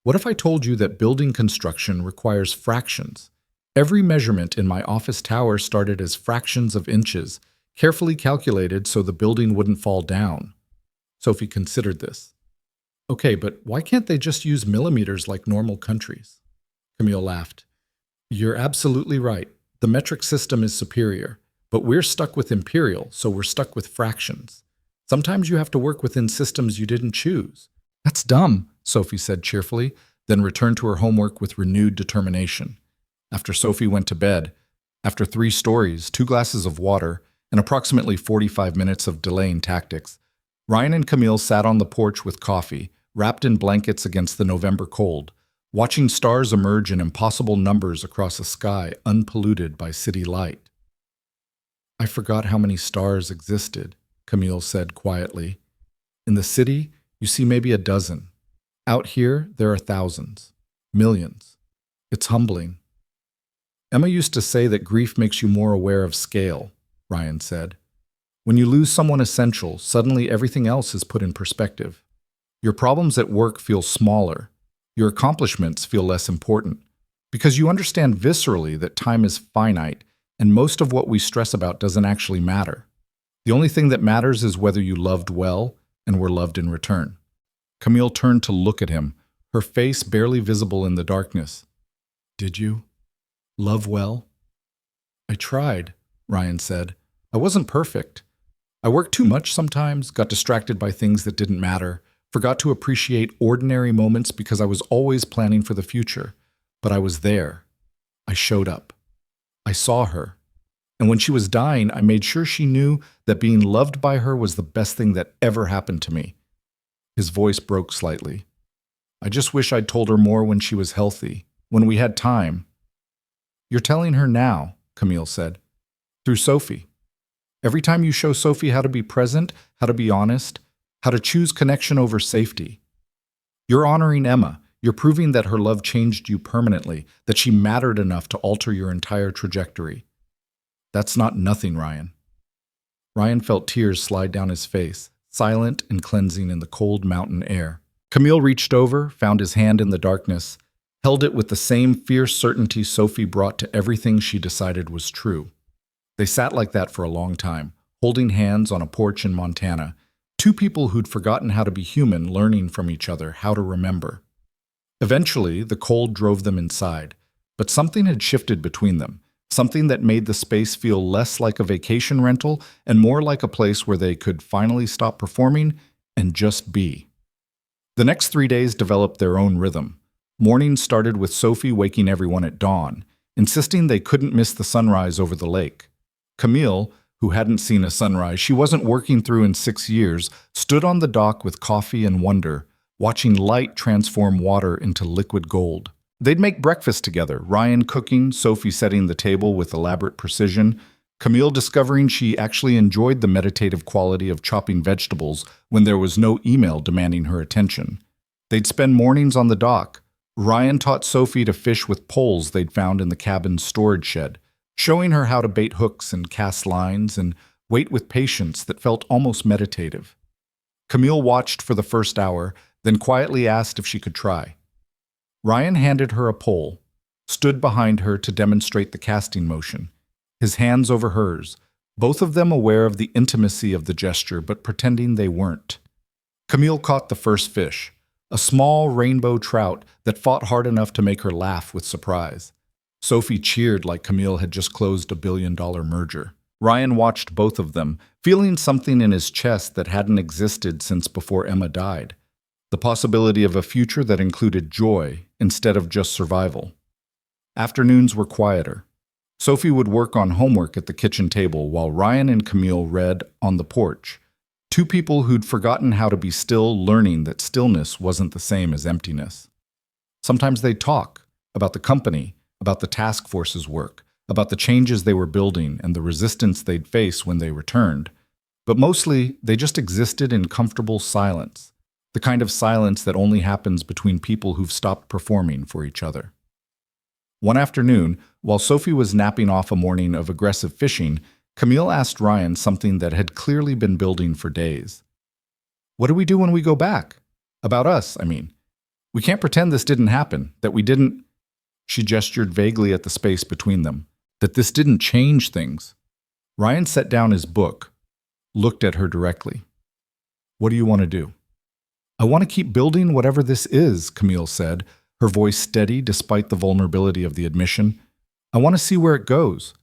What if I told you that building construction requires fractions? Every measurement in my office tower started as fractions of inches, carefully calculated so the building wouldn't fall down. Sophie considered this. Okay, but why can't they just use millimeters like normal countries? Camille laughed. You're absolutely right. The metric system is superior, but we're stuck with imperial, so we're stuck with fractions. Sometimes you have to work within systems you didn't choose. That's dumb, Sophie said cheerfully, then returned to her homework with renewed determination. After Sophie went to bed, after 3 stories, 2 glasses of water, and approximately 45 minutes of delaying tactics, Ryan and Camille sat on the porch with coffee, wrapped in blankets against the November cold, watching stars emerge in impossible numbers across a sky unpolluted by city light. I forgot how many stars existed, Camille said quietly. In the city, you see maybe a dozen. Out here, there are thousands, millions. It's humbling. Emma used to say that grief makes you more aware of scale, Ryan said. When you lose someone essential, suddenly everything else is put in perspective. Your problems at work feel smaller. Your accomplishments feel less important, because you understand viscerally that time is finite and most of what we stress about doesn't actually matter. The only thing that matters is whether you loved well and were loved in return. Camille turned to look at him, her face barely visible in the darkness. Did you love well? I tried, Ryan said. I wasn't perfect. I worked too much sometimes, got distracted by things that didn't matter, forgot to appreciate ordinary moments because I was always planning for the future. But I was there. I showed up. I saw her. And when she was dying, I made sure she knew that being loved by her was the best thing that ever happened to me. His voice broke slightly. I just wish I'd told her more when she was healthy, when we had time. You're telling her now, Camille said. Through Sophie. Every time you show Sophie how to be present, how to be honest, how to choose connection over safety. You're honoring Emma. You're proving that her love changed you permanently, that she mattered enough to alter your entire trajectory. That's not nothing, Ryan. Ryan felt tears slide down his face. silent and cleansing in the cold mountain air. Camille reached over, found his hand in the darkness, held it with the same fierce certainty Sophie brought to everything she decided was true. They sat like that for a long time, holding hands on a porch in Montana, two people who'd forgotten how to be human, learning from each other how to remember. Eventually, the cold drove them inside, but something had shifted between them, something that made the space feel less like a vacation rental and more like a place where they could finally stop performing and just be. The next 3 days developed their own rhythm. Mornings started with Sophie waking everyone at dawn, insisting they couldn't miss the sunrise over the lake. Camille, who hadn't seen a sunrise she wasn't working through in 6 years, stood on the dock with coffee and wonder, watching light transform water into liquid gold. They'd make breakfast together, Ryan cooking, Sophie setting the table with elaborate precision, Camille discovering she actually enjoyed the meditative quality of chopping vegetables when there was no email demanding her attention. They'd spend mornings on the dock. Ryan taught Sophie to fish with poles they'd found in the cabin's storage shed, showing her how to bait hooks and cast lines and wait with patience that felt almost meditative. Camille watched for the first hour, then quietly asked if she could try. Ryan handed her a pole, stood behind her to demonstrate the casting motion, his hands over hers, both of them aware of the intimacy of the gesture but pretending they weren't. Camille caught the first fish, a small rainbow trout that fought hard enough to make her laugh with surprise. Sophie cheered like Camille had just closed a billion-dollar merger. Ryan watched both of them, feeling something in his chest that hadn't existed since before Emma died. The possibility of a future that included joy instead of just survival. Afternoons were quieter. Sophie would work on homework at the kitchen table while Ryan and Camille read on the porch. Two people who'd forgotten how to be still, learning that stillness wasn't the same as emptiness. Sometimes they'd talk about the company, about the task force's work, about the changes they were building and the resistance they'd face when they returned. But mostly, they just existed in comfortable silence, the kind of silence that only happens between people who've stopped performing for each other. One afternoon, while Sophie was napping off a morning of aggressive fishing, Camille asked Ryan something that had clearly been building for days. "What do we do when we go back? About us, I mean. We can't pretend this didn't happen, that we didn't—" She gestured vaguely at the space between them, "that this didn't change things." Ryan set down his book, looked at her directly. "What do you want to do?" "I want to keep building whatever this is," Camille said, her voice steady despite the vulnerability of the admission. "I want to see where it goes.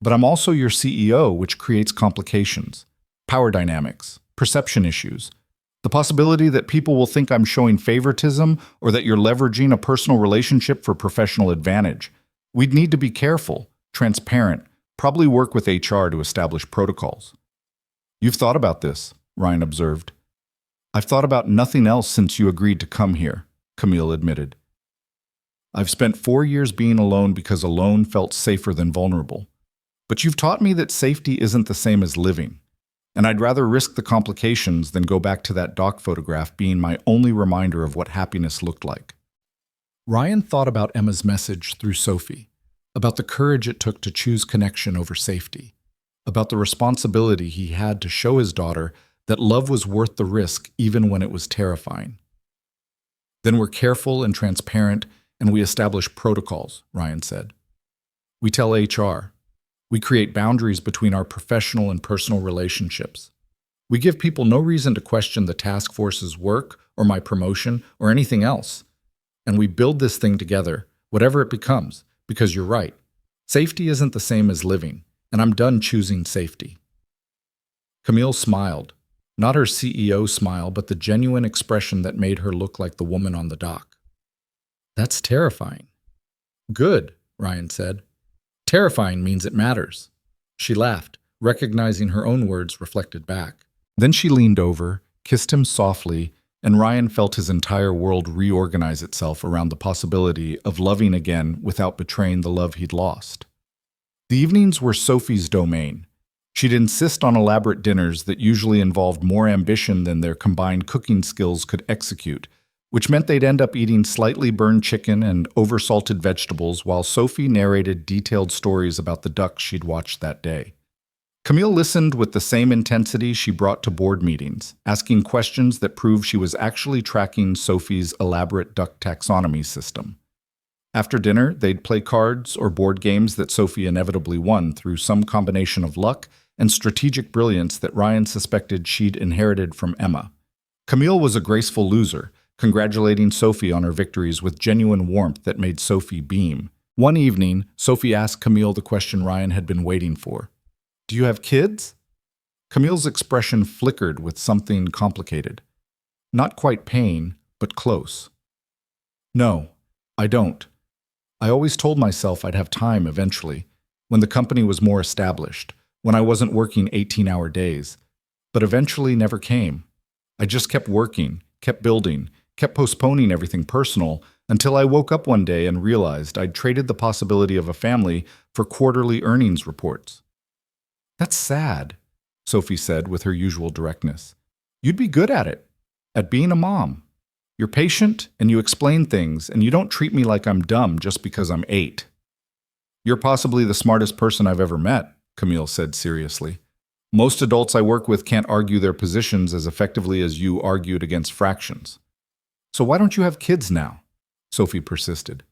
But I'm also your CEO, which creates complications, power dynamics, perception issues, the possibility that people will think I'm showing favoritism or that you're leveraging a personal relationship for professional advantage. We'd need to be careful, transparent, probably work with HR to establish protocols." "You've thought about this," Ryan observed. "I've thought about nothing else since you agreed to come here," Camille admitted. "I've spent 4 years being alone because alone felt safer than vulnerable. But you've taught me that safety isn't the same as living, and I'd rather risk the complications than go back to that dock photograph being my only reminder of what happiness looked like." Ryan thought about Emma's message through Sophie, about the courage it took to choose connection over safety, about the responsibility he had to show his daughter that love was worth the risk even when it was terrifying. "Then we're careful and transparent, and we establish protocols," Ryan said. "We tell HR. We create boundaries between our professional and personal relationships. We give people no reason to question the task force's work or my promotion or anything else. And we build this thing together, whatever it becomes, because you're right. Safety isn't the same as living, and I'm done choosing safety." Camille smiled, not her CEO smile, but the genuine expression that made her look like the woman on the dock. "That's terrifying." "Good," Ryan said. "Terrifying means it matters." She laughed, recognizing her own words reflected back. Then she leaned over, kissed him softly, and Ryan felt his entire world reorganize itself around the possibility of loving again without betraying the love he'd lost. The evenings were Sophie's domain. She'd insist on elaborate dinners that usually involved more ambition than their combined cooking skills could execute, which meant they'd end up eating slightly burned chicken and oversalted vegetables while Sophie narrated detailed stories about the ducks she'd watched that day. Camille listened with the same intensity she brought to board meetings, asking questions that proved she was actually tracking Sophie's elaborate duck taxonomy system. After dinner, they'd play cards or board games that Sophie inevitably won through some combination of luck and strategic brilliance that Ryan suspected she'd inherited from Emma. Camille was a graceful loser, congratulating Sophie on her victories with genuine warmth that made Sophie beam. One evening, Sophie asked Camille the question Ryan had been waiting for. "Do you have kids?" Camille's expression flickered with something complicated. Not quite pain, but close. "No, I don't. I always told myself I'd have time eventually, when the company was more established, when I wasn't working 18-hour days. But eventually never came. I just kept working, kept building, kept postponing everything personal, until I woke up one day and realized I'd traded the possibility of a family for quarterly earnings reports." "That's sad," Sophie said with her usual directness. "You'd be good at it, at being a mom. You're patient and you explain things, and you don't treat me like I'm dumb just because I'm 8. "You're possibly the smartest person I've ever met," Camille said seriously. "Most adults I work with can't argue their positions as effectively as you argued against fractions." "So why don't you have kids now?" Sophie persisted.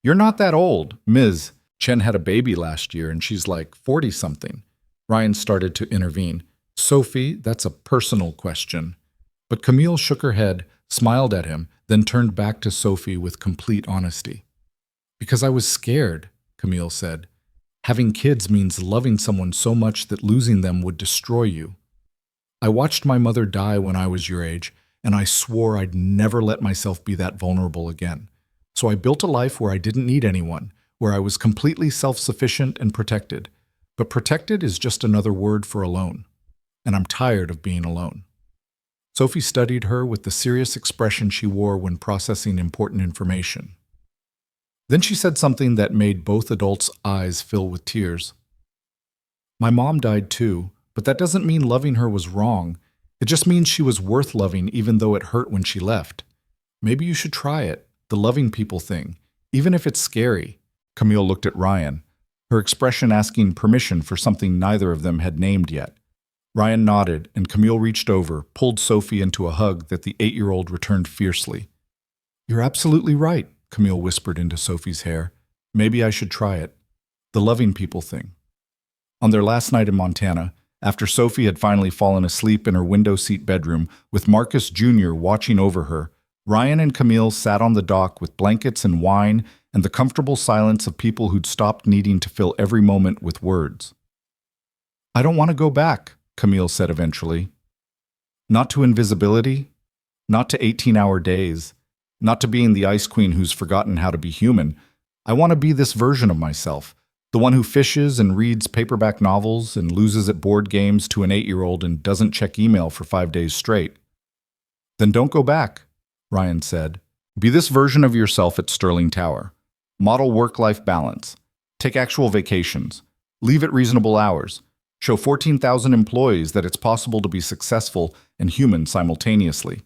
"You're not that old, Ms. Chen had a baby last year and she's like 40-something. Ryan started to intervene. "Sophie, that's a personal question." But Camille shook her head, smiled at him, then turned back to Sophie with complete honesty. "Because I was scared," Camille said. "Having kids means loving someone so much that losing them would destroy you. I watched my mother die when I was your age, and I swore I'd never let myself be that vulnerable again. So I built a life where I didn't need anyone, where I was completely self-sufficient and protected. But protected is just another word for alone. And I'm tired of being alone." Sophie studied her with the serious expression she wore when processing important information. Then she said something that made both adults' eyes fill with tears. "My mom died too, but that doesn't mean loving her was wrong. It just means she was worth loving even though it hurt when she left. Maybe you should try it, the loving people thing, even if it's scary." Camille looked at Ryan, her expression asking permission for something neither of them had named yet. Ryan nodded, and Camille reached over, pulled Sophie into a hug that the 8-year-old returned fiercely. "You're absolutely right," Camille whispered into Sophie's hair. "Maybe I should try it. The loving people thing." On their last night in Montana, after Sophie had finally fallen asleep in her window seat bedroom with Marcus Jr. watching over her, Ryan and Camille sat on the dock with blankets and wine and the comfortable silence of people who'd stopped needing to fill every moment with words. "I don't want to go back," Camille said eventually. "Not to invisibility, not to 18-hour days, not to being the ice queen who's forgotten how to be human. I want to be this version of myself, the one who fishes and reads paperback novels and loses at board games to an 8-year-old and doesn't check email for 5 days straight." "Then don't go back," Ryan said. "Be this version of yourself at Sterling Tower. Model work-life balance. Take actual vacations. Leave at reasonable hours. Show 14,000 employees that it's possible to be successful and human simultaneously."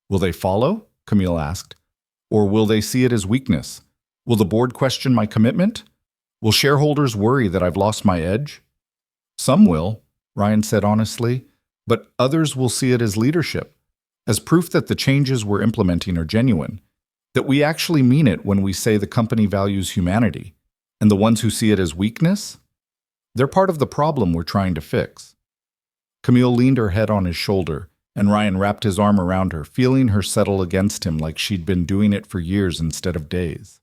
"Will they follow?" Camille asked. "Or will they see it as weakness? Will the board question my commitment? Will shareholders worry that I've lost my edge?" "Some will," Ryan said honestly, "but others will see it as leadership, as proof that the changes we're implementing are genuine, that we actually mean it when we say the company values humanity. And the ones who see it as weakness? They're part of the problem we're trying to fix." Camille leaned her head on his shoulder, and Ryan wrapped his arm around her, feeling her settle against him like she'd been doing it for years instead of days.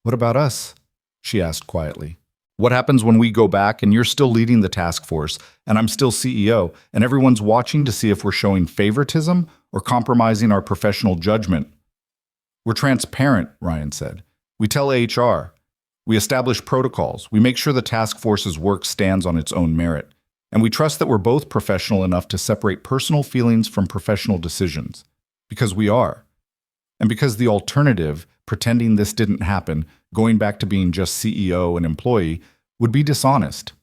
"What about us?" she asked quietly. "What happens when we go back and you're still leading the task force, and I'm still CEO, and everyone's watching to see if we're showing favoritism or compromising our professional judgment?" "We're transparent," Ryan said. "We tell HR. We establish protocols. We make sure the task force's work stands on its own merit. And we trust that we're both professional enough to separate personal feelings from professional decisions. Because we are. And because the alternative, pretending this didn't happen, going back to being just CEO and employee, would be dishonest.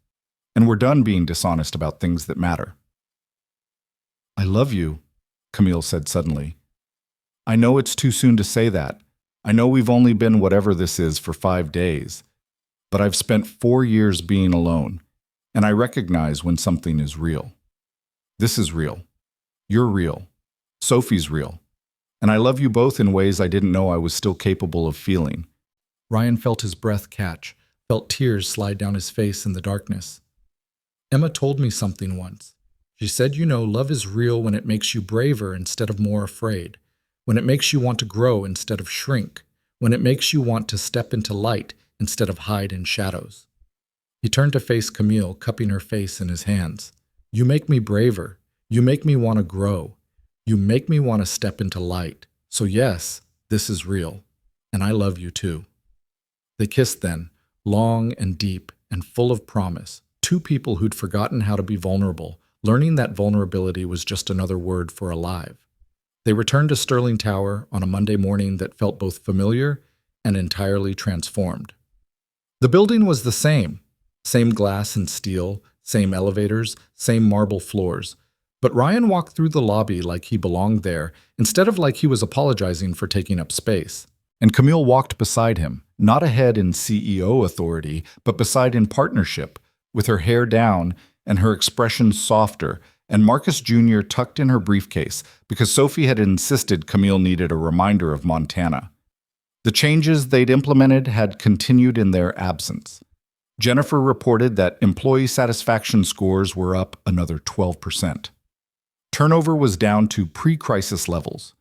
And we're done being dishonest about things that matter." "I love you," Camille said suddenly. "I know it's too soon to say that. I know we've only been whatever this is for 5 days. But I've spent 4 years being alone. and I recognize when something is real. This is real. You're real. Sophie's real. And I love you both in ways I didn't know I was still capable of feeling." Ryan felt his breath catch, felt tears slide down his face in the darkness. "Emma told me something once. She said, love is real when it makes you braver instead of more afraid, when it makes you want to grow instead of shrink, when it makes you want to step into light instead of hide in shadows." He turned to face Camille, cupping her face in his hands. "You make me braver. You make me want to grow. You make me want to step into light. So yes, this is real. And I love you too." They kissed then, long and deep and full of promise, two people who'd forgotten how to be vulnerable, learning that vulnerability was just another word for alive. They returned to Sterling Tower on a Monday morning that felt both familiar and entirely transformed. The building was the same glass and steel, same elevators, same marble floors. But Ryan walked through the lobby like he belonged there, instead of like he was apologizing for taking up space. And Camille walked beside him, not ahead in CEO authority, but beside in partnership, with her hair down and her expression softer, and Marcus Jr. tucked in her briefcase because Sophie had insisted Camille needed a reminder of Montana. The changes they'd implemented had continued in their absence. Jennifer reported that employee satisfaction scores were up another 12%. Turnover was down to pre-crisis levels.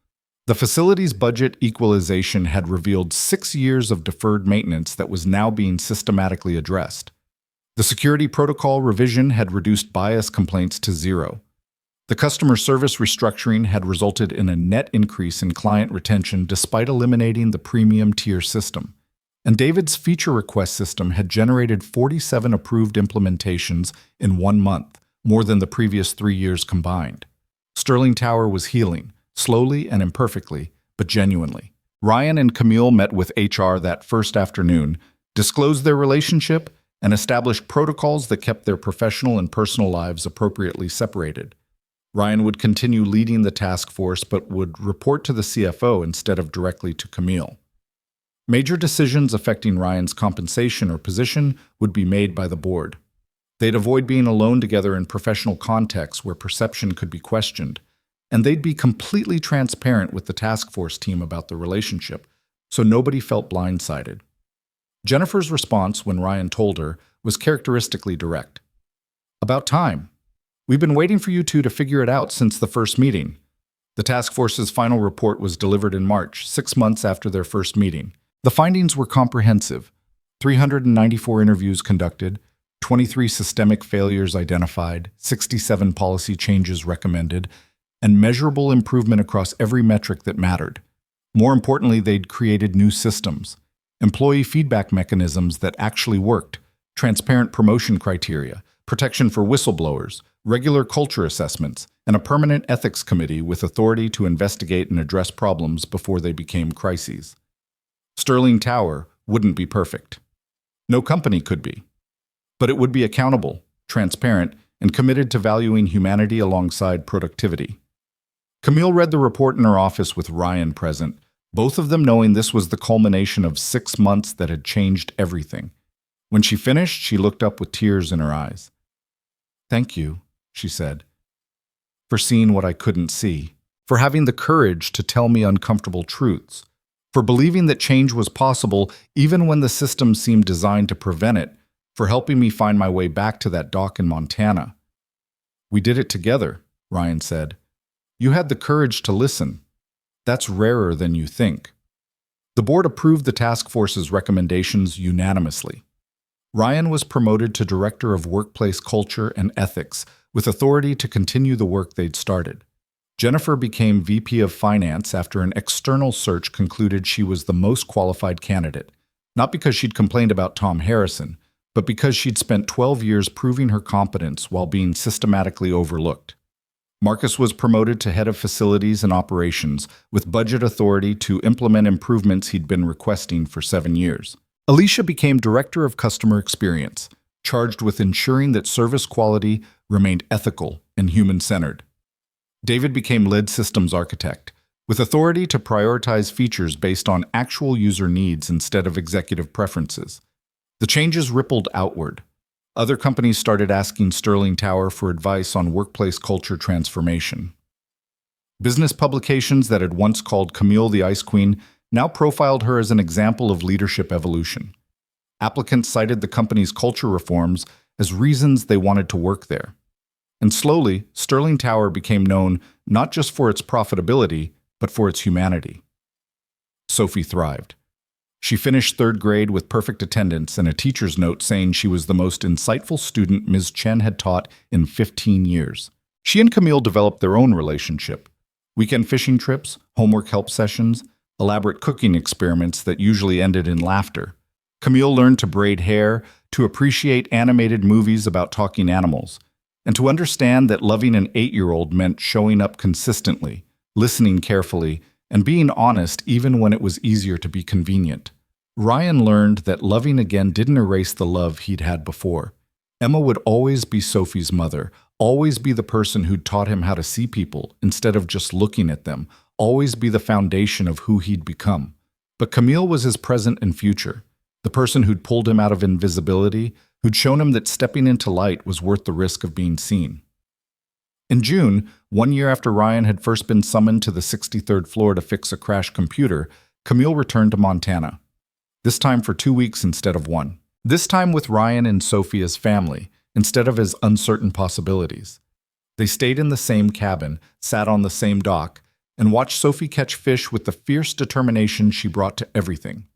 The facility's budget equalization had revealed 6 years of deferred maintenance that was now being systematically addressed. The security protocol revision had reduced bias complaints to 0. The customer service restructuring had resulted in a net increase in client retention despite eliminating the premium tier system. And David's feature request system had generated 47 approved implementations in 1 month, more than the previous 3 years combined. Sterling Tower was healing, slowly and imperfectly, but genuinely. Ryan and Camille met with HR that first afternoon, disclosed their relationship, and established protocols that kept their professional and personal lives appropriately separated. Ryan would continue leading the task force but would report to the CFO instead of directly to Camille. Major decisions affecting Ryan's compensation or position would be made by the board. They'd avoid being alone together in professional contexts where perception could be questioned, and they'd be completely transparent with the task force team about the relationship, so nobody felt blindsided. Jennifer's response when Ryan told her was characteristically direct. "About time. We've been waiting for you two to figure it out since the first meeting." The task force's final report was delivered in March, 6 months after their first meeting. The findings were comprehensive. 394 interviews conducted, 23 systemic failures identified, 67 policy changes recommended, and measurable improvement across every metric that mattered. More importantly, they'd created new systems, employee feedback mechanisms that actually worked, transparent promotion criteria, protection for whistleblowers, regular culture assessments, and a permanent ethics committee with authority to investigate and address problems before they became crises. Sterling Tower wouldn't be perfect. No company could be. But it would be accountable, transparent, and committed to valuing humanity alongside productivity. Camille read the report in her office with Ryan present, both of them knowing this was the culmination of 6 months that had changed everything. When she finished, she looked up with tears in her eyes. "Thank you," she said, "for seeing what I couldn't see, for having the courage to tell me uncomfortable truths, for believing that change was possible even when the system seemed designed to prevent it, for helping me find my way back to that dock in Montana." "We did it together," Ryan said. "You had the courage to listen. That's rarer than you think." The board approved the task force's recommendations unanimously. Ryan was promoted to Director of Workplace Culture and Ethics, with authority to continue the work they'd started. Jennifer became VP of Finance after an external search concluded she was the most qualified candidate, not because she'd complained about Tom Harrison, but because she'd spent 12 years proving her competence while being systematically overlooked. Marcus was promoted to Head of Facilities and Operations, with budget authority to implement improvements he'd been requesting for 7 years. Alicia became Director of Customer Experience, charged with ensuring that service quality remained ethical and human-centered. David became Lead Systems Architect, with authority to prioritize features based on actual user needs instead of executive preferences. The changes rippled outward. Other companies started asking Sterling Tower for advice on workplace culture transformation. Business publications that had once called Camille the Ice Queen now profiled her as an example of leadership evolution. Applicants cited the company's culture reforms as reasons they wanted to work there. And slowly, Sterling Tower became known not just for its profitability, but for its humanity. Sophie thrived. She finished third grade with perfect attendance and a teacher's note saying she was the most insightful student Ms. Chen had taught in 15 years. She and Camille developed their own relationship. Weekend fishing trips, homework help sessions, elaborate cooking experiments that usually ended in laughter. Camille learned to braid hair, to appreciate animated movies about talking animals, and to understand that loving an 8-year-old meant showing up consistently, listening carefully, and being honest even when it was easier to be convenient. Ryan learned that loving again didn't erase the love he'd had before. Emma would always be Sophie's mother, always be the person who'd taught him how to see people instead of just looking at them, always be the foundation of who he'd become. But Camille was his present and future, the person who'd pulled him out of invisibility, who'd shown him that stepping into light was worth the risk of being seen. In June, 1 year after Ryan had first been summoned to the 63rd floor to fix a crashed computer, Camille returned to Montana. This time for 2 weeks instead of 1. This time with Ryan and Sophie as family, instead of as uncertain possibilities. They stayed in the same cabin, sat on the same dock, and watched Sophie catch fish with the fierce determination she brought to everything.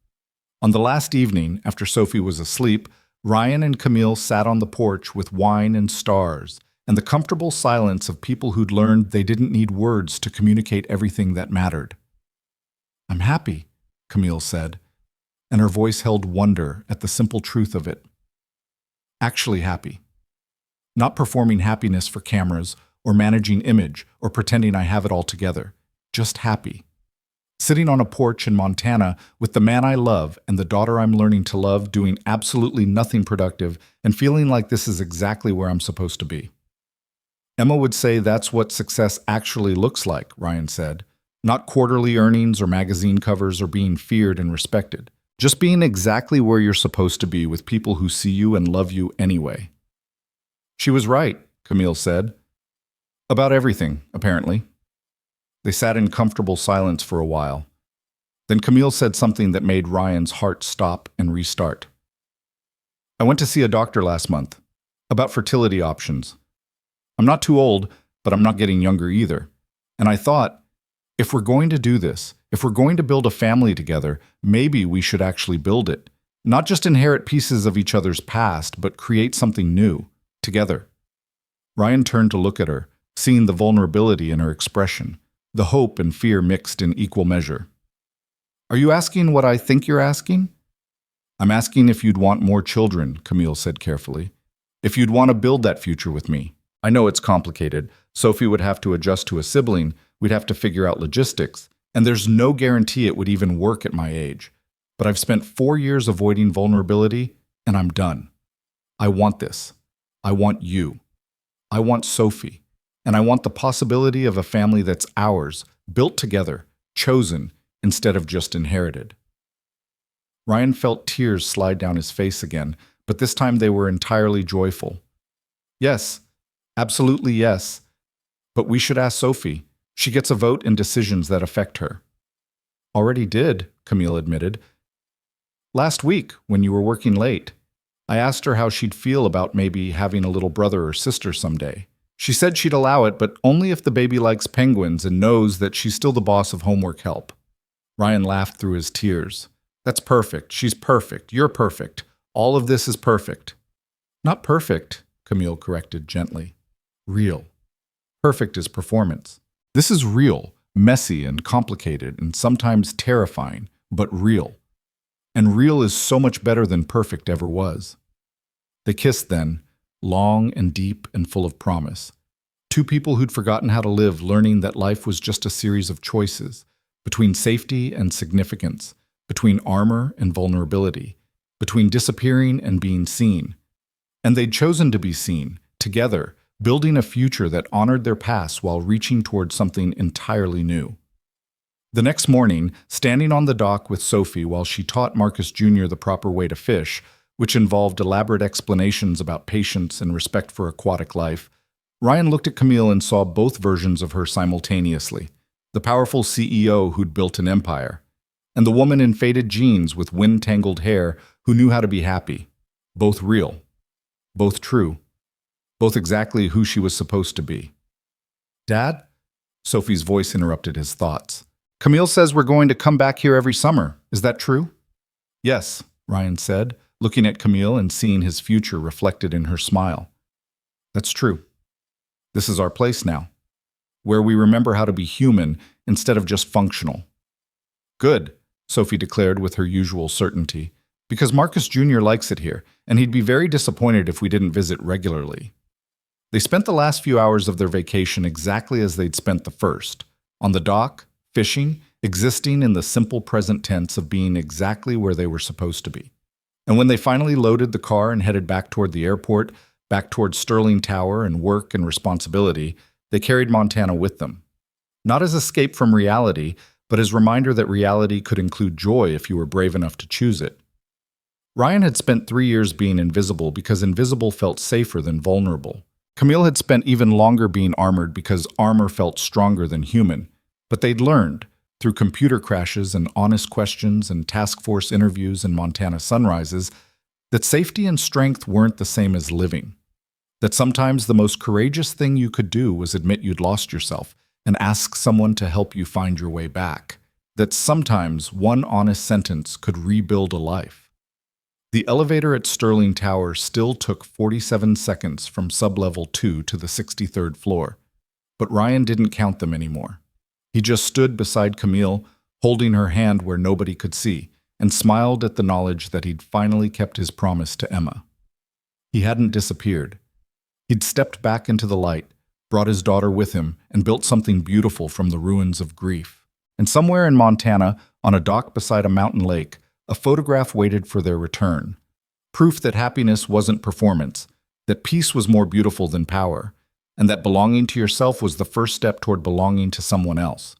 On the last evening, after Sophie was asleep, Ryan and Camille sat on the porch with wine and stars, and the comfortable silence of people who'd learned they didn't need words to communicate everything that mattered. "I'm happy," Camille said, and her voice held wonder at the simple truth of it. Actually happy. Not performing happiness for cameras, or managing image, or pretending I have it all together. Just happy. Sitting on a porch in Montana with the man I love and the daughter I'm learning to love, doing absolutely nothing productive, and feeling like this is exactly where I'm supposed to be. Emma would say that's what success actually looks like, Ryan said. Not quarterly earnings or magazine covers or being feared and respected. Just being exactly where you're supposed to be with people who see you and love you anyway. She was right, Camille said. About everything, apparently. They sat in comfortable silence for a while. Then Camille said something that made Ryan's heart stop and restart. "I went to see a doctor last month, about fertility options. I'm not too old, but I'm not getting younger either. And I thought, if we're going to do this, if we're going to build a family together, maybe we should actually build it. Not just inherit pieces of each other's past, but create something new, together." Ryan turned to look at her, seeing the vulnerability in her expression, the hope and fear mixed in equal measure. "Are you asking what I think you're asking?" "I'm asking if you'd want more children," Camille said carefully. "If you'd want to build that future with me. I know it's complicated. Sophie would have to adjust to a sibling, we'd have to figure out logistics, and there's no guarantee it would even work at my age. But I've spent 4 years avoiding vulnerability, and I'm done. I want this. I want you. I want Sophie. And I want the possibility of a family that's ours, built together, chosen, instead of just inherited." Ryan felt tears slide down his face again, but this time they were entirely joyful. "Yes, absolutely yes. But we should ask Sophie. She gets a vote in decisions that affect her." "Already did," Camille admitted. "Last week, when you were working late. I asked her how she'd feel about maybe having a little brother or sister someday. She said she'd allow it, but only if the baby likes penguins and knows that she's still the boss of homework help." Ryan laughed through his tears. "That's perfect. She's perfect. You're perfect. All of this is perfect." "Not perfect," Camille corrected gently. "Real. Perfect is performance. This is real, messy and complicated and sometimes terrifying, but real. And real is so much better than perfect ever was." They kissed then, long and deep and full of promise. Two people who'd forgotten how to live, learning that life was just a series of choices, between safety and significance, between armor and vulnerability, between disappearing and being seen. And they'd chosen to be seen, together, building a future that honored their past while reaching towards something entirely new. The next morning, standing on the dock with Sophie while she taught Marcus Jr. the proper way to fish, which involved elaborate explanations about patience and respect for aquatic life, Ryan looked at Camille and saw both versions of her simultaneously. The powerful CEO who'd built an empire, and the woman in faded jeans with wind-tangled hair who knew how to be happy. Both real. Both true. Both exactly who she was supposed to be. "Dad?" Sophie's voice interrupted his thoughts. "Camille says we're going to come back here every summer. Is that true?" "Yes," Ryan said, looking at Camille and seeing his future reflected in her smile. "That's true. This is our place now, where we remember how to be human instead of just functional." "Good," Sophie declared with her usual certainty, "because Marcus Jr. likes it here, and he'd be very disappointed if we didn't visit regularly." They spent the last few hours of their vacation exactly as they'd spent the first, on the dock, fishing, existing in the simple present tense of being exactly where they were supposed to be. And when they finally loaded the car and headed back toward the airport, back toward Sterling Tower and work and responsibility, they carried Montana with them. Not as escape from reality, but as reminder that reality could include joy if you were brave enough to choose it. Ryan had spent 3 years being invisible because invisible felt safer than vulnerable. Camille had spent even longer being armored because armor felt stronger than human. But they'd learned, through computer crashes and honest questions and task force interviews and Montana sunrises, that safety and strength weren't the same as living. That sometimes the most courageous thing you could do was admit you'd lost yourself and ask someone to help you find your way back. That sometimes one honest sentence could rebuild a life. The elevator at Sterling Tower still took 47 seconds from sublevel 2 to the 63rd floor, but Ryan didn't count them anymore. He just stood beside Camille, holding her hand where nobody could see, and smiled at the knowledge that he'd finally kept his promise to Emma. He hadn't disappeared. He'd stepped back into the light, brought his daughter with him, and built something beautiful from the ruins of grief. And somewhere in Montana, on a dock beside a mountain lake, a photograph waited for their return. Proof that happiness wasn't performance, that peace was more beautiful than power, and that belonging to yourself was the first step toward belonging to someone else.